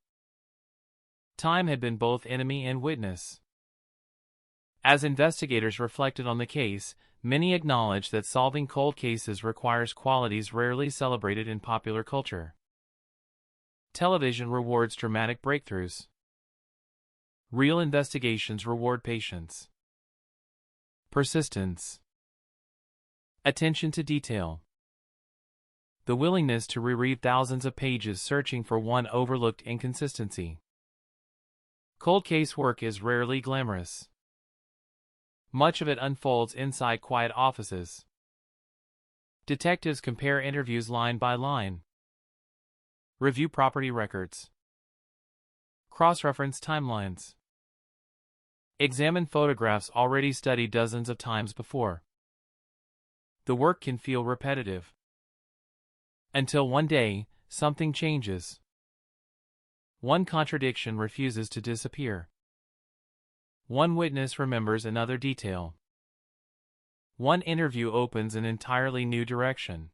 Time had been both enemy and witness. As investigators reflected on the case, many acknowledged that solving cold cases requires qualities rarely celebrated in popular culture. Television rewards dramatic breakthroughs. Real investigations reward patience, persistence, attention to detail, the willingness to reread thousands of pages searching for one overlooked inconsistency. Cold case work is rarely glamorous. Much of it unfolds inside quiet offices. Detectives compare interviews line by line, review property records, cross-reference timelines, examine photographs already studied dozens of times before. The work can feel repetitive. Until one day, something changes. One contradiction refuses to disappear. One witness remembers another detail. One interview opens an entirely new direction.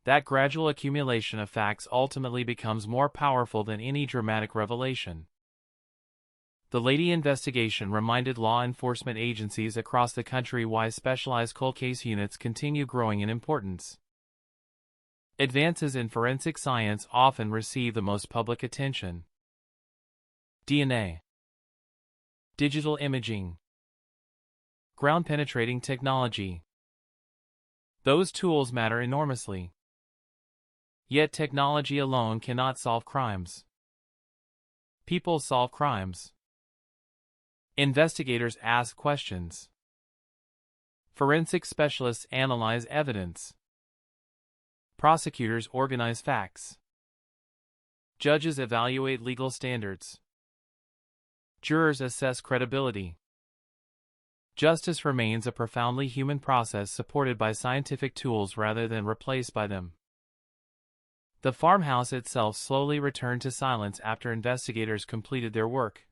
That gradual accumulation of facts ultimately becomes more powerful than any dramatic revelation. The Lady investigation reminded law enforcement agencies across the country why specialized cold case units continue growing in importance. Advances in forensic science often receive the most public attention. DNA, digital imaging, ground-penetrating technology. Those tools matter enormously. Yet technology alone cannot solve crimes. People solve crimes. Investigators ask questions. Forensic specialists analyze evidence. Prosecutors organize facts. Judges evaluate legal standards. Jurors assess credibility. Justice remains a profoundly human process supported by scientific tools rather than replaced by them. The farmhouse itself slowly returned to silence after investigators completed their work.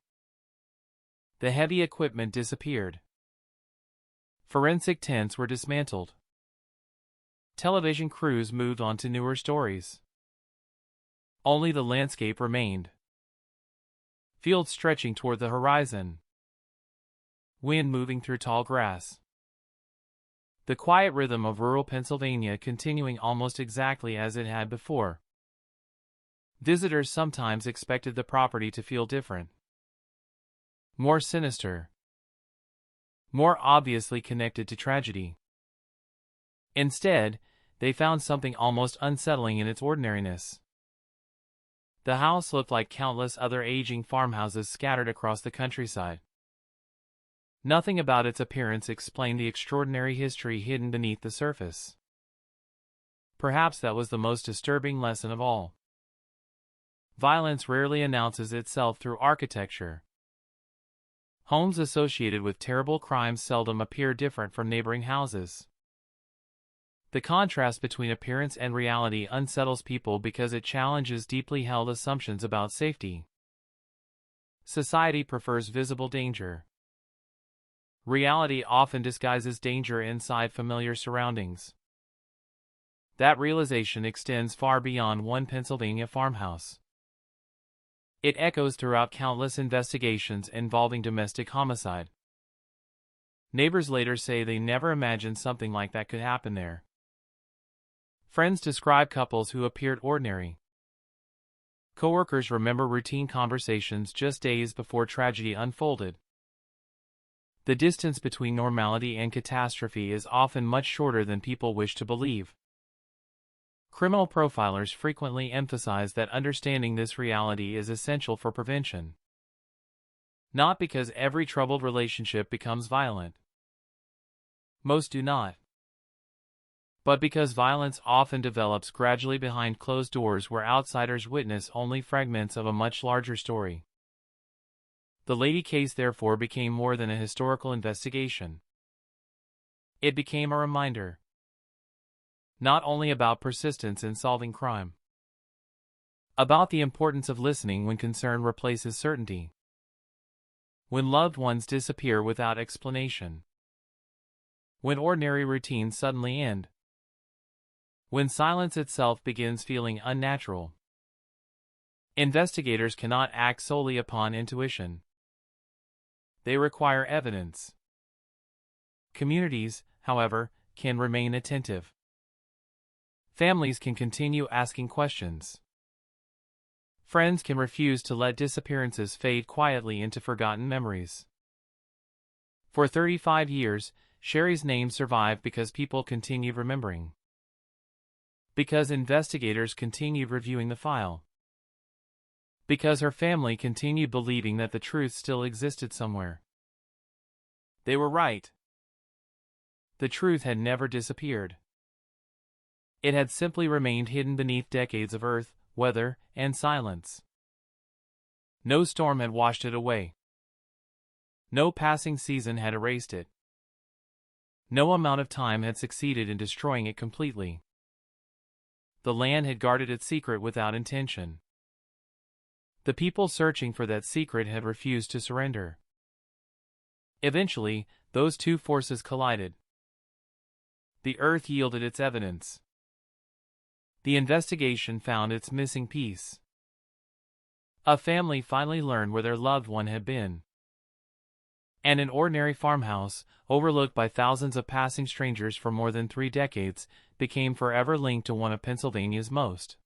The heavy equipment disappeared. Forensic tents were dismantled. Television crews moved on to newer stories. Only the landscape remained. Fields stretching toward the horizon. Wind moving through tall grass. The quiet rhythm of rural Pennsylvania continuing almost exactly as it had before. Visitors sometimes expected the property to feel different. More sinister. More obviously connected to tragedy. Instead, they found something almost unsettling in its ordinariness. The house looked like countless other aging farmhouses scattered across the countryside. Nothing about its appearance explained the extraordinary history hidden beneath the surface. Perhaps that was the most disturbing lesson of all. Violence rarely announces itself through architecture. Homes associated with terrible crimes seldom appear different from neighboring houses. The contrast between appearance and reality unsettles people because it challenges deeply held assumptions about safety. Society prefers visible danger. Reality often disguises danger inside familiar surroundings. That realization extends far beyond one Pennsylvania farmhouse. It echoes throughout countless investigations involving domestic homicide. Neighbors later say they never imagined something like that could happen there. Friends describe couples who appeared ordinary. Coworkers remember routine conversations just days before tragedy unfolded. The distance between normality and catastrophe is often much shorter than people wish to believe. Criminal profilers frequently emphasize that understanding this reality is essential for prevention. Not because every troubled relationship becomes violent. Most do not. But because violence often develops gradually behind closed doors where outsiders witness only fragments of a much larger story. The Lady case therefore became more than a historical investigation. It became a reminder. Not only about persistence in solving crime. About the importance of listening when concern replaces certainty. When loved ones disappear without explanation. When ordinary routines suddenly end. When silence itself begins feeling unnatural. Investigators cannot act solely upon intuition. They require evidence. Communities, however, can remain attentive. Families can continue asking questions. Friends can refuse to let disappearances fade quietly into forgotten memories. For 35 years, Sherry's name survived because people continued remembering. Because investigators continued reviewing the file. Because her family continued believing that the truth still existed somewhere. They were right. The truth had never disappeared. It had simply remained hidden beneath decades of earth, weather, and silence. No storm had washed it away. No passing season had erased it. No amount of time had succeeded in destroying it completely. The land had guarded its secret without intention. The people searching for that secret had refused to surrender. Eventually, those two forces collided. The earth yielded its evidence. The investigation found its missing piece. A family finally learned where their loved one had been. And an ordinary farmhouse, overlooked by thousands of passing strangers for more than 3 decades, became forever linked to one of Pennsylvania's most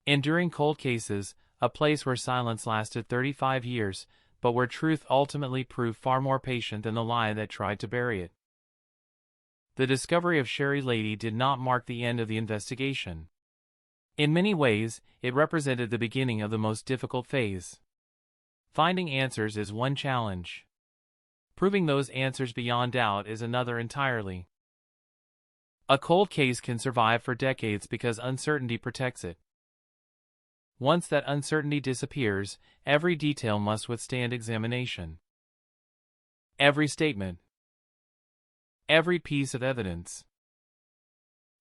enduring cold cases, a place where silence lasted 35 years, but where truth ultimately proved far more patient than the lie that tried to bury it. The discovery of Sherry Lady did not mark the end of the investigation. In many ways, it represented the beginning of the most difficult phase. Finding answers is one challenge. Proving those answers beyond doubt is another entirely. A cold case can survive for decades because uncertainty protects it. Once that uncertainty disappears, every detail must withstand examination. Every statement. Every piece of evidence.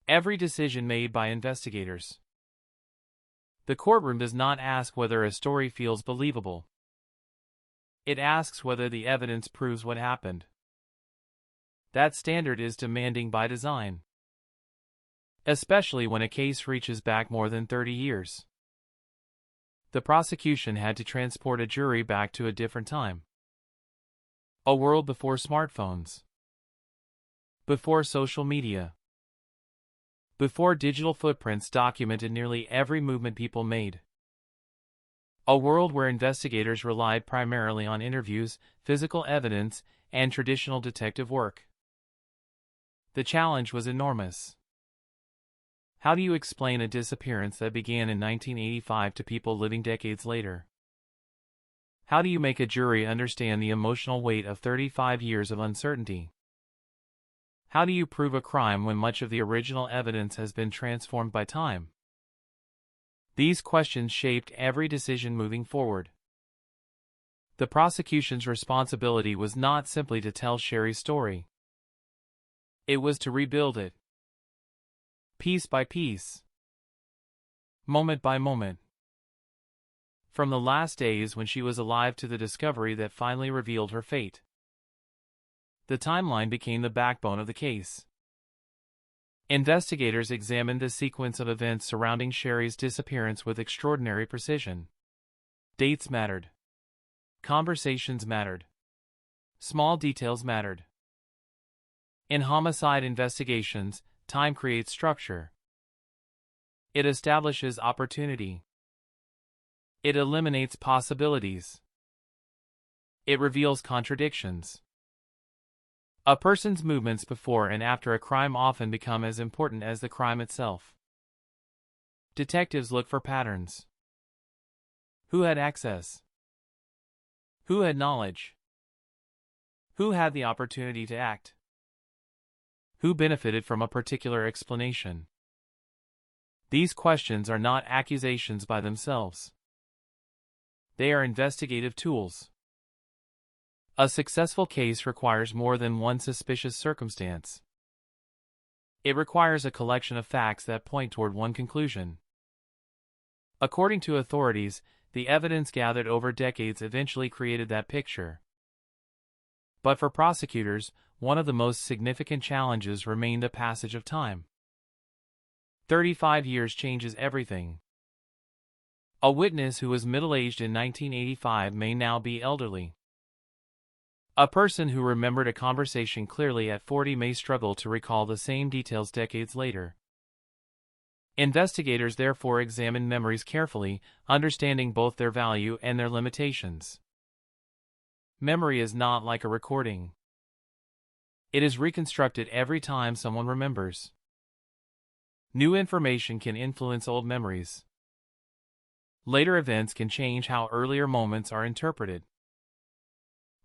Every decision made by investigators. The courtroom does not ask whether a story feels believable. It asks whether the evidence proves what happened. That standard is demanding by design. Especially when a case reaches back more than 30 years. The prosecution had to transport a jury back to a different time. A world before smartphones. Before social media. Before digital footprints documented nearly every movement people made. A world where investigators relied primarily on interviews, physical evidence, and traditional detective work. The challenge was enormous. How do you explain a disappearance that began in 1985 to people living decades later? How do you make a jury understand the emotional weight of 35 years of uncertainty? How do you prove a crime when much of the original evidence has been transformed by time? These questions shaped every decision moving forward. The prosecution's responsibility was not simply to tell Sherry's story. It was to rebuild it. Piece by piece. Moment by moment. From the last days when she was alive to the discovery that finally revealed her fate. The timeline became the backbone of the case. Investigators examined the sequence of events surrounding Sherry's disappearance with extraordinary precision. Dates mattered. Conversations mattered. Small details mattered. In homicide investigations, time creates structure. It establishes opportunity. It eliminates possibilities. It reveals contradictions. A person's movements before and after a crime often become as important as the crime itself. Detectives look for patterns. Who had access? Who had knowledge? Who had the opportunity to act? Who benefited from a particular explanation? These questions are not accusations by themselves. They are investigative tools. A successful case requires more than one suspicious circumstance. It requires a collection of facts that point toward one conclusion. According to authorities, the evidence gathered over decades eventually created that picture. But for prosecutors, one of the most significant challenges remained the passage of time. 35 years changes everything. A witness who was middle-aged in 1985 may now be elderly. A person who remembered a conversation clearly at 40 may struggle to recall the same details decades later. Investigators therefore examine memories carefully, understanding both their value and their limitations. Memory is not like a recording. It is reconstructed every time someone remembers. New information can influence old memories. Later events can change how earlier moments are interpreted.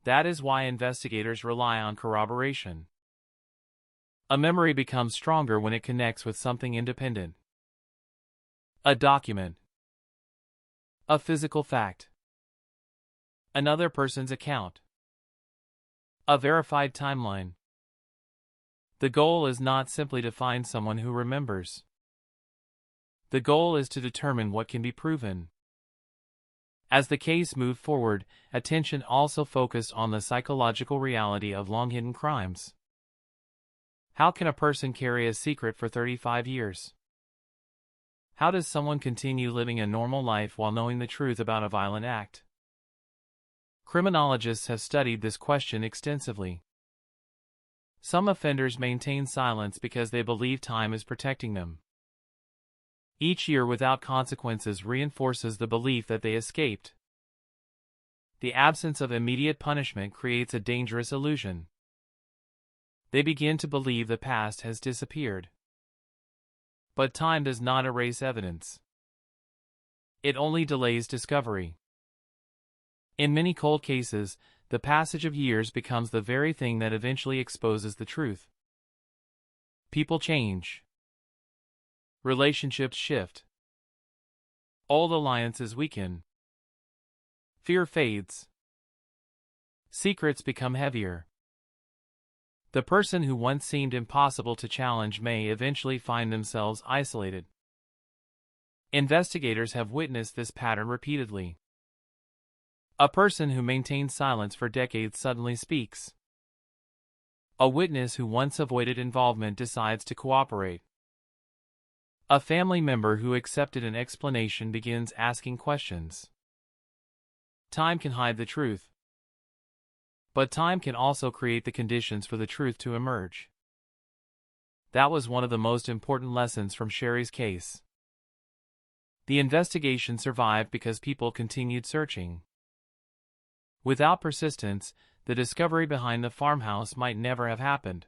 That is why investigators rely on corroboration. A memory becomes stronger when it connects with something independent. A document. A physical fact. Another person's account. A verified timeline. The goal is not simply to find someone who remembers. The goal is to determine what can be proven. As the case moved forward, attention also focused on the psychological reality of long-hidden crimes. How can a person carry a secret for 35 years? How does someone continue living a normal life while knowing the truth about a violent act? Criminologists have studied this question extensively. Some offenders maintain silence because they believe time is protecting them. Each year without consequences reinforces the belief that they escaped. The absence of immediate punishment creates a dangerous illusion. They begin to believe the past has disappeared. But time does not erase evidence. It only delays discovery. In many cold cases, the passage of years becomes the very thing that eventually exposes the truth. People change. Relationships shift. Old alliances weaken. Fear fades. Secrets become heavier. The person who once seemed impossible to challenge may eventually find themselves isolated. Investigators have witnessed this pattern repeatedly. A person who maintained silence for decades suddenly speaks. A witness who once avoided involvement decides to cooperate. A family member who accepted an explanation begins asking questions. Time can hide the truth, but time can also create the conditions for the truth to emerge. That was one of the most important lessons from Sherry's case. The investigation survived because people continued searching. Without persistence, the discovery behind the farmhouse might never have happened.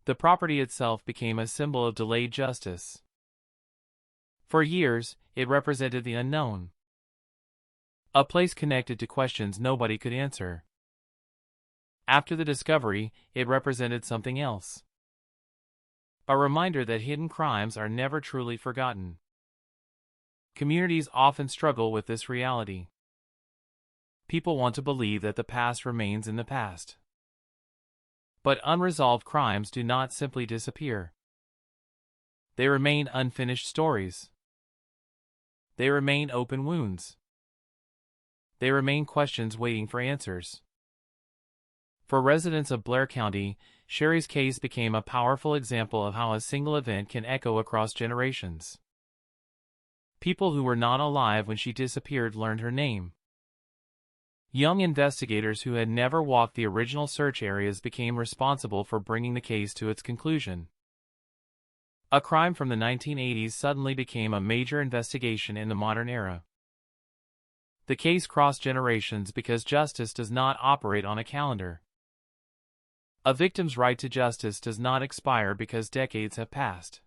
The property itself became a symbol of delayed justice. For years, it represented the unknown, a place connected to questions nobody could answer. After the discovery, it represented something else, a reminder that hidden crimes are never truly forgotten. Communities often struggle with this reality. People want to believe that the past remains in the past. But unresolved crimes do not simply disappear. They remain unfinished stories. They remain open wounds. They remain questions waiting for answers. For residents of Blair County, Sherry's case became a powerful example of how a single event can echo across generations. People who were not alive when she disappeared learned her name. Young investigators who had never walked the original search areas became responsible for bringing the case to its conclusion. A crime from the 1980s suddenly became a major investigation in the modern era. The case crossed generations because justice does not operate on a calendar. A victim's right to justice does not expire because decades have passed.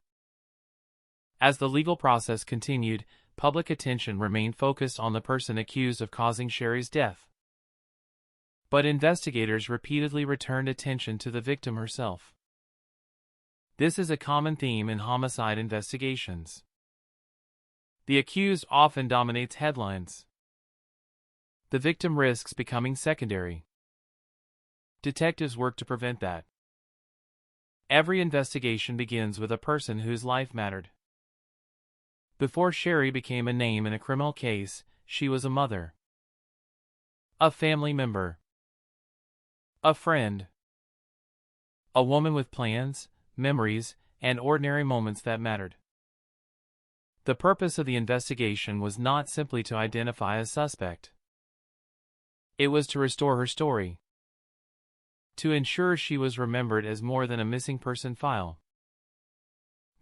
As the legal process continued, public attention remained focused on the person accused of causing Sherry's death. But investigators repeatedly returned attention to the victim herself. This is a common theme in homicide investigations. The accused often dominates headlines. The victim risks becoming secondary. Detectives work to prevent that. Every investigation begins with a person whose life mattered. Before Sherry became a name in a criminal case, she was a mother, a family member, a friend, a woman with plans, memories, and ordinary moments that mattered. The purpose of the investigation was not simply to identify a suspect. It was to restore her story, to ensure she was remembered as more than a missing person file.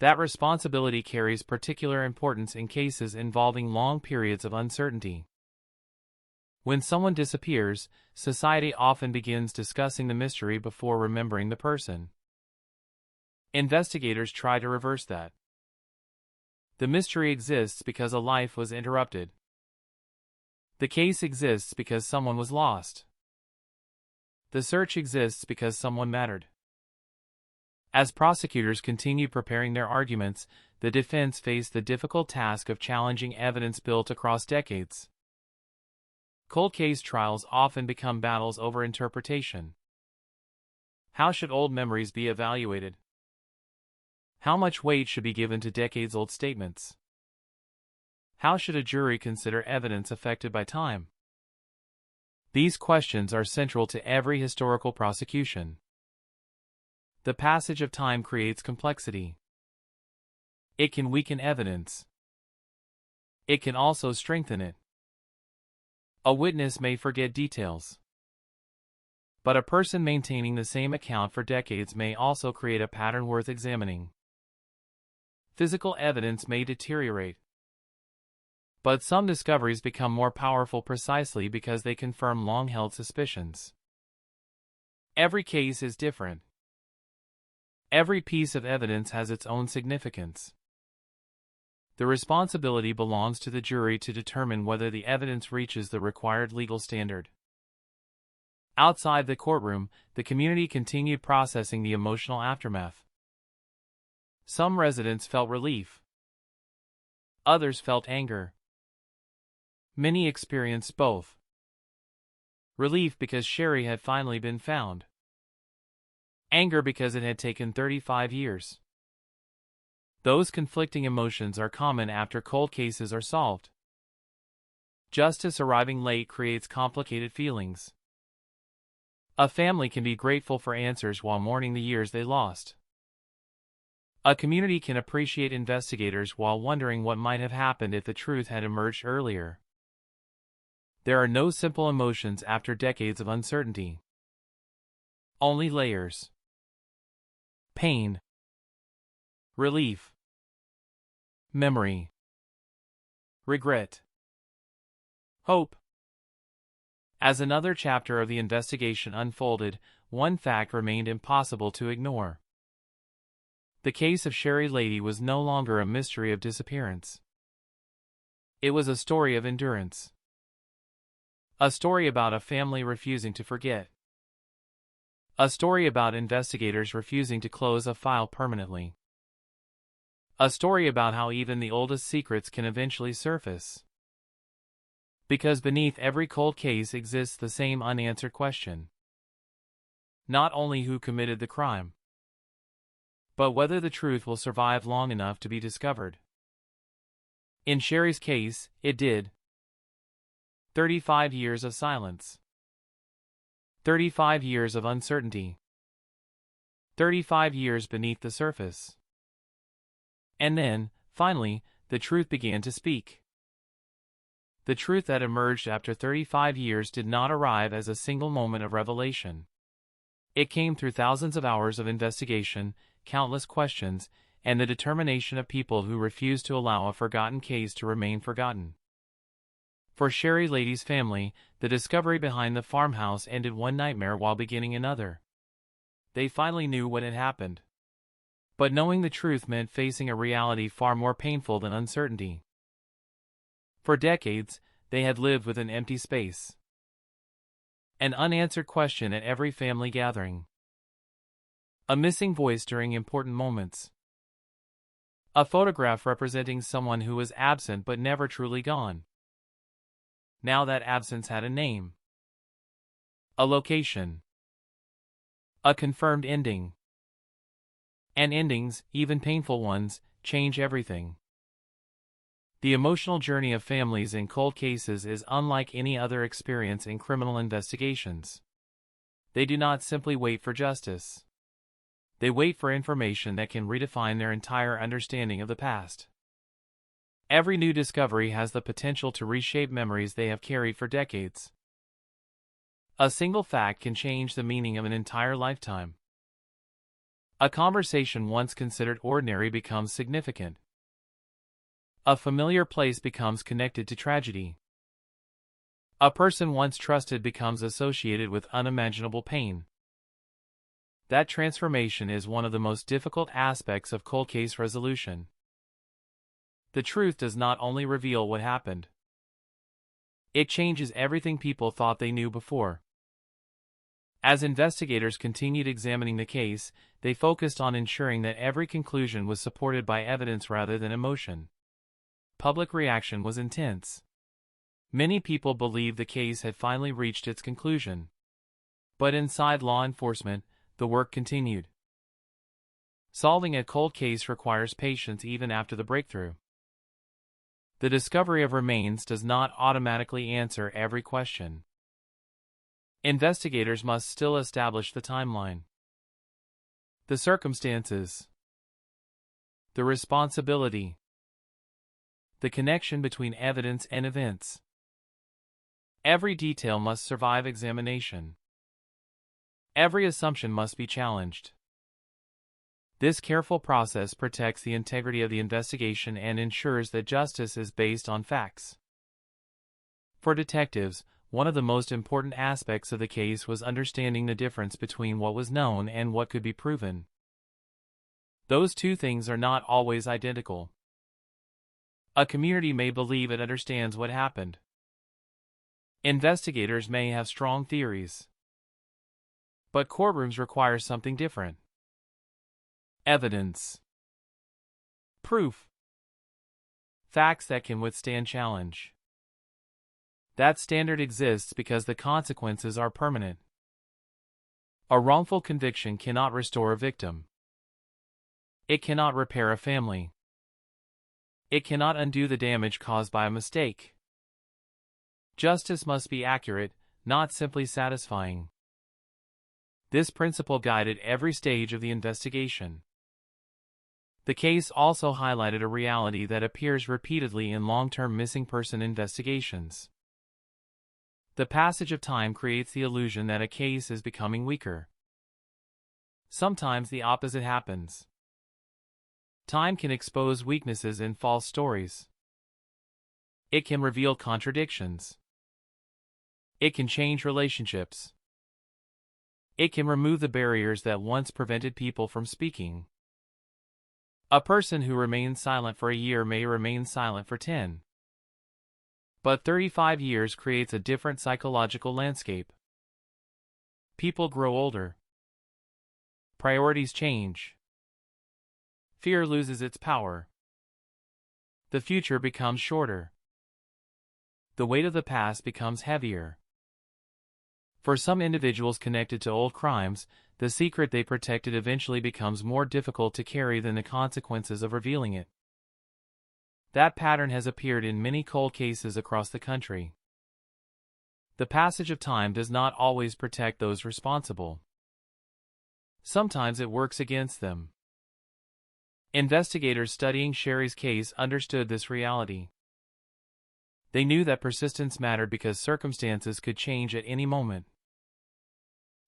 That responsibility carries particular importance in cases involving long periods of uncertainty. When someone disappears, society often begins discussing the mystery before remembering the person. Investigators try to reverse that. The mystery exists because a life was interrupted. The case exists because someone was lost. The search exists because someone mattered. As prosecutors continued preparing their arguments, the defense faced the difficult task of challenging evidence built across decades. Cold case trials often become battles over interpretation. How should old memories be evaluated? How much weight should be given to decades-old statements? How should a jury consider evidence affected by time? These questions are central to every historical prosecution. The passage of time creates complexity. It can weaken evidence. It can also strengthen it. A witness may forget details, but a person maintaining the same account for decades may also create a pattern worth examining. Physical evidence may deteriorate, but some discoveries become more powerful precisely because they confirm long-held suspicions. Every case is different. Every piece of evidence has its own significance. The responsibility belongs to the jury to determine whether the evidence reaches the required legal standard. Outside the courtroom, the community continued processing the emotional aftermath. Some residents felt relief. Others felt anger. Many experienced both. Relief because Sherry had finally been found. Anger because it had taken 35 years. Those conflicting emotions are common after cold cases are solved. Justice arriving late creates complicated feelings. A family can be grateful for answers while mourning the years they lost. A community can appreciate investigators while wondering what might have happened if the truth had emerged earlier. There are no simple emotions after decades of uncertainty. Only layers. Pain. Relief. Memory. Regret. Hope. As another chapter of the investigation unfolded, one fact remained impossible to ignore. The case of Sherry Lady was no longer a mystery of disappearance. It was a story of endurance. A story about a family refusing to forget. A story about investigators refusing to close a file permanently. A story about how even the oldest secrets can eventually surface. Because beneath every cold case exists the same unanswered question. Not only who committed the crime, but whether the truth will survive long enough to be discovered. In Sherry's case, it did. 35 years of silence. 35 years of uncertainty. 35 years beneath the surface. And then, finally, the truth began to speak. The truth that emerged after 35 years did not arrive as a single moment of revelation. It came through thousands of hours of investigation, countless questions, and the determination of people who refused to allow a forgotten case to remain forgotten. For Sherry Lady's family, the discovery behind the farmhouse ended one nightmare while beginning another. They finally knew what had happened. But knowing the truth meant facing a reality far more painful than uncertainty. For decades, they had lived with an empty space. An unanswered question at every family gathering. A missing voice during important moments. A photograph representing someone who was absent but never truly gone. Now that absence had a name. A location. A confirmed ending. And endings, even painful ones, change everything. The emotional journey of families in cold cases is unlike any other experience in criminal investigations. They do not simply wait for justice. They wait for information that can redefine their entire understanding of the past. Every new discovery has the potential to reshape memories they have carried for decades. A single fact can change the meaning of an entire lifetime. A conversation once considered ordinary becomes significant. A familiar place becomes connected to tragedy. A person once trusted becomes associated with unimaginable pain. That transformation is one of the most difficult aspects of cold case resolution. The truth does not only reveal what happened. It changes everything people thought they knew before. As investigators continued examining the case, they focused on ensuring that every conclusion was supported by evidence rather than emotion. Public reaction was intense. Many people believed the case had finally reached its conclusion. But inside law enforcement, the work continued. Solving a cold case requires patience even after the breakthrough. The discovery of remains does not automatically answer every question. Investigators must still establish the timeline, the circumstances, the responsibility, the connection between evidence and events. Every detail must survive examination. Every assumption must be challenged. This careful process protects the integrity of the investigation and ensures that justice is based on facts. For detectives, one of the most important aspects of the case was understanding the difference between what was known and what could be proven. Those two things are not always identical. A community may believe it understands what happened. Investigators may have strong theories. But courtrooms require something different. Evidence. Proof. Facts that can withstand challenge. That standard exists because the consequences are permanent. A wrongful conviction cannot restore a victim. It cannot repair a family. It cannot undo the damage caused by a mistake. Justice must be accurate, not simply satisfying. This principle guided every stage of the investigation. The case also highlighted a reality that appears repeatedly in long-term missing person investigations. The passage of time creates the illusion that a case is becoming weaker. Sometimes the opposite happens. Time can expose weaknesses in false stories. It can reveal contradictions. It can change relationships. It can remove the barriers that once prevented people from speaking. A person who remains silent for a year may remain silent for 10. But 35 years creates a different psychological landscape. People grow older. Priorities change. Fear loses its power. The future becomes shorter. The weight of the past becomes heavier. For some individuals connected to old crimes, the secret they protected eventually becomes more difficult to carry than the consequences of revealing it. That pattern has appeared in many cold cases across the country. The passage of time does not always protect those responsible. Sometimes it works against them. Investigators studying Sherry's case understood this reality. They knew that persistence mattered because circumstances could change at any moment.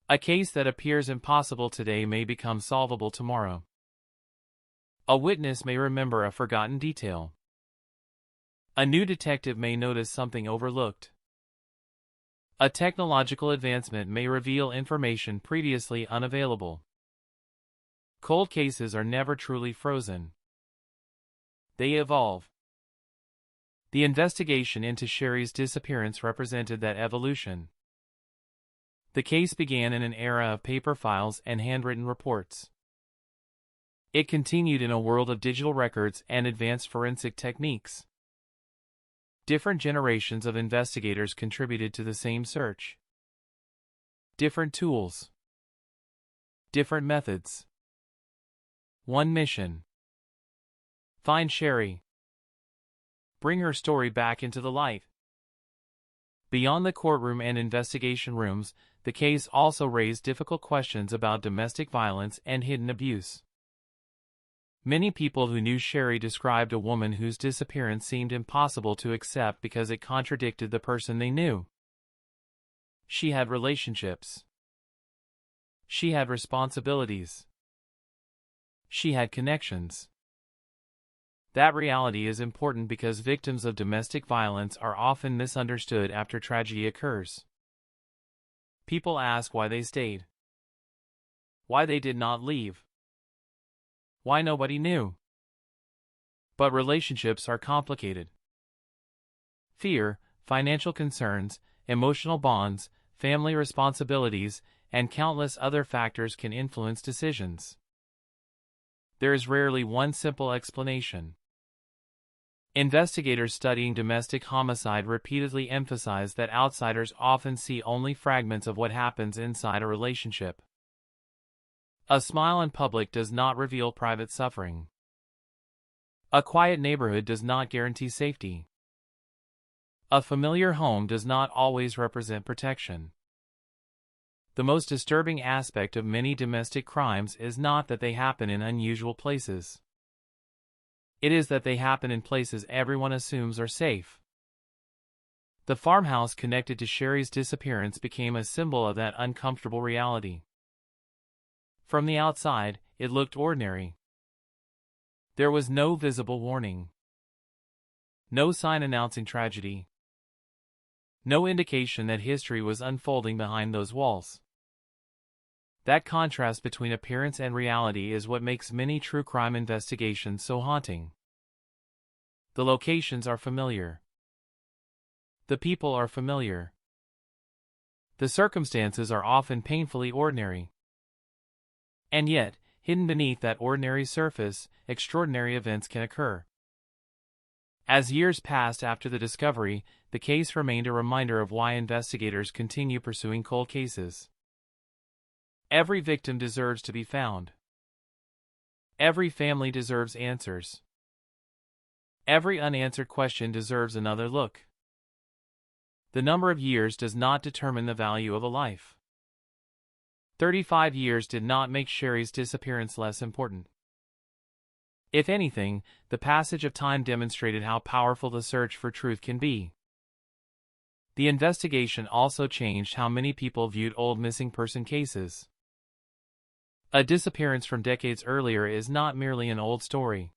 A case that appears impossible today may become solvable tomorrow. A witness may remember a forgotten detail. A new detective may notice something overlooked. A technological advancement may reveal information previously unavailable. Cold cases are never truly frozen. They evolve. The investigation into Sherry's disappearance represented that evolution. The case began in an era of paper files and handwritten reports. It continued in a world of digital records and advanced forensic techniques. Different generations of investigators contributed to the same search. Different tools. Different methods. One mission. Find Sherry. Bring her story back into the light. Beyond the courtroom and investigation rooms, the case also raised difficult questions about domestic violence and hidden abuse. Many people who knew Sherry described a woman whose disappearance seemed impossible to accept because it contradicted the person they knew. She had relationships. She had responsibilities. She had connections. That reality is important because victims of domestic violence are often misunderstood after tragedy occurs. People ask why they stayed. Why they did not leave. Why nobody knew. But relationships are complicated. Fear, financial concerns, emotional bonds, family responsibilities, and countless other factors can influence decisions. There is rarely one simple explanation. Investigators studying domestic homicide repeatedly emphasize that outsiders often see only fragments of what happens inside a relationship. A smile in public does not reveal private suffering. A quiet neighborhood does not guarantee safety. A familiar home does not always represent protection. The most disturbing aspect of many domestic crimes is not that they happen in unusual places. It is that they happen in places everyone assumes are safe. The farmhouse connected to Sherry's disappearance became a symbol of that uncomfortable reality. From the outside, it looked ordinary. There was no visible warning. No sign announcing tragedy. No indication that history was unfolding behind those walls. That contrast between appearance and reality is what makes many true crime investigations so haunting. The locations are familiar. The people are familiar. The circumstances are often painfully ordinary. And yet, hidden beneath that ordinary surface, extraordinary events can occur. As years passed after the discovery, the case remained a reminder of why investigators continue pursuing cold cases. Every victim deserves to be found. Every family deserves answers. Every unanswered question deserves another look. The number of years does not determine the value of a life. 35 years did not make Sherry's disappearance less important. If anything, the passage of time demonstrated how powerful the search for truth can be. The investigation also changed how many people viewed old missing person cases. A disappearance from decades earlier is not merely an old story.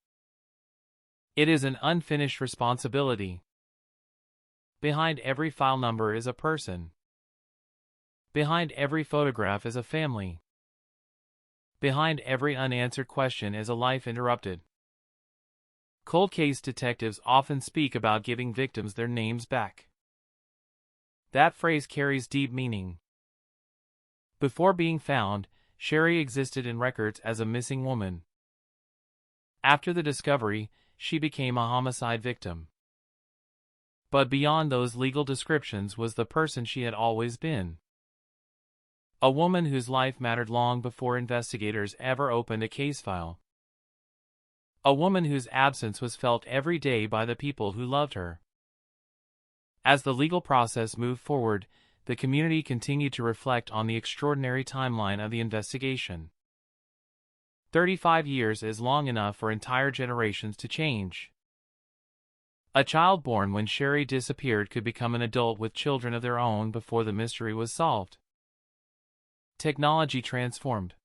It is an unfinished responsibility. Behind every file number is a person. Behind every photograph is a family. Behind every unanswered question is a life interrupted. Cold case detectives often speak about giving victims their names back. That phrase carries deep meaning. Before being found, Sherry existed in records as a missing woman. After the discovery, she became a homicide victim. But beyond those legal descriptions was the person she had always been. A woman whose life mattered long before investigators ever opened a case file. A woman whose absence was felt every day by the people who loved her. As the legal process moved forward, the community continued to reflect on the extraordinary timeline of the investigation. 35 years is long enough for entire generations to change. A child born when Sherry disappeared could become an adult with children of their own before the mystery was solved. Technology transformed.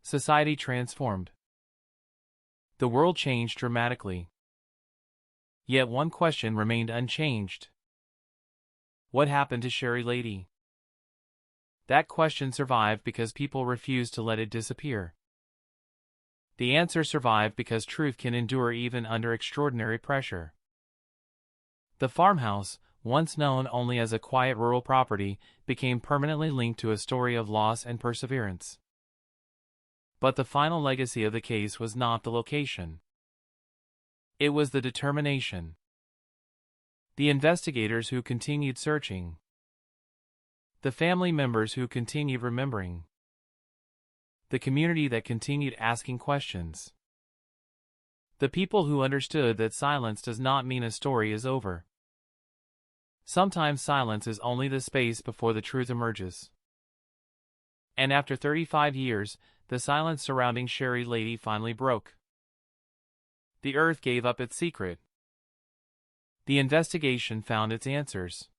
Society transformed. The world changed dramatically. Yet one question remained unchanged. What happened to Sherry Lady? That question survived because people refused to let it disappear. The answer survived because truth can endure even under extraordinary pressure. The farmhouse, once known only as a quiet rural property, became permanently linked to a story of loss and perseverance. But the final legacy of the case was not the location. It was the determination. The investigators who continued searching. The family members who continued remembering. The community that continued asking questions. The people who understood that silence does not mean a story is over. Sometimes silence is only the space before the truth emerges. And after 35 years, the silence surrounding Sherry Lady finally broke. The earth gave up its secret. The investigation found its answers.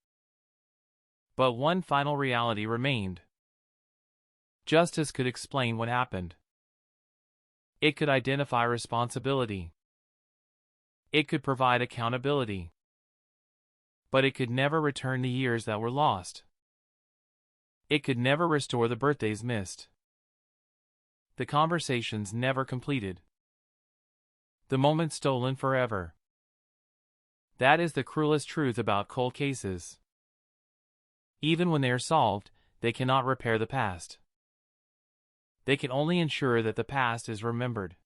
But one final reality remained. Justice could explain what happened. It could identify responsibility. It could provide accountability. But it could never return the years that were lost. It could never restore the birthdays missed. The conversations never completed. The moments stolen forever. That is the cruelest truth about cold cases. Even when they are solved, they cannot repair the past. They can only ensure that the past is remembered.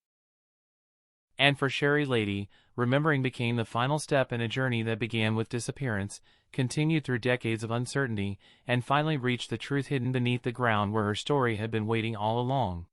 And for Sherry Lady, remembering became the final step in a journey that began with disappearance, continued through decades of uncertainty, and finally reached the truth hidden beneath the ground where her story had been waiting all along.